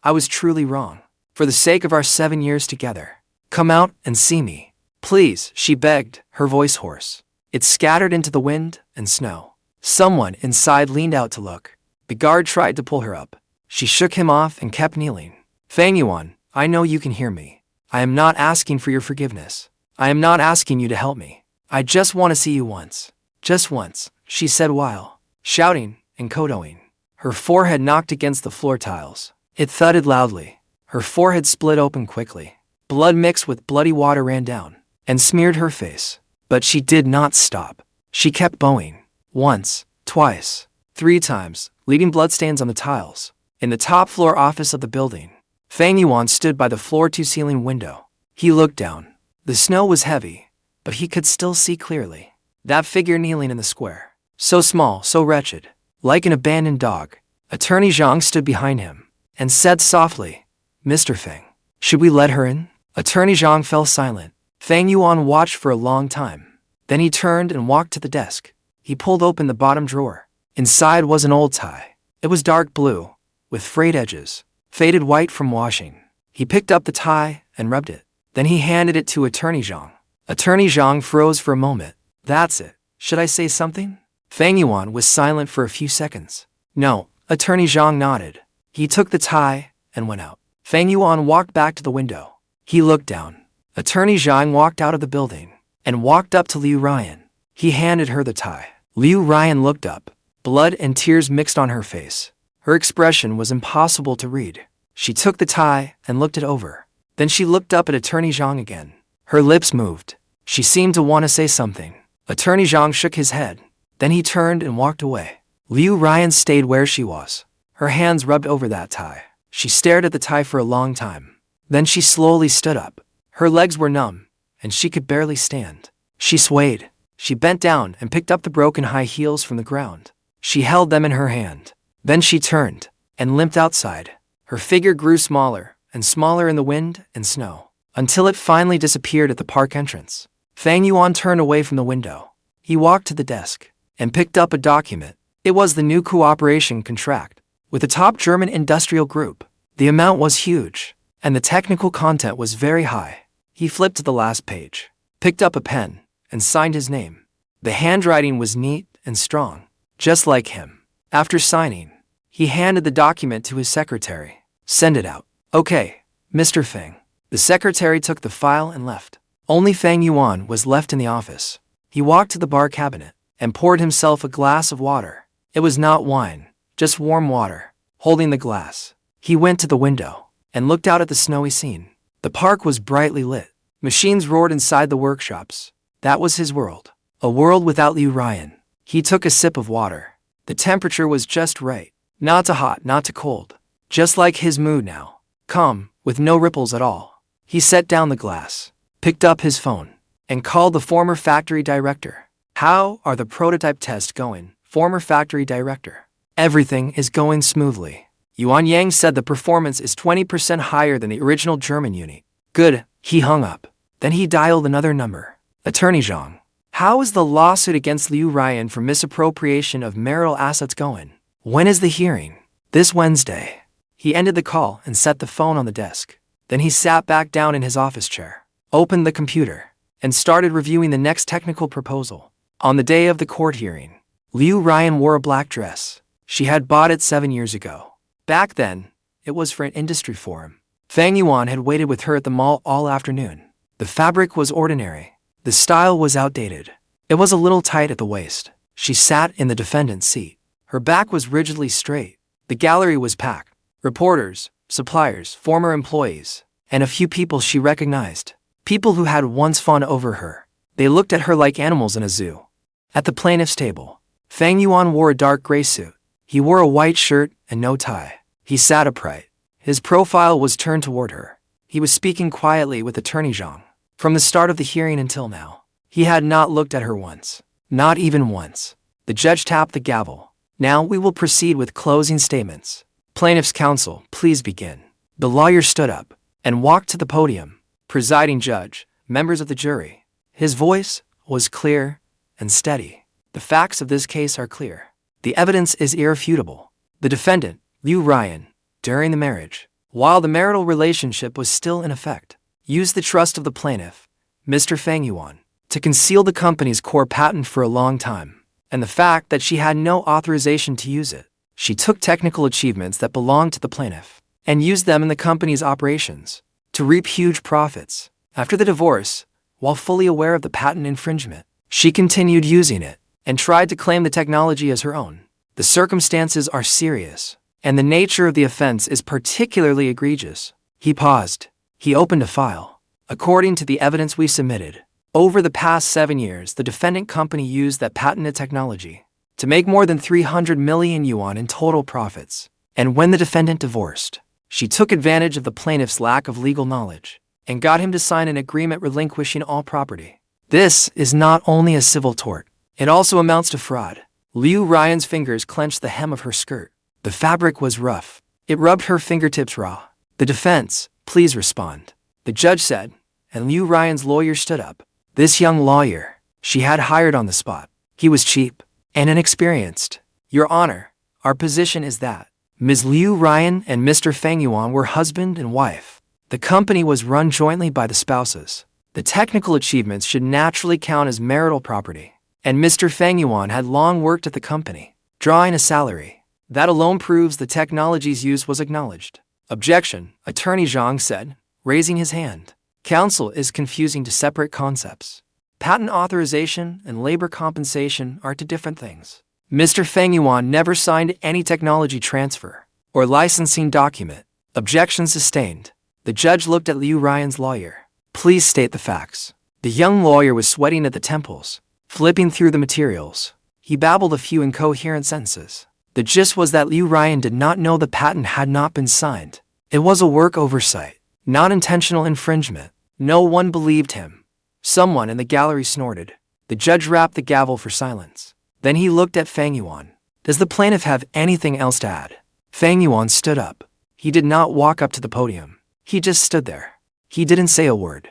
A: I was truly wrong. For the sake of our 7 years together, come out and see me. Please," she begged, her voice hoarse. It scattered into the wind and snow. Someone inside leaned out to look. The guard tried to pull her up. She shook him off and kept kneeling. "Fang Yuan, I know you can hear me. I am not asking for your forgiveness. I am not asking you to help me. I just want to see you once. Just once," she said while shouting and kodoing. Her forehead knocked against the floor tiles. It thudded loudly. Her forehead split open quickly. Blood mixed with bloody water ran down and smeared her face. But she did not stop. She kept bowing. Once, twice, 3 times, leaving bloodstains on the tiles. In the top floor office of the building, Fang Yuan stood by the floor-to-ceiling window. He looked down. The snow was heavy, but he could still see clearly. That figure kneeling in the square. So small, so wretched, like an abandoned dog. Attorney Zhang stood behind him and said softly, "Mr. Fang, should we let her in?" Attorney Zhang fell silent. Fang Yuan watched for a long time. Then he turned and walked to the desk. He pulled open the bottom drawer. Inside was an old tie. It was dark blue, with frayed edges, faded white from washing. He picked up the tie and rubbed it. Then he handed it to Attorney Zhang. Attorney Zhang froze for a moment. "That's it. Should I say something?" Fang Yuan was silent for a few seconds. "No." Attorney Zhang nodded. He took the tie and went out. Fang Yuan walked back to the window. He looked down. Attorney Zhang walked out of the building and walked up to Liu Ryan. He handed her the tie. Liu Ryan looked up. Blood and tears mixed on her face. Her expression was impossible to read. She took the tie and looked it over. Then she looked up at Attorney Zhang again. Her lips moved. She seemed to want to say something. Attorney Zhang shook his head. Then he turned and walked away. Liu Ryan stayed where she was. Her hands rubbed over that tie. She stared at the tie for a long time. Then she slowly stood up. Her legs were numb, and she could barely stand. She swayed. She bent down and picked up the broken high heels from the ground. She held them in her hand. Then she turned and limped outside. Her figure grew smaller and smaller in the wind and snow, until it finally disappeared at the park entrance. Fang Yuan turned away from the window. He walked to the desk and picked up a document. It was the new cooperation contract with a top German industrial group. The amount was huge, and the technical content was very high. He flipped to the last page, picked up a pen, and signed his name. The handwriting was neat and strong, just like him. After signing, he handed the document to his secretary. Send it out. Okay, Mr. Fang. The secretary took the file and left. Only Fang Yuan was left in the office. He walked to the bar cabinet and poured himself a glass of water. It was not wine, just warm water. Holding the glass, he went to the window and looked out at the snowy scene. The park was brightly lit. Machines roared inside the workshops. That was his world. A world without Liu Ryan. He took a sip of water. The temperature was just right. Not too hot, not too cold. Just like his mood now. Calm, with no ripples at all. He set down the glass, picked up his phone, and called the former factory director. How are the prototype tests going, former factory director? Everything is going smoothly. Yuan Yang said the performance is 20% higher than the original German unit. Good, he hung up. Then he dialed another number. Attorney Zhang. How is the lawsuit against Liu Ryan for misappropriation of marital assets going? When is the hearing? This Wednesday. He ended the call and set the phone on the desk. Then he sat back down in his office chair, opened the computer, and started reviewing the next technical proposal. On the day of the court hearing, Liu Ryan wore a black dress. She had bought it 7 years ago. Back then, it was for an industry forum. Fang Yuan had waited with her at the mall all afternoon. The fabric was ordinary. The style was outdated. It was a little tight at the waist. She sat in the defendant's seat. Her back was rigidly straight. The gallery was packed. Reporters, suppliers, former employees, and a few people she recognized. People who had once fawned over her. They looked at her like animals in a zoo. At the plaintiff's table, Fang Yuan wore a dark gray suit. He wore a white shirt and no tie. He sat upright. His profile was turned toward her. He was speaking quietly with Attorney Zhang. From the start of the hearing until now, he had not looked at her once. Not even once. The judge tapped the gavel. Now we will proceed with closing statements. Plaintiff's counsel, please begin. The lawyer stood up and walked to the podium. Presiding judge, members of the jury. His voice was clear and steady. The facts of this case are clear. The evidence is irrefutable. The defendant, Liu Ryan, during the marriage, while the marital relationship was still in effect, used the trust of the plaintiff, Mr. Fang Yuan, to conceal the company's core patent for a long time, and the fact that she had no authorization to use it. She took technical achievements that belonged to the plaintiff and used them in the company's operations to reap huge profits. After the divorce, while fully aware of the patent infringement, she continued using it and tried to claim the technology as her own. The circumstances are serious, and the nature of the offense is particularly egregious. He paused. He opened a file. According to the evidence we submitted, over the past 7 years, the defendant company used that patented technology to make more than 300 million yuan in total profits. And when the defendant divorced, she took advantage of the plaintiff's lack of legal knowledge and got him to sign an agreement relinquishing all property. This is not only a civil tort, it also amounts to fraud. Liu Ryan's fingers clenched the hem of her skirt. The fabric was rough. It rubbed her fingertips raw. The defense, please respond, the judge said, and Liu Ryan's lawyer stood up. This young lawyer, she had hired on the spot. He was cheap and inexperienced. Your Honor, our position is that Ms. Liu Ryan and Mr. Fang Yuan were husband and wife. The company was run jointly by the spouses. The technical achievements should naturally count as marital property, and Mr. Fang Yuan had long worked at the company, drawing a salary. That alone proves the technology's use was acknowledged. Objection, Attorney Zhang said, raising his hand. Counsel is confusing two separate concepts. Patent authorization and labor compensation are two different things. Mr. Fang Yuan never signed any technology transfer or licensing document. Objection sustained. The judge looked at Liu Ryan's lawyer. Please state the facts. The young lawyer was sweating at the temples, flipping through the materials. He babbled a few incoherent sentences. The gist was that Liu Ryan did not know the patent had not been signed. It was a work oversight, not intentional infringement. No one believed him. Someone in the gallery snorted. The judge rapped the gavel for silence. Then he looked at Fang Yuan. Does the plaintiff have anything else to add? Fang Yuan stood up. He did not walk up to the podium. He just stood there. He didn't say a word.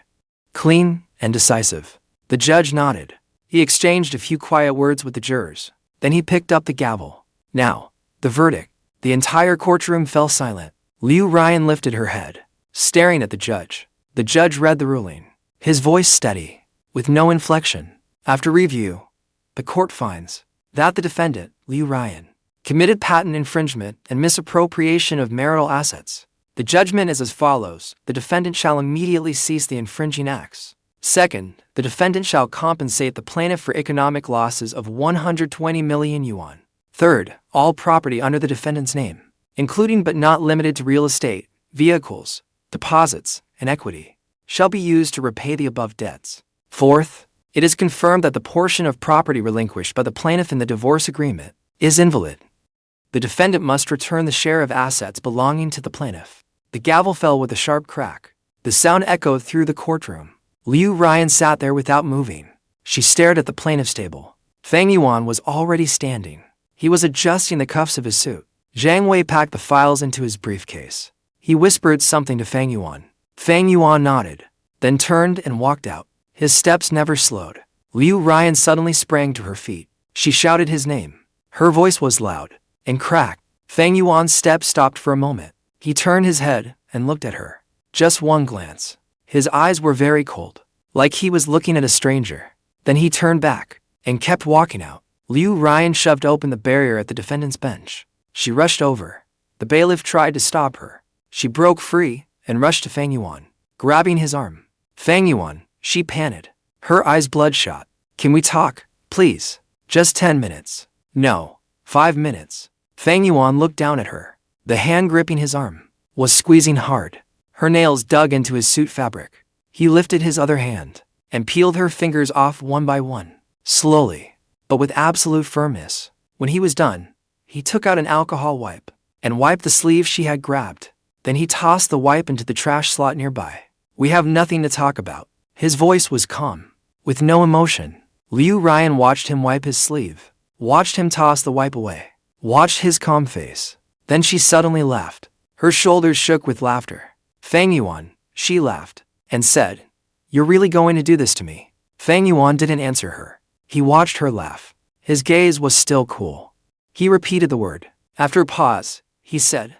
A: Clean and decisive. The judge nodded. He exchanged a few quiet words with the jurors. Then he picked up the gavel. Now, the verdict. The entire courtroom fell silent. Liu Ryan lifted her head, staring at the judge. The judge read the ruling. his voice steady, with no inflection. After review, the court finds that the defendant, Ryan, committed patent infringement and misappropriation of marital assets. The judgment is as follows. The defendant shall immediately cease the infringing acts. Second, the defendant shall compensate the plaintiff for economic losses of 120 million yuan. Third, all property under the defendant's name, including but not limited to real estate, vehicles, deposits, and equity, shall be used to repay the above debts. Fourth, it is confirmed that the portion of property relinquished by the plaintiff in the divorce agreement is invalid. The defendant must return the share of assets belonging to the plaintiff. The gavel fell with a sharp crack. The sound echoed through the courtroom. Ryan sat there without moving. She stared at the plaintiff's table. Fang Yuan was already standing. He was adjusting the cuffs of his suit. Zhang Wei packed the files into his briefcase. He whispered something to Fang Yuan. Fang Yuan nodded, then turned and walked out. His steps never slowed. Ryan suddenly sprang to her feet. She shouted his name. Her voice was loud and cracked. Fang Yuan's steps stopped for a moment. He turned his head and looked at her. Just one glance. His eyes were very cold, like he was looking at a stranger. Then he turned back and kept walking out. Ryan shoved open the barrier at the defendant's bench. She rushed over. The bailiff tried to stop her. She broke free and rushed to Fang Yuan, grabbing his arm. Fang Yuan, she panted, her eyes bloodshot. Can we talk, please? Just 10 minutes. No, 5 minutes. Fang Yuan looked down at her. The hand gripping his arm was squeezing hard. Her nails dug into his suit fabric. He lifted his other hand and peeled her fingers off one by one, slowly, but with absolute firmness. When he was done, he took out an alcohol wipe and wiped the sleeve she had grabbed. Then he tossed the wipe into the trash slot nearby. We have nothing to talk about. His voice was calm, with no emotion. Ryan watched him wipe his sleeve, watched him toss the wipe away, watched his calm face. Then she suddenly laughed. Her shoulders shook with laughter. Fang Yuan, she laughed, and said, "You're really going to do this to me?" Fang Yuan didn't answer her. He watched her laugh. His gaze was still cool. He repeated the word. After a pause, he said,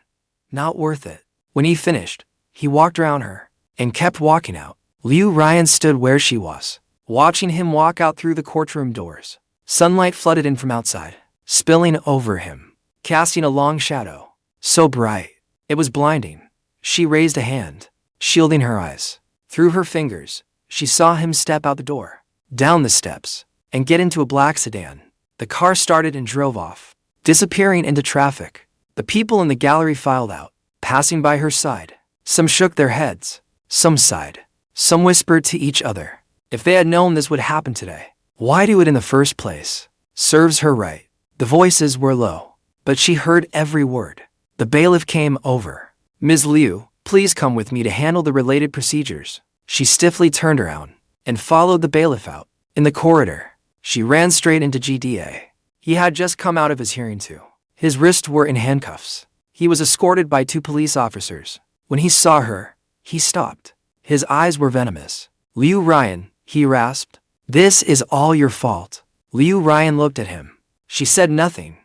A: "Not worth it." When he finished, he walked around her and kept walking out. Ryan stood where she was, watching him walk out through the courtroom doors. Sunlight flooded in from outside, spilling over him, casting a long shadow, so bright, it was blinding. She raised a hand, shielding her eyes. Through her fingers, she saw him step out the door, down the steps, and get into a black sedan. The car started and drove off, disappearing into traffic. The people in the gallery filed out, passing by her side. Some shook their heads, some sighed, some whispered to each other. If they had known this would happen today, why do it in the first place? Serves her right. The voices were low, but she heard every word. The bailiff came over. "Ms. Liu, please come with me to handle the related procedures." She stiffly turned around and followed the bailiff out. In the corridor, she ran straight into GDA. He had just come out of his hearing too. His wrists were in handcuffs. He was escorted by 2 police officers. When he saw her, he stopped. His eyes were venomous. "Ryan," he rasped, "this is all your fault." Ryan looked at him. She said nothing.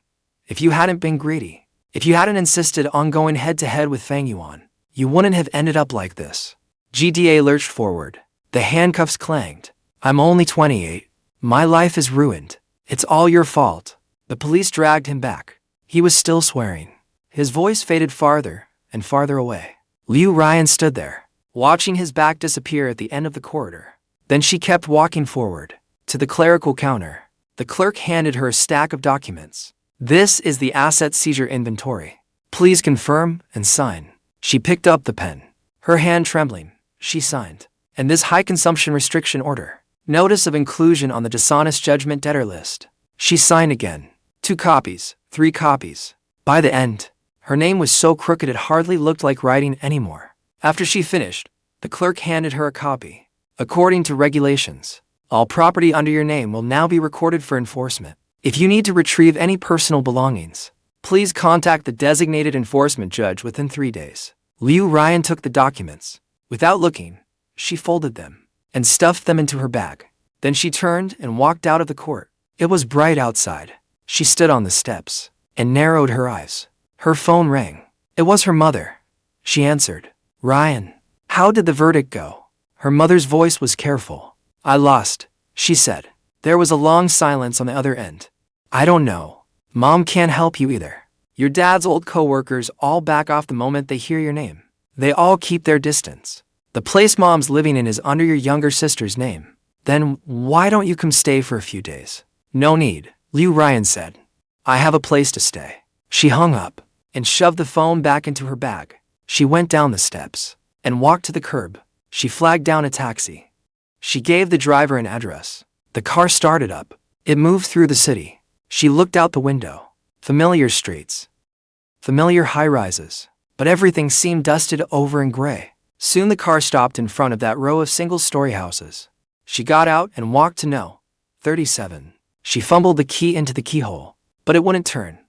A: "If you hadn't been greedy, if you hadn't insisted on going head-to-head with Fang Yuan, you wouldn't have ended up like this." GDA lurched forward. The handcuffs clanged. "I'm only 28. My life is ruined. It's all your fault." The police dragged him back. He was still swearing. His voice faded farther and farther away. Ryan stood there, watching his back disappear at the end of the corridor. Then she kept walking forward, to the clerical counter. The clerk handed her a stack of documents. "This is the asset seizure inventory. Please confirm and sign." She picked up the pen. Her hand trembling, she signed. "And this high consumption restriction order. Notice of inclusion on the dishonest judgment debtor list." She signed again. 2 copies, 3 copies. By the end, her name was so crooked it hardly looked like writing anymore. After she finished, the clerk handed her a copy. "According to regulations, all property under your name will now be recorded for enforcement. If you need to retrieve any personal belongings, please contact the designated enforcement judge within 3 days." Ryan took the documents. Without looking, she folded them and stuffed them into her bag. Then she turned and walked out of the court. It was bright outside. She stood on the steps and narrowed her eyes. Her phone rang. It was her mother. She answered. "Ryan, how did the verdict go?" Her mother's voice was careful. I lost, she said. There was a long silence on the other end. I don't know. Mom can't help you either. Your dad's old co-workers all back off the moment they hear your name. They all keep their distance. The place Mom's living in is under your younger sister's name. Then why don't you come stay for a few days? No need, Ryan said. I have a place to stay. She hung up and shoved the phone back into her bag. She went down the steps and walked to the curb. She flagged down a taxi. She gave the driver an address. The car started up. It moved through the city. She looked out the window. Familiar streets. Familiar high-rises. But everything seemed dusted over and gray. Soon the car stopped in front of that row of single-story houses. She got out and walked to No. 37. She fumbled the key into the keyhole, but it wouldn't turn.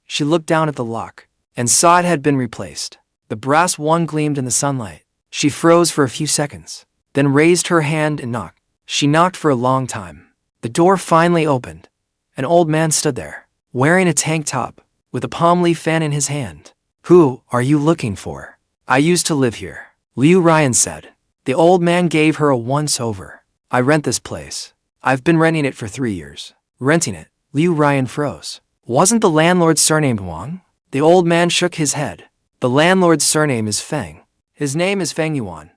A: She looked down at the lock and saw it had been replaced. The brass one gleamed in the sunlight. She froze for a few seconds, then raised her hand and knocked. She knocked for a long time. The door finally opened. An old man stood there, wearing a tank top, with a palm leaf fan in his hand. Who are you looking for? I used to live here, Ryan said. The old man gave her a once-over. I rent this place. I've been renting it for 3 years. Renting it? Ryan froze. Wasn't the landlord's surname Wang? The old man shook his head. The landlord's surname is Fang. His name is Fang Yuan.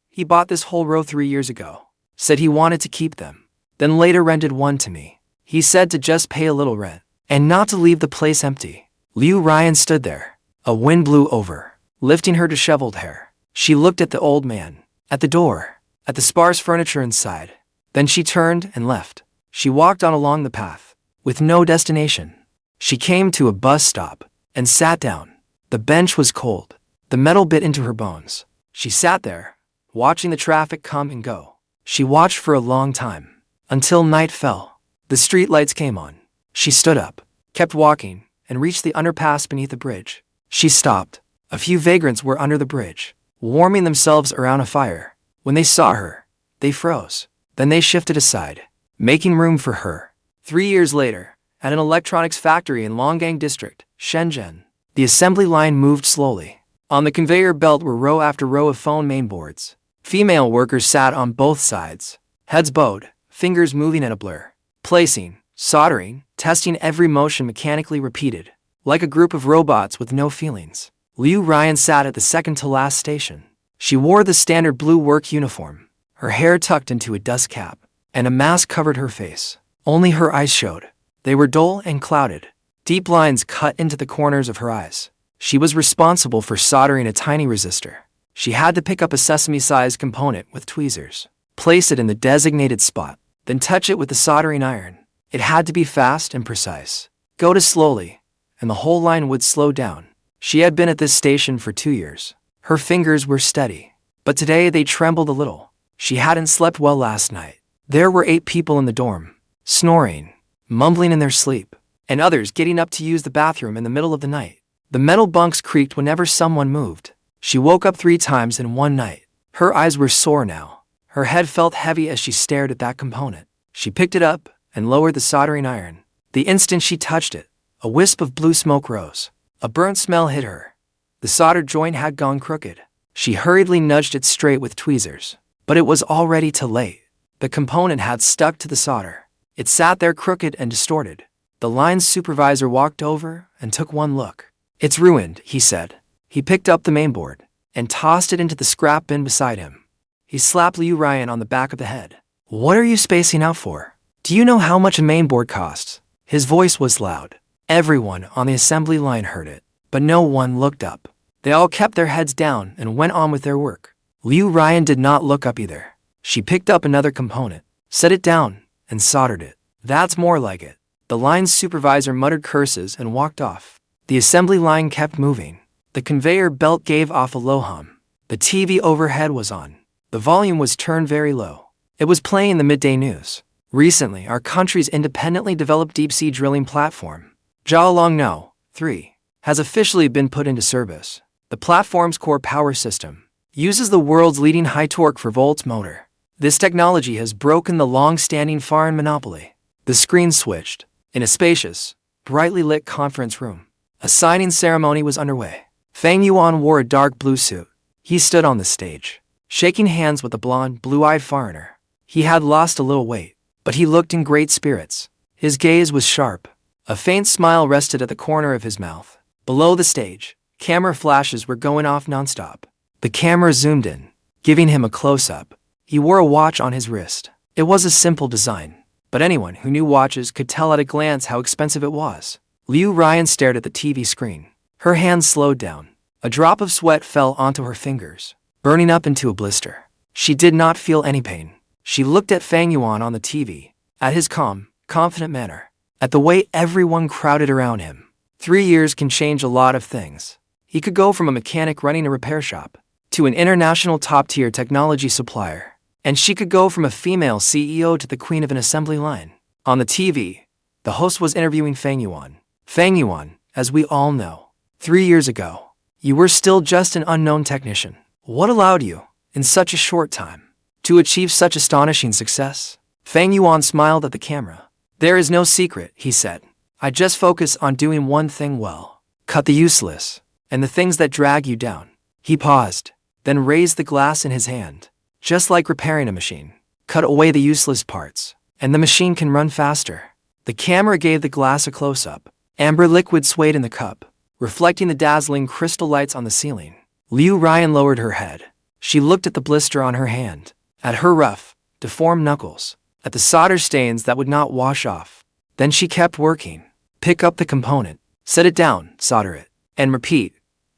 A: He bought this whole row 3 years ago. Said he wanted to keep them. Then later rented one to me. He said to just pay a little rent and not to leave the place empty. Ryan stood there. A wind blew over, lifting her disheveled hair. She looked at the old man, at the door, at the sparse furniture inside. Then she turned and left. She walked on along the path, with no destination. She came to a bus stop and sat down. The bench was cold. The metal bit into her bones. She sat there, watching the traffic come and go. She watched for a long time, until night fell. The street lights came on. She stood up, kept walking, and reached the underpass beneath the bridge. She stopped. A few vagrants were under the bridge, warming themselves around a fire. When they saw her, they froze. Then they shifted aside, making room for her. 3 years later, at an electronics factory in Longgang District, Shenzhen, the assembly line moved slowly. On the conveyor belt were row after row of phone mainboards. Female workers sat on both sides, heads bowed, fingers moving at a blur. Placing, soldering, testing, every motion mechanically repeated, like a group of robots with no feelings. Ryan sat at the second-to-last station. She wore the standard blue work uniform, her hair tucked into a dust cap, and a mask covered her face. Only her eyes showed. They were dull and clouded. Deep lines cut into the corners of her eyes. She was responsible for soldering a tiny resistor. She had to pick up a sesame-sized component with tweezers, place it in the designated spot, then touch it with the soldering iron. It had to be fast and precise. Go to slowly, and the whole line would slow down. She had been at this station for 2 years. Her fingers were steady, but today they trembled a little. She hadn't slept well last night. There were 8 people in the dorm, snoring, mumbling in their sleep, and others getting up to use the bathroom in the middle of the night. The metal bunks creaked whenever someone moved. She woke up 3 times in one night. Her eyes were sore now. Her head felt heavy as she stared at that component. She picked it up and lowered the soldering iron. The instant she touched it, a wisp of blue smoke rose. A burnt smell hit her. The soldered joint had gone crooked. She hurriedly nudged it straight with tweezers, but it was already too late. The component had stuck to the solder. It sat there crooked and distorted. The line's supervisor walked over and took one look. It's ruined, he said. He picked up the mainboard and tossed it into the scrap bin beside him. He slapped Ryan on the back of the head. What are you spacing out for? Do you know how much a mainboard costs? His voice was loud. Everyone on the assembly line heard it, but no one looked up. They all kept their heads down and went on with their work. Ryan did not look up either. She picked up another component, set it down, and soldered it. That's more like it. The line's supervisor muttered curses and walked off. The assembly line kept moving. The conveyor belt gave off a low hum. The TV overhead was on. The volume was turned very low. It was playing the midday news. Recently, our country's independently developed deep-sea drilling platform, Zhou No. 3, has officially been put into service. The platform's core power system uses the world's leading high-torque 4-volt motor. This technology has broken the long-standing foreign monopoly. The screen switched. In a spacious, brightly lit conference room, a signing ceremony was underway. Fang Yuan wore a dark blue suit. He stood on the stage. shaking hands with the blonde, blue-eyed foreigner. He had lost a little weight, but he looked in great spirits. His gaze was sharp. A faint smile rested at the corner of his mouth. Below the stage, camera flashes were going off nonstop. The camera zoomed in, giving him a close-up. He wore a watch on his wrist. It was a simple design, but anyone who knew watches could tell at a glance how expensive it was. Ryan stared at the TV screen. Her hands slowed down. A drop of sweat fell onto her fingers, burning up into a blister. She did not feel any pain. She looked at Fang Yuan on the TV, at his calm, confident manner, at the way everyone crowded around him. 3 years can change a lot of things. He could go from a mechanic running a repair shop to an international top-tier technology supplier, and she could go from a female CEO to the queen of an assembly line. On the TV, the host was interviewing Fang Yuan. Fang Yuan, as we all know, 3 years ago, you were still just an unknown technician. What allowed you, in such a short time, to achieve such astonishing success? Fang Yuan smiled at the camera. There is no secret, he said. I just focus on doing one thing well. Cut the useless, and the things that drag you down. He paused, then raised the glass in his hand. Just like repairing a machine. Cut away the useless parts, and the machine can run faster. The camera gave the glass a close-up. Amber liquid swayed in the cup, reflecting the dazzling crystal lights on the ceiling. Ryan lowered her head. She looked at the blister on her hand, at her rough, deformed knuckles, at the solder stains that would not wash off. Then she kept working. Pick up the component, set it down, solder it, and repeat,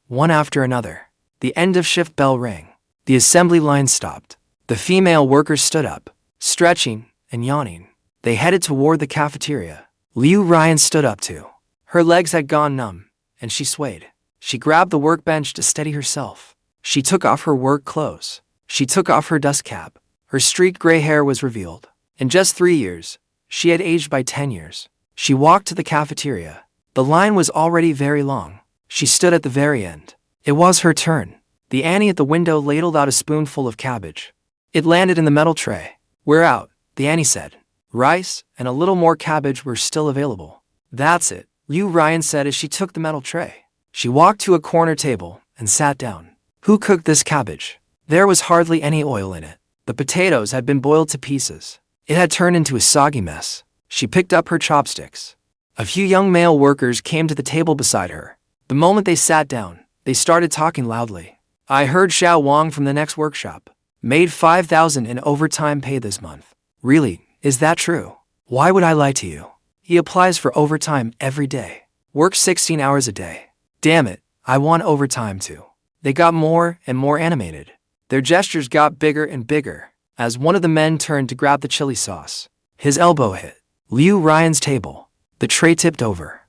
A: one after another. The end-of-shift bell rang. The assembly line stopped. The female workers stood up, stretching and yawning. They headed toward the cafeteria. Ryan stood up too. Her legs had gone numb, and she swayed. She grabbed the workbench to steady herself. She took off her work clothes. She took off her dust cap. Her streaked gray hair was revealed. In just 3 years, she had aged by 10 years. She walked to the cafeteria. The line was already very long. She stood at the very end. It was her turn. The Annie at the window ladled out a spoonful of cabbage. It landed in the metal tray. We're out, the Annie said. Rice and a little more cabbage were still available. That's it, Ryan said as she took the metal tray. She walked to a corner table and sat down. Who cooked this cabbage? There was hardly any oil in it. The potatoes had been boiled to pieces. It had turned into a soggy mess. She picked up her chopsticks. A few young male workers came to the table beside her. The moment they sat down, they started talking loudly. I heard Xiao Wang from the next workshop made 5,000 in overtime pay this month. Really, is that true? Why would I lie to you? He applies for overtime every day. Works 16 hours a day. Damn it, I want overtime too. They got more and more animated. Their gestures got bigger and bigger as one of the men turned to grab the chili sauce. His elbow hit Ryan's table. The tray tipped over.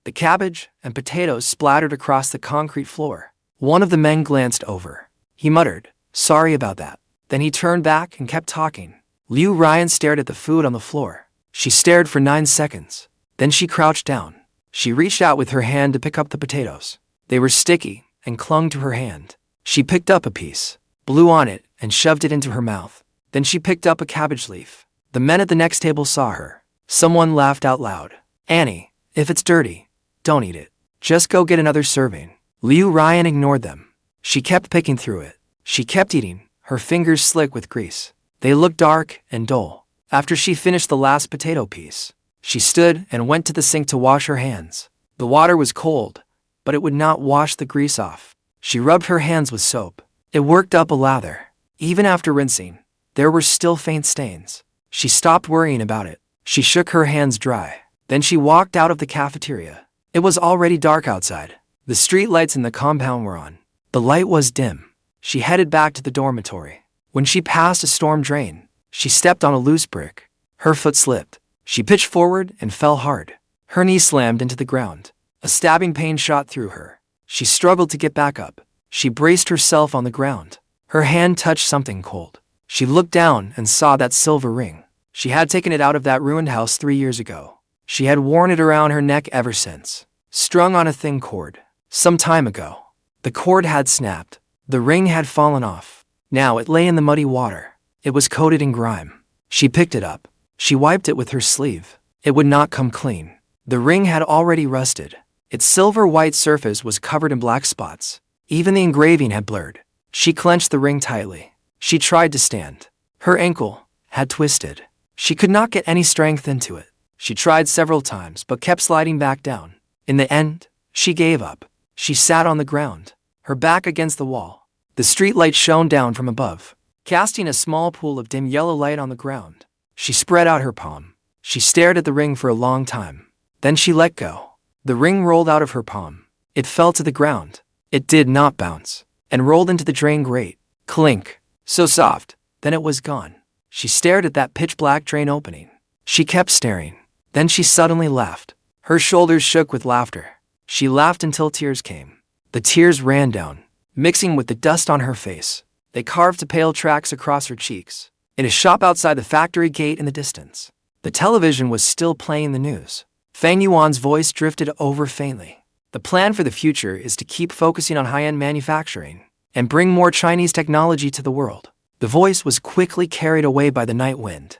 A: The cabbage and potatoes splattered across the concrete floor. One of the men glanced over. He muttered, sorry about that. Then he turned back and kept talking. Ryan stared at the food on the floor. She stared for 9 seconds. Then she crouched down. She reached out with her hand to pick up the potatoes. They were sticky and clung to her hand. She picked up a piece, blew on it, and shoved it into her mouth. Then she picked up a cabbage leaf. The men at the next table saw her. Someone laughed out loud. Annie, if it's dirty, don't eat it. Just go get another serving. Ryan ignored them. She kept picking through it. She kept eating, her fingers slick with grease. They looked dark and dull. After she finished the last potato piece, she stood and went to the sink to wash her hands. The water was cold, but it would not wash the grease off. She rubbed her hands with soap. It worked up a lather. Even after rinsing, there were still faint stains. She stopped worrying about it. She shook her hands dry. Then she walked out of the cafeteria. It was already dark outside. The street lights in the compound were on. The light was dim. She headed back to the dormitory. When she passed a storm drain, she stepped on a loose brick. Her foot slipped. She pitched forward and fell hard. Her knee slammed into the ground. A stabbing pain shot through her. She struggled to get back up. She braced herself on the ground. Her hand touched something cold. She looked down and saw that silver ring. She had taken it out of that ruined house 3 years ago. She had worn it around her neck ever since, strung on a thin cord. Some time ago, the cord had snapped. The ring had fallen off. Now it lay in the muddy water. It was coated in grime. She picked it up. She wiped it with her sleeve. It would not come clean. The ring had already rusted. Its silver-white surface was covered in black spots. Even the engraving had blurred. She clenched the ring tightly. She tried to stand. Her ankle had twisted. She could not get any strength into it. She tried several times but kept sliding back down. In the end, she gave up. She sat on the ground, her back against the wall. The street light shone down from above, casting a small pool of dim yellow light on the ground. She spread out her palm. She stared at the ring for a long time. Then she let go. The ring rolled out of her palm. It fell to the ground. It did not bounce, and rolled into the drain grate. Clink. So soft. Then it was gone. She stared at that pitch-black drain opening. She kept staring. Then she suddenly laughed. Her shoulders shook with laughter. She laughed until tears came. The tears ran down, mixing with the dust on her face. They carved pale tracks across her cheeks. In a shop outside the factory gate in the distance, the television was still playing the news. Fang Yuan's voice drifted over faintly. The plan for the future is to keep focusing on high-end manufacturing and bring more Chinese technology to the world. The voice was quickly carried away by the night wind.